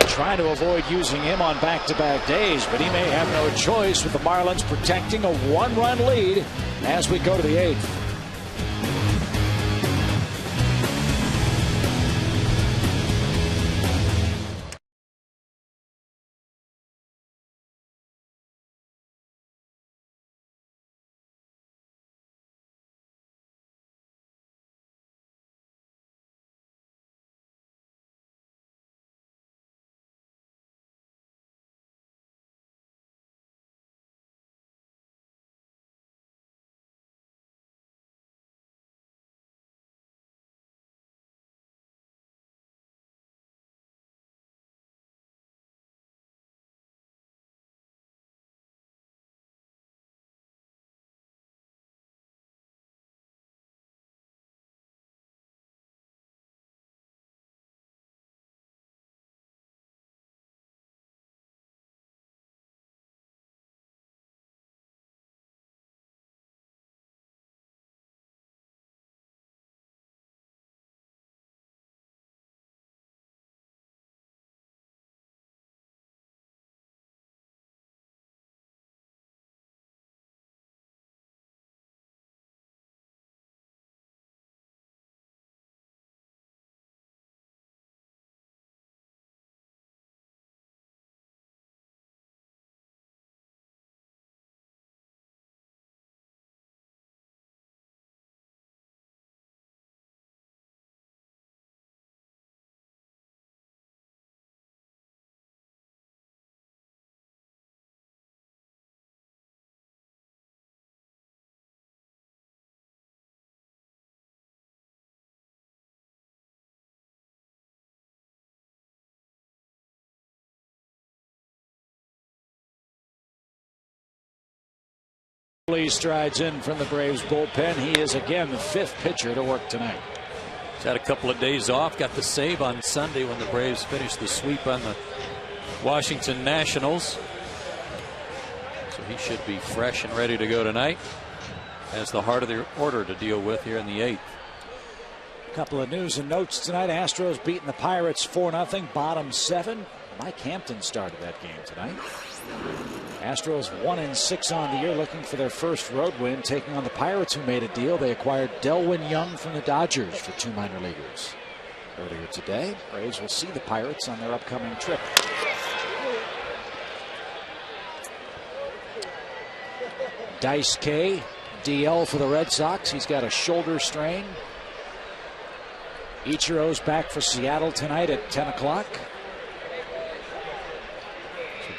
A: trying to avoid using him on back-to-back days, but he may have no choice with the Marlins protecting a one-run lead as we go to the 8th. Lee strides in from the Braves bullpen. He is again the 5th pitcher to work tonight.
B: He's had a couple of days off. Got the save on Sunday when the Braves finished the sweep on the Washington Nationals. So he should be fresh and ready to go tonight. Has the heart of the order to deal with here in the 8th.
A: A couple of news and notes tonight. Astros beating the Pirates 4-0, bottom 7. Mike Hampton started that game tonight. Astros 1-6 on the year, looking for their first road win, taking on the Pirates, who made a deal. They acquired Delwyn Young from the Dodgers for 2 minor leaguers. Earlier today, Braves will see the Pirates on their upcoming trip. Dice K, DL for the Red Sox. He's got a shoulder strain. Ichiro's back for Seattle tonight at 10 o'clock.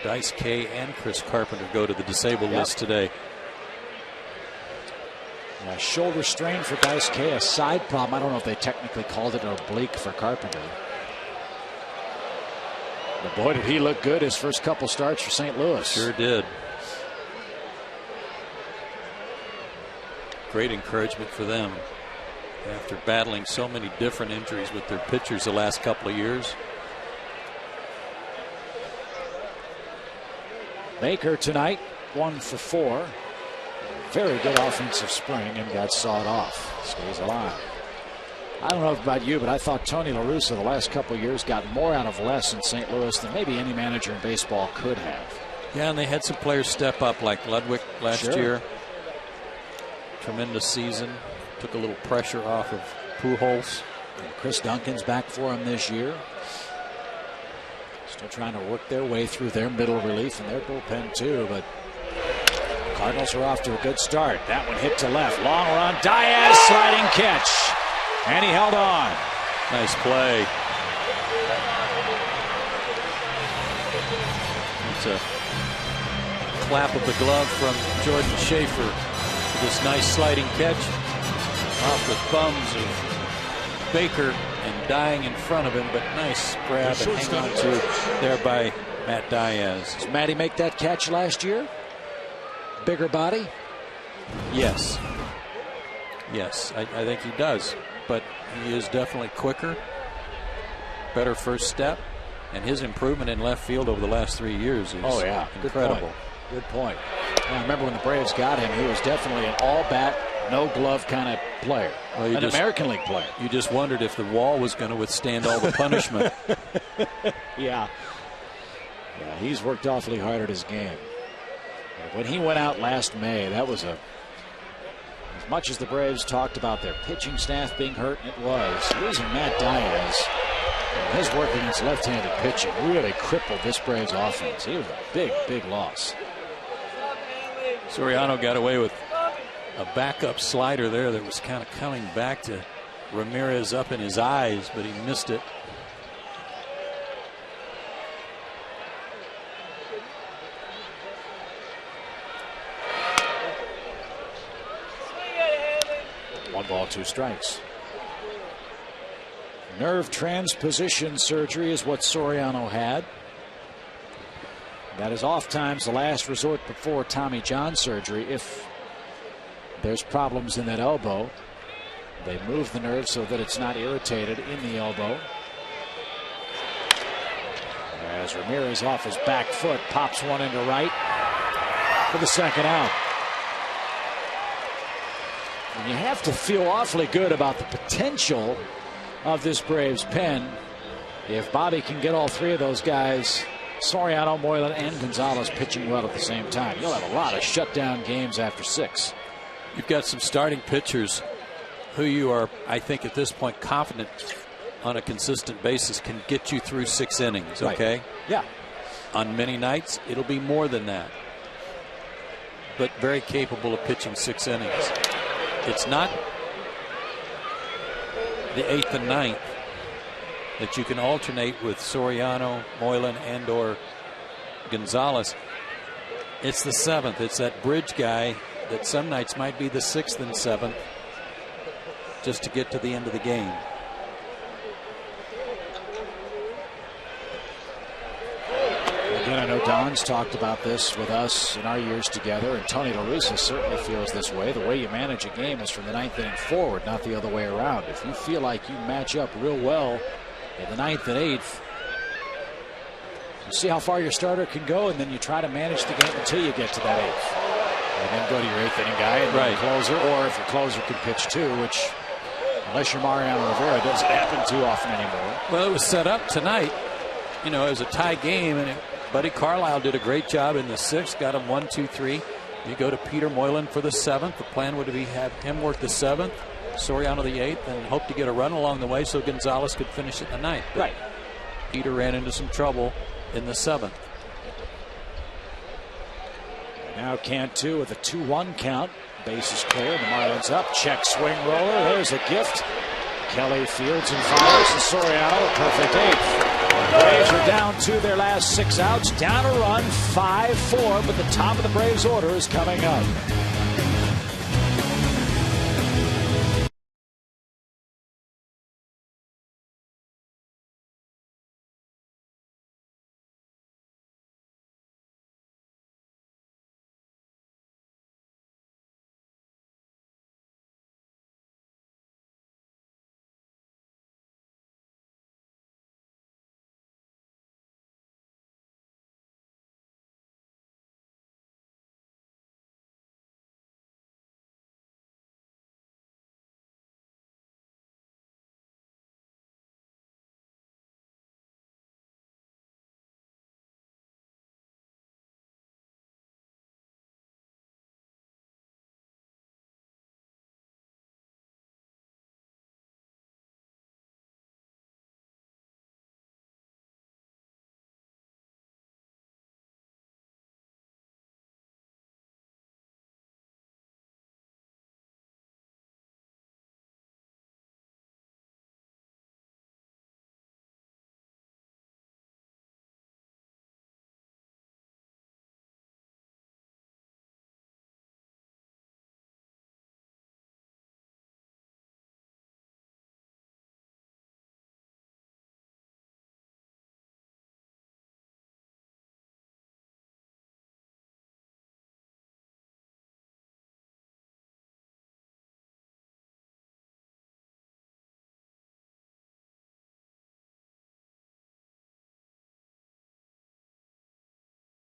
B: Dice K and Chris Carpenter go to the disabled list today.
A: Yeah, shoulder strain for Dice K, a side problem. I don't know if they technically called it an oblique for Carpenter. But boy, did he look good his first couple starts for St. Louis.
B: Sure did. Great encouragement for them after battling so many different injuries with their pitchers the last couple of years.
A: Baker tonight, 1 for 4. Very good offensive spring and got sawed off. Stays alive. I don't know about you, but I thought Tony La Russa the last couple of years got more out of less in St. Louis than maybe any manager in baseball could have.
B: Yeah, and they had some players step up like Ludwig last year. Tremendous season. Took a little pressure off of Pujols.
A: And Chris Duncan's back for him this year. Still trying to work their way through their middle relief and their bullpen too, but Cardinals are off to a good start. That one hit to left. Long run. Diaz sliding catch. And he held on.
B: Nice play. It's a clap of the glove from Jordan Schaefer for this nice sliding catch off the thumbs of Baker and dying in front of him, but nice grab and hang on to there by Matt Diaz.
A: Did Matty make that catch last year? Bigger body?
B: Yes. Yes, I think he does, but he is definitely quicker, better first step. And his improvement in left field over the last 3 years is incredible.
A: Good point. I remember when the Braves got him, he was definitely an all-bat, no-glove kind of player. Well, an American League player.
B: You just wondered if the wall was going to withstand all the punishment.
A: Yeah, he's worked awfully hard at his game. When he went out last May, that was as much as the Braves talked about their pitching staff being hurt, it was. Losing Matt Diaz, his work against left-handed pitching really crippled this Braves offense. He was a big loss.
B: Soriano got away with a backup slider there that was kind of coming back to Ramirez up in his eyes, but he missed it.
A: One ball, 2 strikes. Nerve transposition surgery is what Soriano had. That is oftentimes the last resort before Tommy John surgery. If there's problems in that elbow, they move the nerve so that it's not irritated in the elbow. As Ramirez off his back foot pops one into right for the second out. And you have to feel awfully good about the potential of this Braves pen. If Bobby can get all 3 of those guys, Soriano, Moylan, and Gonzalez, pitching well at the same time, you'll have a lot of shutdown games after 6.
B: You've got some starting pitchers who you are, I think, at this point, confident on a consistent basis can get you through 6 innings, okay?
A: Right. Yeah.
B: On many nights, it'll be more than that. But very capable of pitching 6 innings. It's not the 8th and 9th that you can alternate with Soriano, Moylan, and or Gonzalez. It's the 7th. It's that bridge guy that some nights might be the 6th and 7th just to get to the end of the game.
A: Again, I know Don's talked about this with us in our years together, and Tony La Russa certainly feels this way. The way you manage a game is from the 9th inning forward, not the other way around. If you feel like you match up real well in the 9th and 8th, you see how far your starter can go, and then you try to manage the game until you get to that 8th. And then go to your 8th inning guy and then closer, or if your closer can pitch too, which, unless you're Mariano Rivera, doesn't happen too often anymore.
B: Well, it was set up tonight. You know, it was a tie game, and Buddy Carlisle did a great job in the 6th, got him 1, 2, 3. You go to Peter Moylan for the 7th. The plan would be have him work the 7th, Soriano the 8th, and hope to get a run along the way so Gonzalez could finish it in the 9th. But Peter ran into some trouble in the 7th.
A: Now Cantu with a 2-1 count. Base is clear. The Marlins up. Check swing roller. There's a gift. Kelly fields and fires to Soriano. A perfect 8th. The Braves are down to their last 6 outs. Down a run, 5-4, but the top of the Braves order is coming up.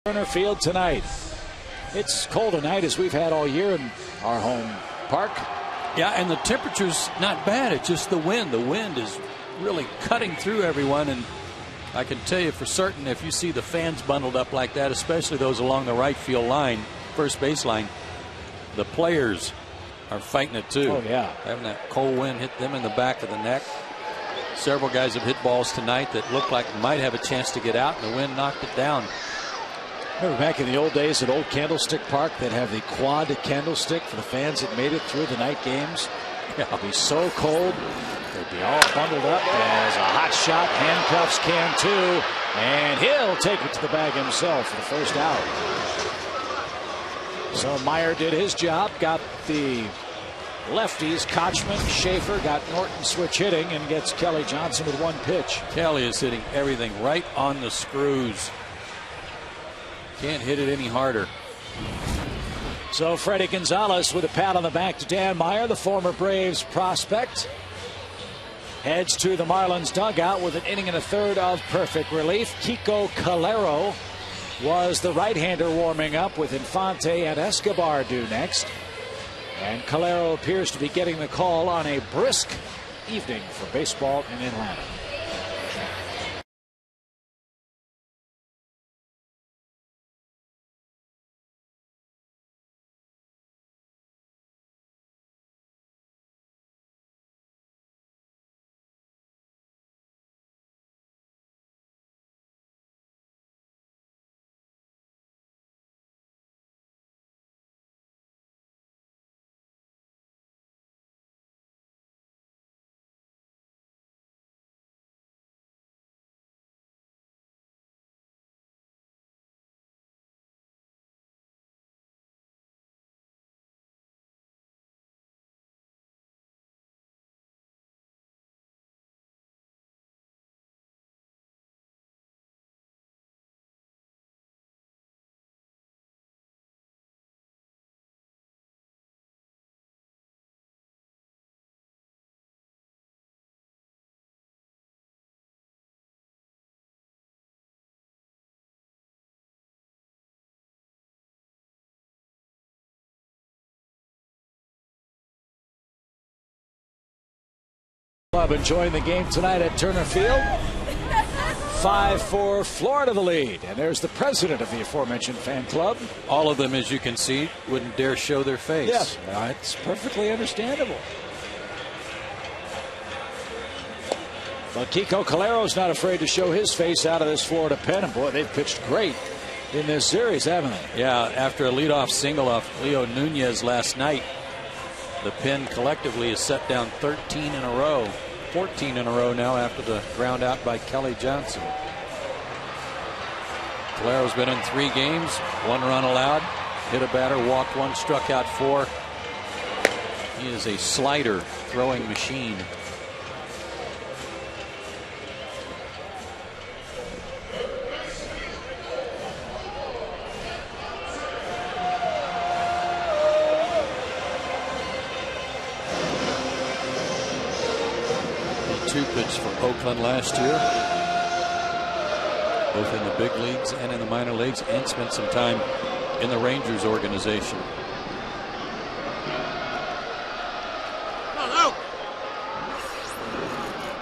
A: Turner Field tonight. It's cold a night as we've had all year in our home park.
B: Yeah, and the temperature's not bad. It's just the wind. The wind is really cutting through everyone, and I can tell you for certain if you see the fans bundled up like that, especially those along the right field line, first base line, the players are fighting it too.
A: Oh, yeah.
B: Having that cold wind hit them in the back of the neck. Several guys have hit balls tonight that looked like might have a chance to get out, and the wind knocked it down.
A: Remember back in the old days at Old Candlestick Park, they'd have the quad candlestick for the fans that made it through the night games. It would be so cold, they'd be all bundled up as a hot shot. Handcuffs can too, and he'll take it to the bag himself for the first out. So Meyer did his job, got the lefties, Kochman, Schaefer, got Norton switch hitting, and gets Kelly Johnson with one pitch.
B: Kelly is hitting everything right on the screws. Can't hit it any harder.
A: So Freddie Gonzalez with a pat on the back to Dan Meyer, the former Braves prospect. Heads to the Marlins dugout with an inning and a third of perfect relief. Kiko Calero was the right-hander warming up with Infante and Escobar due next. And Calero appears to be getting the call on a brisk evening for baseball in Atlanta. Club enjoying the game tonight at Turner Field. 5-4 Florida the lead, and there's the president of the aforementioned fan club.
B: All of them, as you can see, wouldn't dare show their face.
A: Yes, it's perfectly understandable. But Kiko Calero's not afraid to show his face out of this Florida pen, and boy, they've pitched great in this series, haven't they?
B: Yeah, after a leadoff single off Leo Nunez last night, the pen collectively has set down 13 in a row. 14 in a row now after the ground out by Kelly Johnson. Calero's been in 3 games, 1 run allowed, hit a batter, walked 1, struck out 4. He is a slider throwing machine. Pitched for Oakland last year, both in the big leagues and in the minor leagues, and spent some time in the Rangers organization.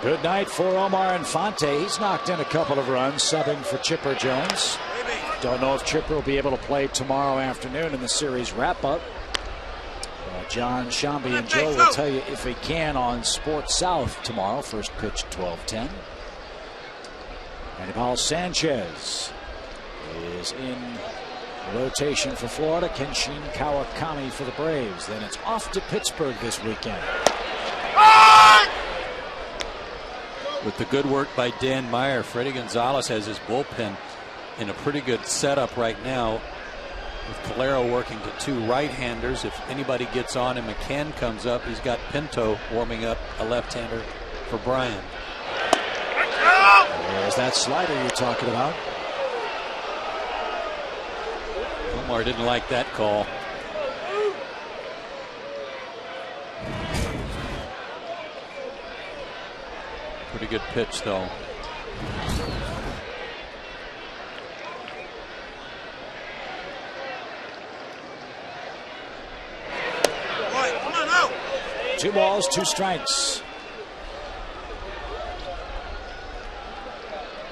A: Good night for Omar Infante. He's knocked in a couple of runs, subbing for Chipper Jones. Don't know if Chipper will be able to play tomorrow afternoon in the series wrap-up. John Shambi and Joe will tell you if he can on Sports South tomorrow. First pitch 12:10. Anibal Sanchez is in rotation for Florida. Kenshin Kawakami for the Braves. Then it's off to Pittsburgh this weekend.
B: With the good work by Dan Meyer, Freddie Gonzalez has his bullpen in a pretty good setup right now, with Calero working to 2 right-handers. If anybody gets on and McCann comes up, he's got Pinto warming up, a left-hander for Bryan.
A: There's that slider you're talking about.
B: Omar didn't like that call. Pretty good pitch, though.
A: 2 balls, 2 strikes.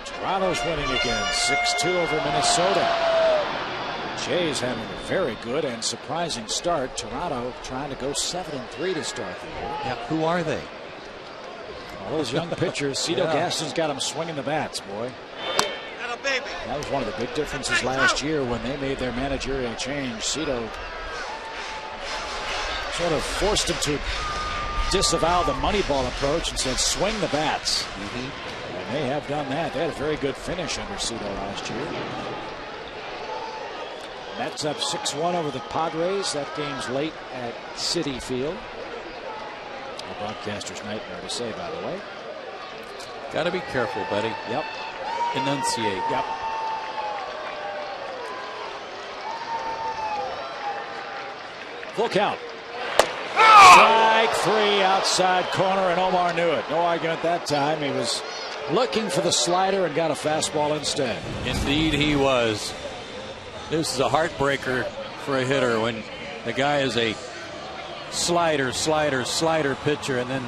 A: Toronto's winning again, 6-2 over Minnesota. Jays having a very good and surprising start. Toronto trying to go 7-3 to start the year.
B: Yeah, who are they?
A: All those young pitchers. Cito Gaston's got them swinging the bats, boy. That was one of the big differences last year when they made their managerial change. Cito sort of forced him to disavow the Moneyball approach and said, swing the bats. And they have done that. They had a very good finish under Cito last year. Mets up 6-1 over the Padres. That game's late at Citi Field. A broadcaster's nightmare to say, by the way.
B: Got to be careful, buddy.
A: Yep.
B: Enunciate.
A: Yep. Full count. Strike 3 outside corner, and Omar knew it. No argument that time. He was looking for the slider and got a fastball instead.
B: Indeed he was. This is a heartbreaker for a hitter when the guy is a slider pitcher and then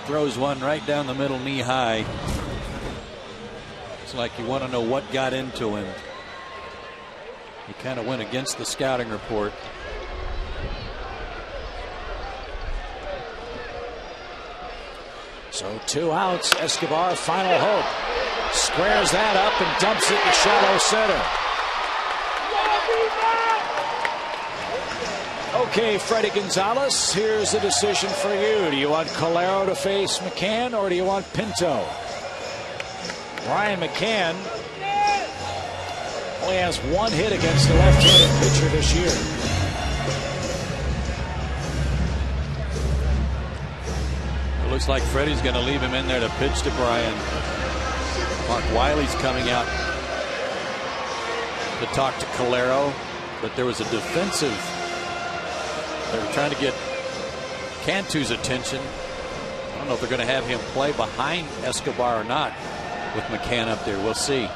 B: throws one right down the middle knee high. It's like you want to know what got into him. He kind of went against the scouting report.
A: So 2 outs. Escobar, final hope. Squares that up and dumps it to shallow center. Okay, Freddie Gonzalez, here's the decision for you. Do you want Calero to face McCann, or do you want Pinto? Brian McCann only has 1 hit against the left-handed pitcher this year.
B: It looks like Freddie's going to leave him in there to pitch to Brian. Mark Wiley's coming out to talk to Calero, but there was a defensive. They were trying to get Cantu's attention. I don't know if they're going to have him play behind Escobar or not with McCann up there. We'll see.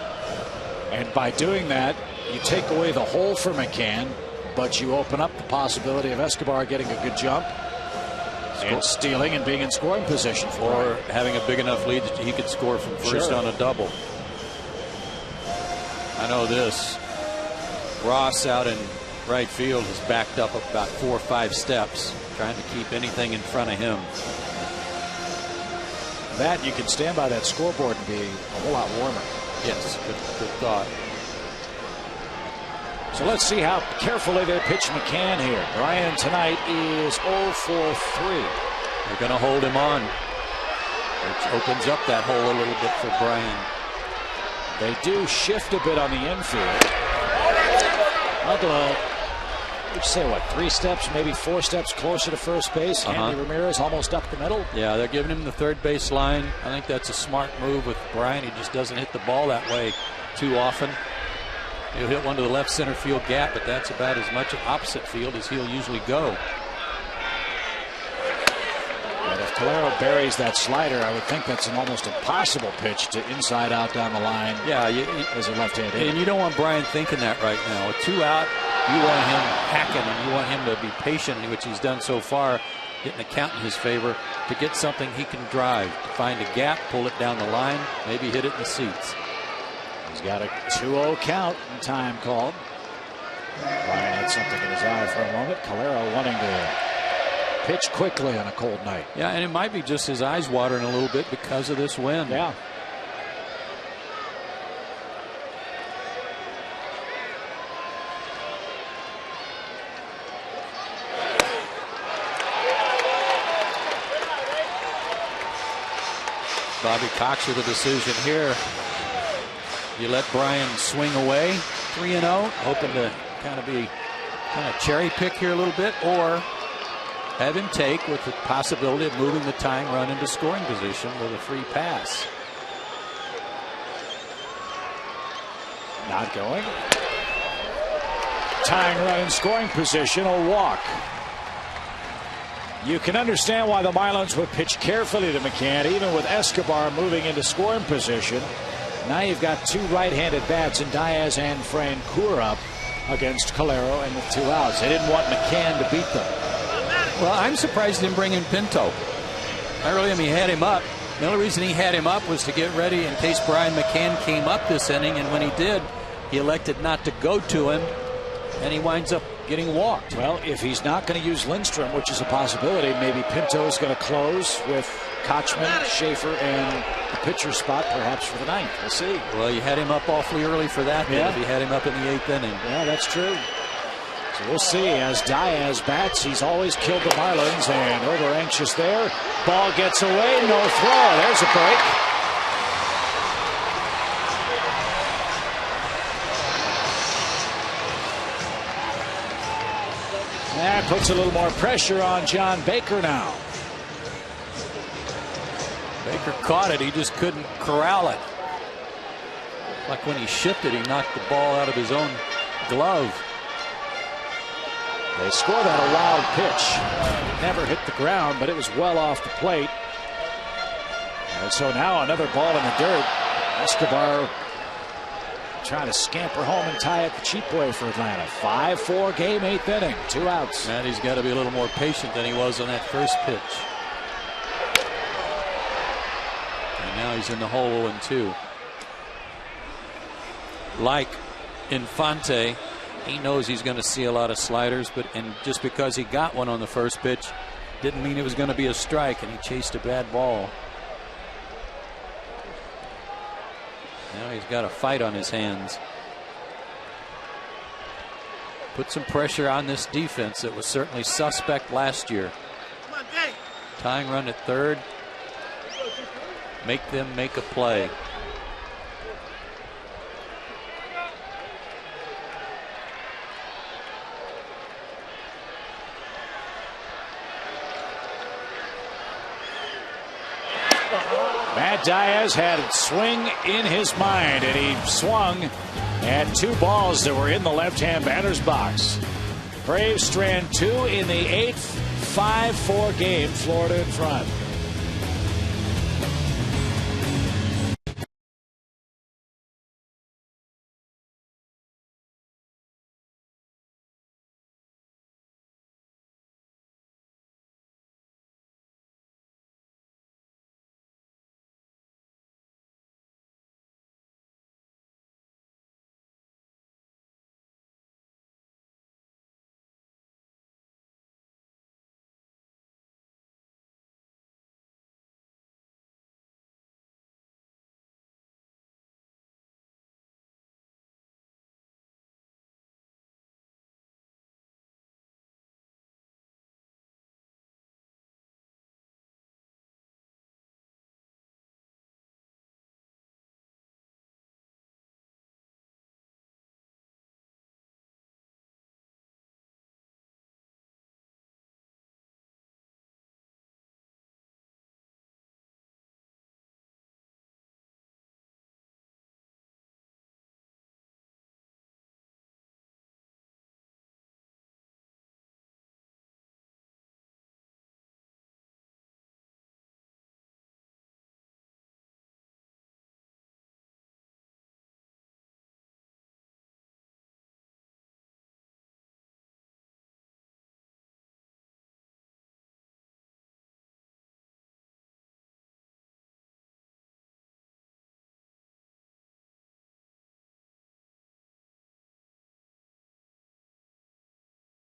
A: And by doing that, you take away the hole for McCann, but you open up the possibility of Escobar getting a good jump and stealing and being in scoring position for
B: or
A: him.
B: having a big enough lead that he could score from first on a double. I know this. Ross out in right field has backed up about 4 or 5 steps, trying to keep anything in front of him.
A: That you can stand by that scoreboard and be a whole lot warmer.
B: Yes, good thought.
A: So let's see how carefully they pitch McCann here. Brian tonight is 0 for 3.
B: They're going to hold him on, which opens up that hole a little bit for Brian.
A: They do shift a bit on the infield. Would you say, what, 3 steps, maybe 4 steps closer to first base? Andy Ramirez almost up the middle.
B: Yeah, they're giving him the third base line. I think that's a smart move with Brian. He just doesn't hit the ball that way too often. He'll hit one to the left center field gap, but that's about as much opposite field as he'll usually go.
A: But if Calero buries that slider, I would think that's an almost impossible pitch to inside out down the line.
B: Yeah,
A: as a left-handed.
B: And you don't want Brian thinking that right now. With 2 out, you want him hacking, and you want him to be patient, which he's done so far, getting a count in his favor to get something he can drive, to find a gap, pull it down the line, maybe hit it in the seats.
A: He's got a 2-0 count and time called. Brian had something in his eye for a moment. Calero wanting to pitch quickly on a cold night.
B: Yeah, and it might be just his eyes watering a little bit because of this wind.
A: Yeah.
B: Bobby Cox with a decision here. You let Brian swing away 3-0, hoping to kind of cherry pick here a little bit, or have him take with the possibility of moving the tying run into scoring position with a free pass.
A: Not going. Tying run in scoring position, a walk. You can understand why the Marlins would pitch carefully to McCann, even with Escobar moving into scoring position. Now you've got 2 right-handed bats in Diaz and Francoeur up against Calero and with 2 outs. They didn't want McCann to beat them.
B: Well, I'm surprised he didn't bring in Pinto. I really am. He had him up. The only reason he had him up was to get ready in case Brian McCann came up this inning, and when he did, he elected not to go to him, and he winds up getting walked.
A: Well, if he's not going to use Lindstrom, which is a possibility, maybe Pinto is going to close with Kochman, Schaefer, and the pitcher spot perhaps for the ninth. We'll see.
B: Well, you had him up awfully early for that.
A: Yeah.
B: If you had him up in the 8th inning.
A: Yeah, that's true. So we'll see as Diaz bats. He's always killed the Marlins, and over anxious there. Ball gets away, no throw. There's a break. That puts a little more pressure on John Baker now.
B: Baker caught it. He just couldn't corral it. Like when he shifted, he knocked the ball out of his own glove.
A: They scored on a wild pitch. It never hit the ground, but it was well off the plate. And so now another ball in the dirt. Escobar trying to scamper home and tie it the cheap way for Atlanta. 5-4 game, 8th inning, 2 outs.
B: And he's got to be a little more patient than he was on that first pitch. And now he's in the hole 0-2. Like Infante, he knows he's going to see a lot of sliders, and just because he got one on the first pitch didn't mean it was going to be a strike, and he chased a bad ball. Now he's got a fight on his hands. Put some pressure on this defense that was certainly suspect last year.
C: Come on, Jay.
B: Tying run at third. Make them make a play.
A: Matt Diaz had a swing in his mind, and he swung at 2 balls that were in the left-hand batter's box. Braves strand 2 in the 8th, 5-4 game, Florida in front.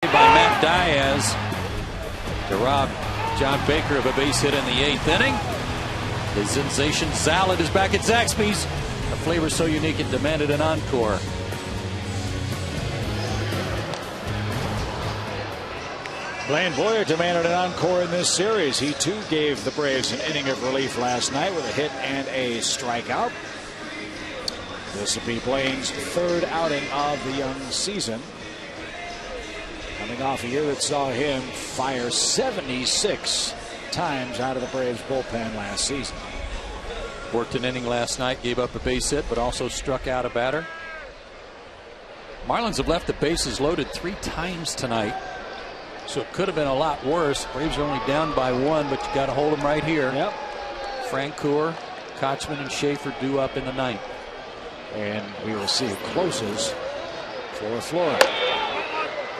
B: By Matt Diaz to rob John Baker of a base hit in the 8th inning. The sensation salad is back at Zaxby's. A flavor so unique it demanded an encore.
A: Blaine Boyer demanded an encore in this series. He too gave the Braves an inning of relief last night with a hit and a strikeout. This will be Blaine's 3rd outing of the young season, coming off a year that saw him fire 76 times out of the Braves bullpen last season.
B: Worked an inning last night, gave up a base hit, but also struck out a batter. Marlins have left the bases loaded 3 times tonight, so it could have been a lot worse. Braves are only down by 1, but you got to hold them right here.
A: Yep.
B: Francoeur, Kochman, and Schaefer due up in the 9th.
A: And we will see who closes for Florida.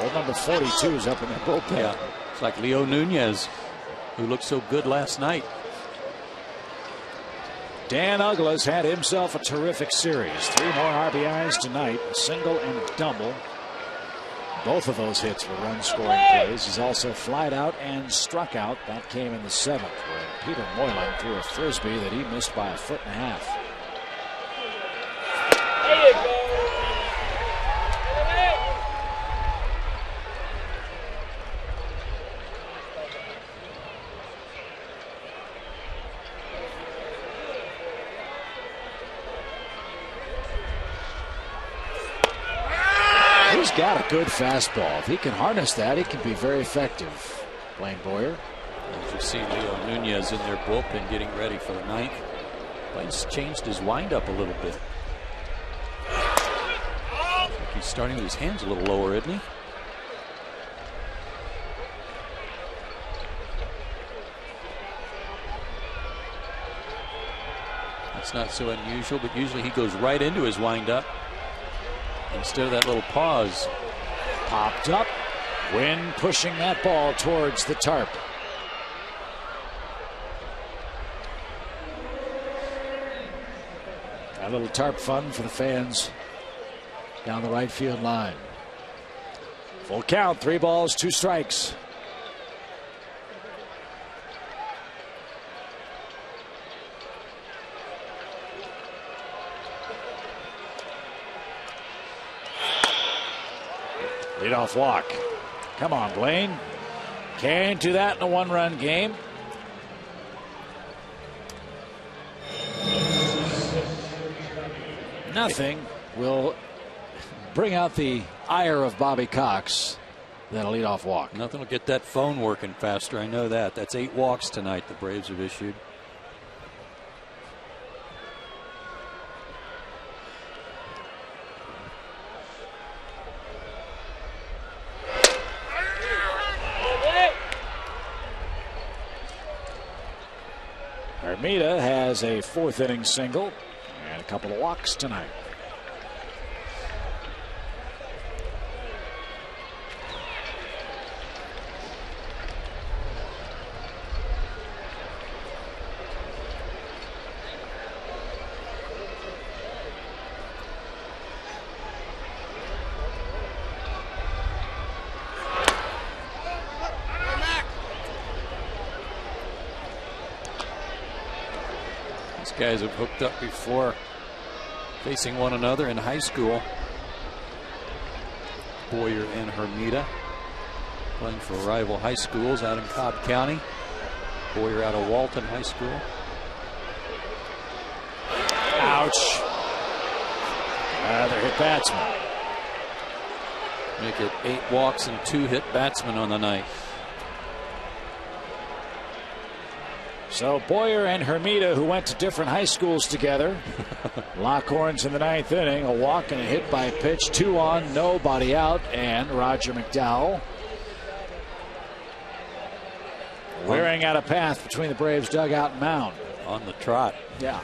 A: Old number 42 is up in the bullpen.
B: Yeah. It's like Leo Nunez, who looked so good last night.
A: Dan Uggla's had himself a terrific series. 3 more RBIs tonight, a single and a double. Both of those hits were run-scoring plays. He's also flied out and struck out. That came in the 7th, where Peter Moylan threw a frisbee that he missed by 1.5 feet.
D: There you go.
A: He's got a good fastball. If he can harness that, he can be very effective. Blaine Boyer.
B: As you see Leo Nunez in their bullpen getting ready for the 9th. Blaine's changed his windup a little bit. He's starting with his hands a little lower, isn't he? That's not so unusual, but usually he goes right into his windup instead of that little pause.
A: Popped up. Wind pushing that ball towards the tarp. A little tarp fun for the fans down the right field line. Full count, 3 balls, 2 strikes. Leadoff walk. Come on, Blaine. Can't do that in a 1-run game. Nothing will bring out the ire of Bobby Cox than a leadoff walk.
B: Nothing will get that phone working faster. I know that. That's 8 walks tonight the Braves have issued.
A: Armida has a 4th inning single and a couple of walks tonight.
B: Guys have hooked up before, facing one another in high school. Boyer and Hermida playing for rival high schools out in Cobb County. Boyer out of Walton High School.
A: Ouch. Another hit batsman.
B: Make it 8 walks and 2 hit batsmen on the night.
A: So Boyer and Hermida, who went to different high schools together, lock horns in the 9th inning. A walk and a hit by pitch. 2 on, nobody out, and Roger McDowell wearing out a path between the Braves dugout and mound.
B: On the trot.
A: Yeah.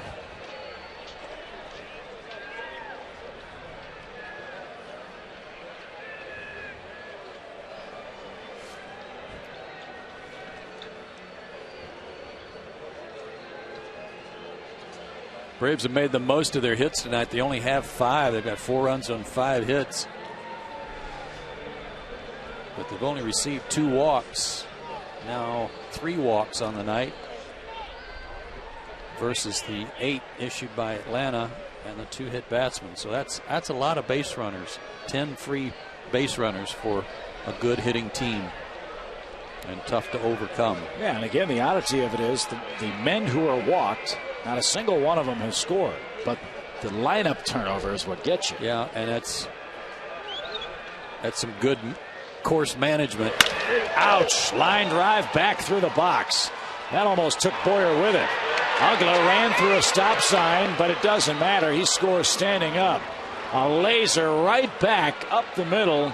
B: Braves have made the most of their hits tonight. They only have 5. They've got 4 runs on 5 hits. But they've only received 2 walks. Now 3 walks on the night versus the 8 issued by Atlanta and the 2 hit batsmen. So that's a lot of base runners. 10 free base runners for a good hitting team. And tough to overcome.
A: Yeah, and again, the oddity of it is the men who are walked, not a single one of them has scored, but the lineup turnover is what gets you.
B: Yeah, and that's some good course management.
A: Ouch. Line drive back through the box. That almost took Boyer with it. Uggla ran through a stop sign, but it doesn't matter. He scores standing up. A laser right back up the middle.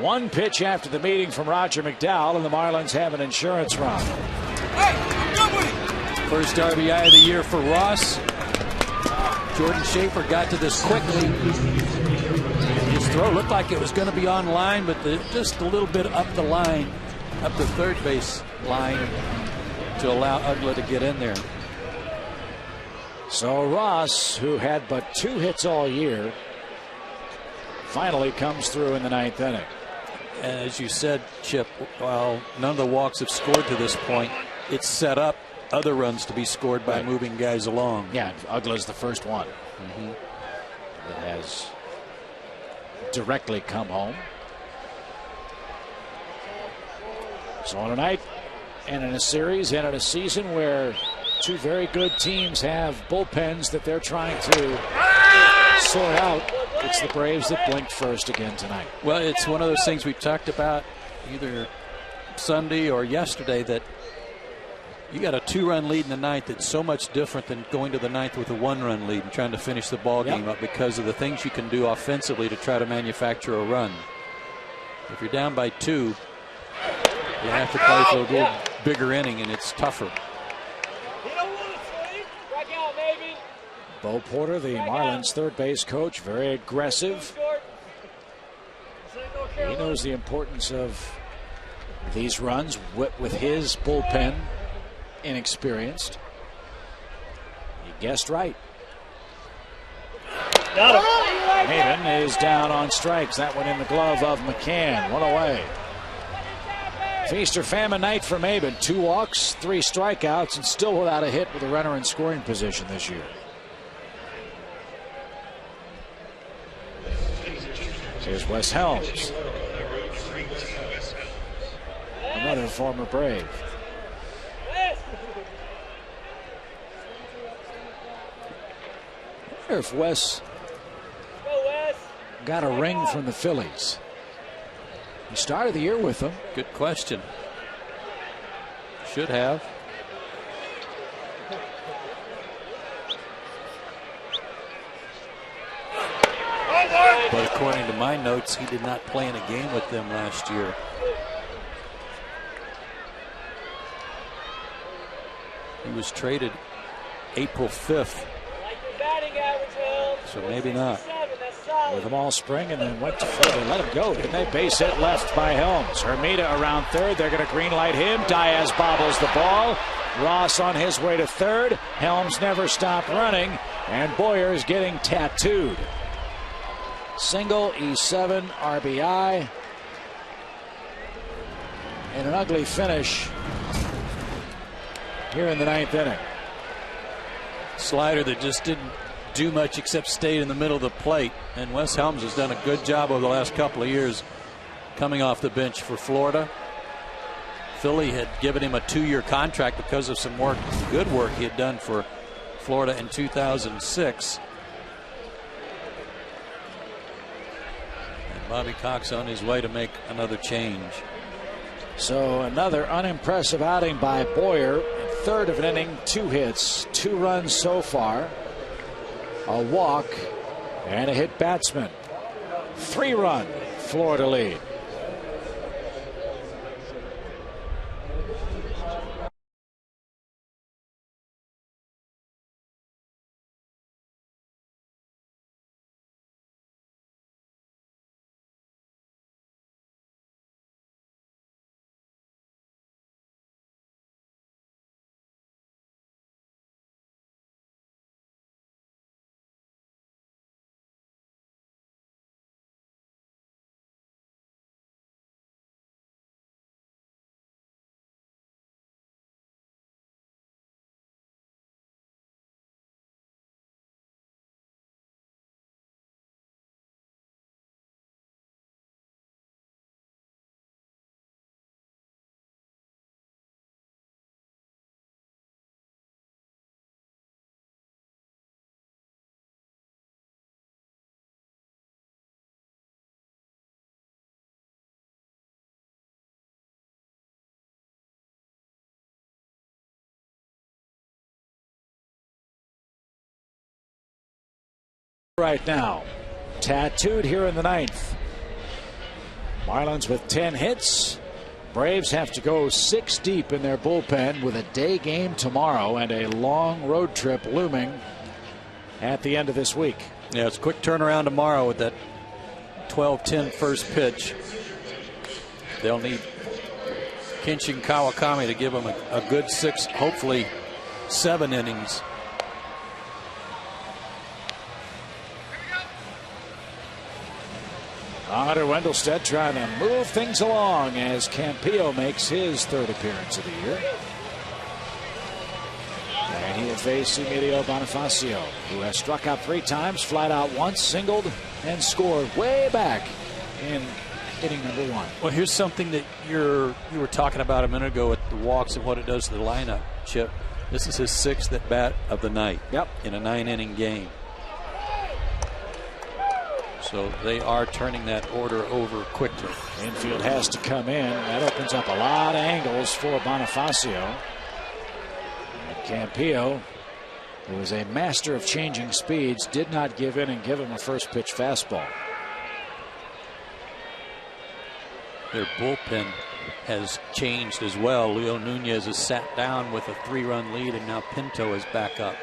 A: 1 pitch after the meeting from Roger McDowell, and the Marlins have an insurance run.
C: Hey, I'm done with it.
B: First RBI of the year for Ross. Jordan Schaefer got to this quickly. His throw looked like it was going to be on line, but just a little bit up the line, up the third base line to allow Uggla to get in there.
A: So Ross, who had but 2 hits all year, finally comes through in the 9th inning.
B: And as you said, Chip, while none of the walks have scored to this point, it's set up other runs to be scored by moving guys along.
A: Yeah, Uggla's the first one that has directly come home. So on a night and in a series and in a season where 2 very good teams have bullpens that they're trying to sort out, it's the Braves that blinked first again tonight.
B: Well, it's one of those things we talked about either Sunday or yesterday, that you got a 2-run lead in the 9th. It's so much different than going to the 9th with a 1-run lead and trying to finish the ball game up because of the things you can do offensively to try to manufacture a run. If you're down by 2, you have to play for a little bigger inning, and it's tougher.
A: Bo Porter, the Marlins third base coach, very aggressive. He knows the importance of these runs with his bullpen inexperienced. He guessed right. Maven is down on strikes. That one in the glove of McCann. 1 away. Feast or famine night for Maven. 2 walks, 3 strikeouts, and still without a hit with a runner in scoring position this year. Here's Wes Helms, another former Brave. I wonder if Wes got a ring from the Phillies. He started the year with them.
B: Good question. Should have. But according to my notes, he did not play in a game with them last year. He was traded April 5th. So maybe not.
A: With them all spring, and then went to third. They let him go, didn't they? Base hit left by Helms. Hermida around third. They're going to green light him. Diaz bobbles the ball. Ross on his way to third. Helms never stopped running, and Boyer is getting tattooed. Single, E7, RBI, and an ugly finish here in the 9th inning.
B: Slider that just didn't do much except stay in the middle of the plate, and Wes Helms has done a good job over the last couple of years coming off the bench for Florida. Philly had given him a 2-year contract because of some good work he had done for Florida in 2006. Bobby Cox on his way to make another change.
A: So another unimpressive outing by Boyer. Third of an inning, 2 hits, 2 runs so far, a walk, and a hit batsman. 3-run Florida lead. Right now, tattooed here in the 9th. Marlins with 10 hits. Braves have to go 6 deep in their bullpen with a day game tomorrow and a long road trip looming at the end of this week.
B: Yeah, it's a quick turnaround tomorrow with that 12-10 first pitch. They'll need Kenshin Kawakami to give them a good 6, hopefully 7 innings.
A: Otter Wendelstedt trying to move things along as Campillo makes his 3rd appearance of the year. And he'll face Emilio Bonifacio, who has struck out 3 times, flied out once, singled, and scored way back in inning number 1.
B: Well, here's something that you were talking about a minute ago with the walks and what it does to the lineup, Chip. This is his 6th at bat of the night.
A: Yep.
B: In a 9-inning game. So they are turning that order over quickly.
A: Infield has to come in. That opens up a lot of angles for Bonifacio. And Campillo, who is a master of changing speeds, did not give in and give him a first pitch fastball.
B: Their bullpen has changed as well. Leo Nunez has sat down with a 3-run lead, and now Pinto is back up.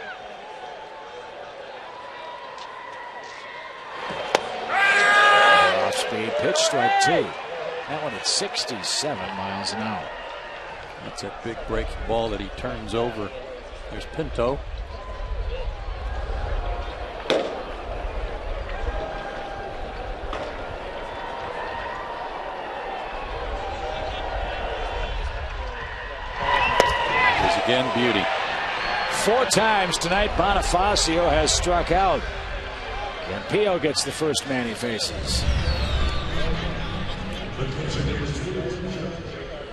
A: Off-speed pitch, strike 2. That one at 67 miles an hour.
B: That's a big breaking ball that he turns over. There's Pinto. Again, beauty.
A: 4 times tonight Bonifacio has struck out. Campillo gets the first man he faces.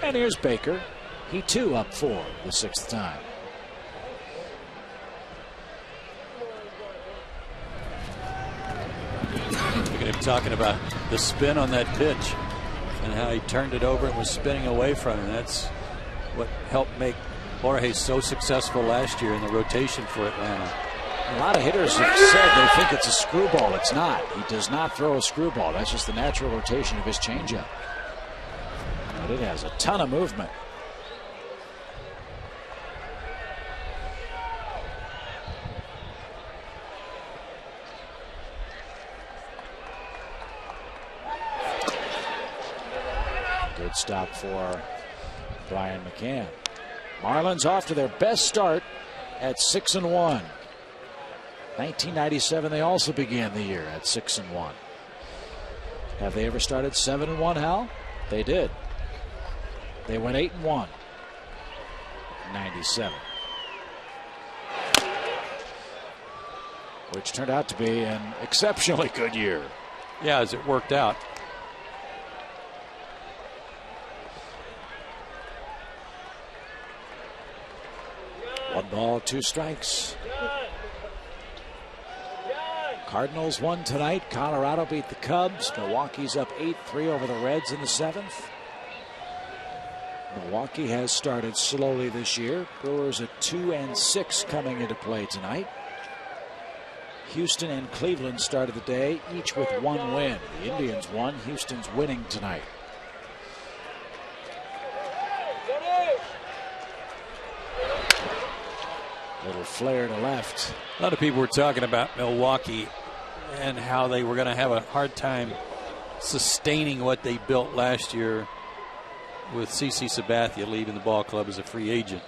A: And here's Baker. He too up 4 the 6th time.
B: Look at him talking about the spin on that pitch and how he turned it over and was spinning away from him. That's what helped make Jorge so successful last year in the rotation for Atlanta.
A: A lot of hitters have said they think it's a screwball. It's not. He does not throw a screwball. That's just the natural rotation of his changeup. But it has a ton of movement. Good stop for Brian McCann. Marlins off to their best start at 6-1. 1997, they also began the year at 6-1. Have they ever started 7-1, Hal? They did. They went 8-1. 97. Which turned out to be an exceptionally good year.
B: Yeah, as it worked out.
A: One ball, 2 strikes. Cardinals won tonight. Colorado beat the Cubs. Milwaukee's up 8-3 over the Reds in the 7th. Milwaukee has started slowly this year. Brewers at 2-6 coming into play tonight. Houston and Cleveland started the day, each with 1 win. The Indians won. Houston's winning tonight. Little flare to left.
B: A lot of people were talking about Milwaukee and how they were going to have a hard time sustaining what they built last year with CC Sabathia leaving the ball club as a free agent.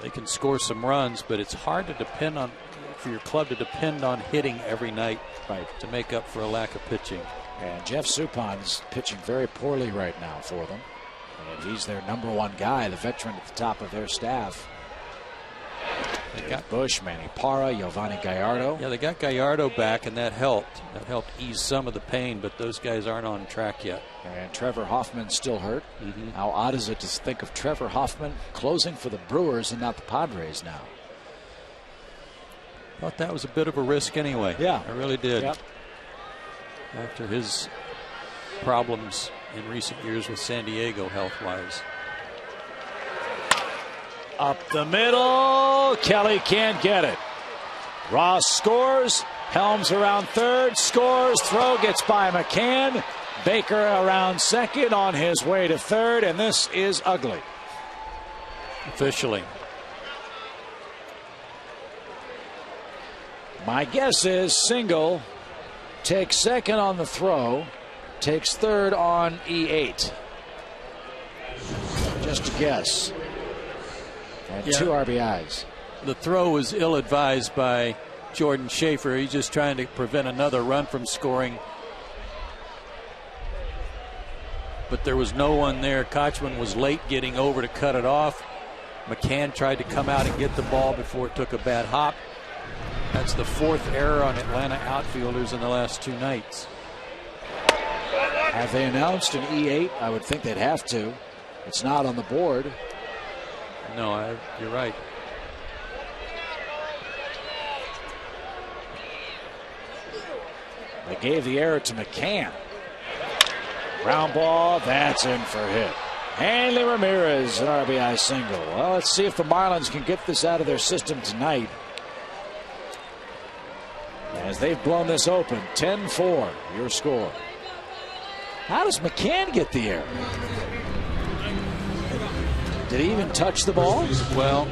B: They can score some runs, but it's hard to depend on, for your club to depend on hitting every night,
A: right,
B: to make up for a lack of pitching.
A: And Jeff Supan's pitching very poorly right now for them. And he's their #1 guy, the veteran at the top of their staff. They got Bush, Manny Parra, Giovanni Gallardo.
B: Yeah, they got Gallardo back, and that helped. That helped ease some of the pain, but those guys aren't on track yet.
A: And Trevor Hoffman's still hurt. How odd is it to think of Trevor Hoffman closing for the Brewers and not the Padres now?
B: Thought that was a bit of a risk anyway.
A: Yeah.
B: I really did.
A: Yep.
B: After his problems in recent years with San Diego health-wise.
A: Up the middle. Kelly can't get it. Ross scores. Helms around third. Scores. Throw gets by McCann. Baker around second on his way to third. And this is ugly.
B: Officially.
A: My guess is single takes second on the throw, takes third on E8. Just a guess. And 2 RBIs.
B: The throw was ill-advised by Jordan Schaefer. He's just trying to prevent another run from scoring. But there was no one there. Kochman was late getting over to cut it off. McCann tried to come out and get the ball before it took a bad hop. That's the 4th error on Atlanta outfielders in the last 2 nights.
A: Have they announced an E8? I would think they'd have to. It's not on the board.
B: No, you're right.
A: They gave the error to McCann. Ground ball, that's in for a hit. Hanley Ramirez, an RBI single. Well, let's see if the Marlins can get this out of their system tonight, as they've blown this open. 10-4, your score. How does McCann get the error? Did he even touch the ball?
B: Well,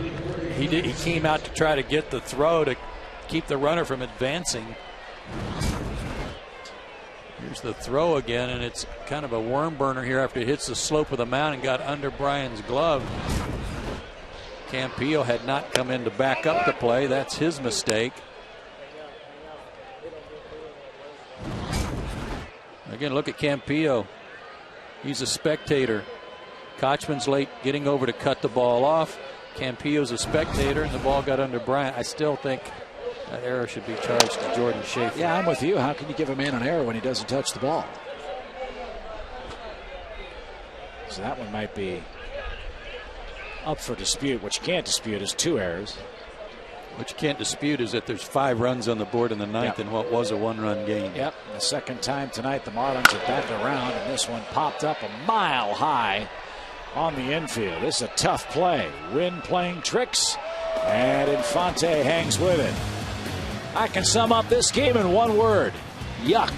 B: he did. He came out to try to get the throw to keep the runner from advancing. Here's the throw again, and it's kind of a worm burner here after it hits the slope of the mound and got under Brian's glove. Campillo had not come in to back up the play. That's his mistake. Again, look at Campillo. He's a spectator. Kochman's late getting over to cut the ball off. Campillo's a spectator, and the ball got under Bryant. I still think that error should be charged to Jordan Schaefer.
A: Yeah, I'm with you. How can you give a man an error when he doesn't touch the ball? So that one might be up for dispute. What you can't dispute is 2 errors.
B: What you can't dispute is that there's 5 runs on the board in the 9th in what was a 1-run game.
A: Yep. The second time tonight the Marlins have batted around, and this one popped up a mile high on the infield. This is a tough play. Wynn playing tricks, and Infante hangs with it. I can sum up this game in one word: yuck.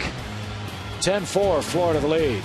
A: 10-4, Florida the lead.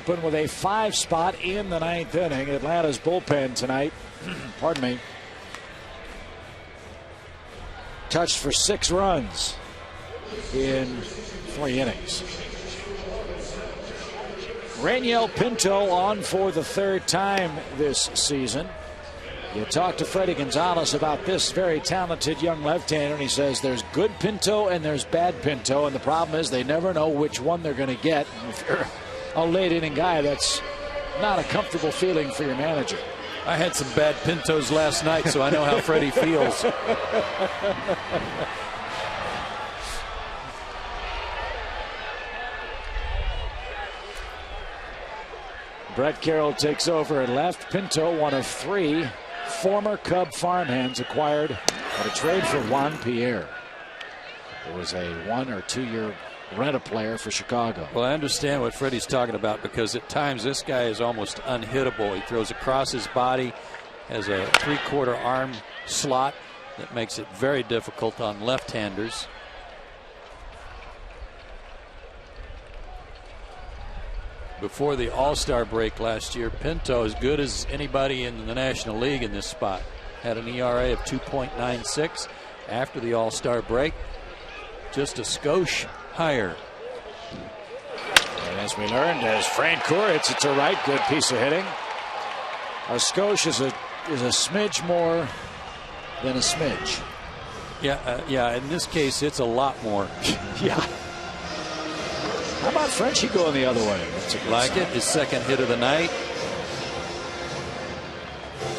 A: With a 5 spot in the 9th inning. Atlanta's bullpen tonight, pardon me, touched for 6 runs in 3 innings. Raniel Pinto on for the 3rd time this season. You talk to Freddie Gonzalez about this very talented young left-hander, and he says there's good Pinto and there's bad Pinto, and the problem is they never know which one they're going to get. And if you're a late inning guy, that's not a comfortable feeling for your manager.
B: I had some bad Pintos last night, so I know how Freddie feels.
A: Brett Carroll takes over at left. Pinto, one of 3 former Cub farmhands acquired at a trade for Juan Pierre. It was a 1 or 2 year rent a player for Chicago.
B: Well, I understand what Freddie's talking about, because at times this guy is almost unhittable. He throws across his body, has a 3/4 arm slot that makes it very difficult on left-handers. Before the All-Star break last year, Pinto, as good as anybody in the National League in this spot, had an ERA of 2.96. After the All-Star break, just a skosh higher.
A: And as we learned, as Francoeur hits it to right, good piece of hitting. A skosh is a smidge more than a smidge.
B: Yeah. In this case, it's a lot more.
A: Yeah. How about Frenchie going the other way?
B: Like it. His second hit of the night.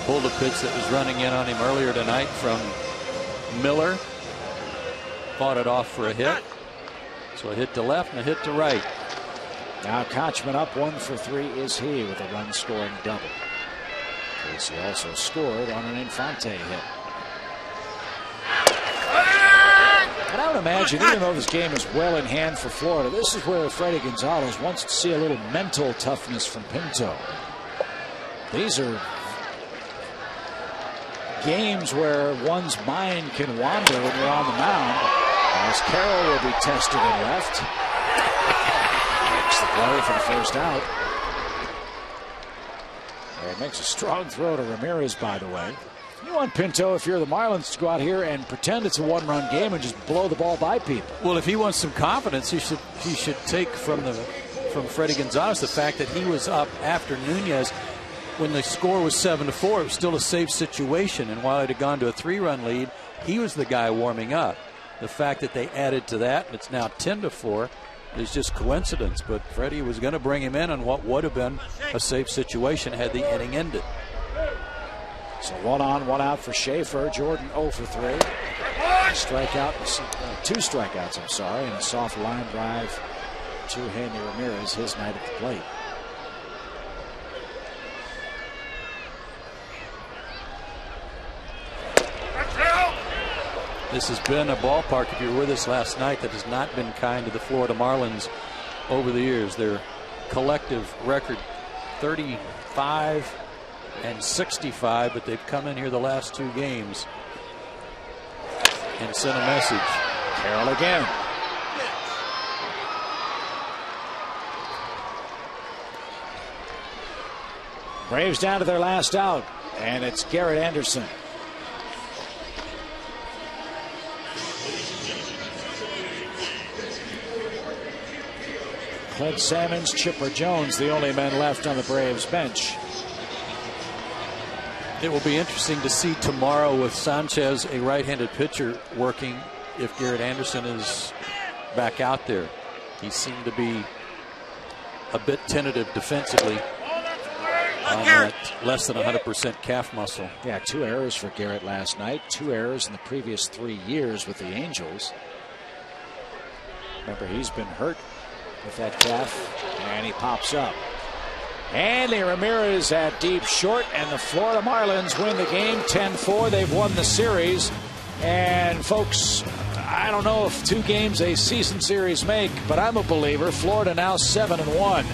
B: Pulled a pitch that was running in on him earlier tonight from Miller. Fought it off for a hit. So a hit to left and a hit to right.
A: Now Kochman up 1 for 3 is he with a run scoring double. Casey also scored on an Infante hit. And I would imagine, even though this game is well in hand for Florida, this is where Freddie Gonzalez wants to see a little mental toughness from Pinto. These are games where one's mind can wander when you're on the mound. As Carroll will be tested in left. Makes the play for the first out. And makes a strong throw to Ramirez, by the way. You want Pinto, if you're the Marlins, to go out here and pretend it's a one-run game and just blow the ball by people.
B: Well, if he wants some confidence, he should take from Freddie Gonzalez the fact that he was up after Nunez when the score was 7-4. It was still a safe situation, and while it had gone to a 3-run lead, he was the guy warming up. The fact that they added to that, and it's now 10-4, is just coincidence. But Freddie was going to bring him in on what would have been a safe situation had the inning ended.
A: So 1 on, 1 out for Schaefer. Jordan 0 for 3. Strikeout, 2 strikeouts, I'm sorry, and a soft line drive to Handy Ramirez, his night at the plate.
B: This has been a ballpark, if you were with us last night, that has not been kind to the Florida Marlins over the years. Their collective record 35 and 65, but they've come in here the last 2 games and sent a message.
A: Carroll again. Braves down to their last out, and it's Garrett Anderson. Clint Salmons, Chipper Jones, the only men left on the Braves bench.
B: It will be interesting to see tomorrow with Sanchez, a right-handed pitcher, working, if Garrett Anderson is back out there. He seemed to be a bit tentative defensively on that less than 100% calf muscle.
A: Yeah, 2 errors for Garrett last night. 2 errors in the previous 3 years with the Angels. Remember, he's been hurt with that calf, and he pops up. Handy Ramirez at deep short, and the Florida Marlins win the game 10-4. They've won the series. And folks, I don't know if 2 games a season series make, but I'm a believer. Florida now 7-1.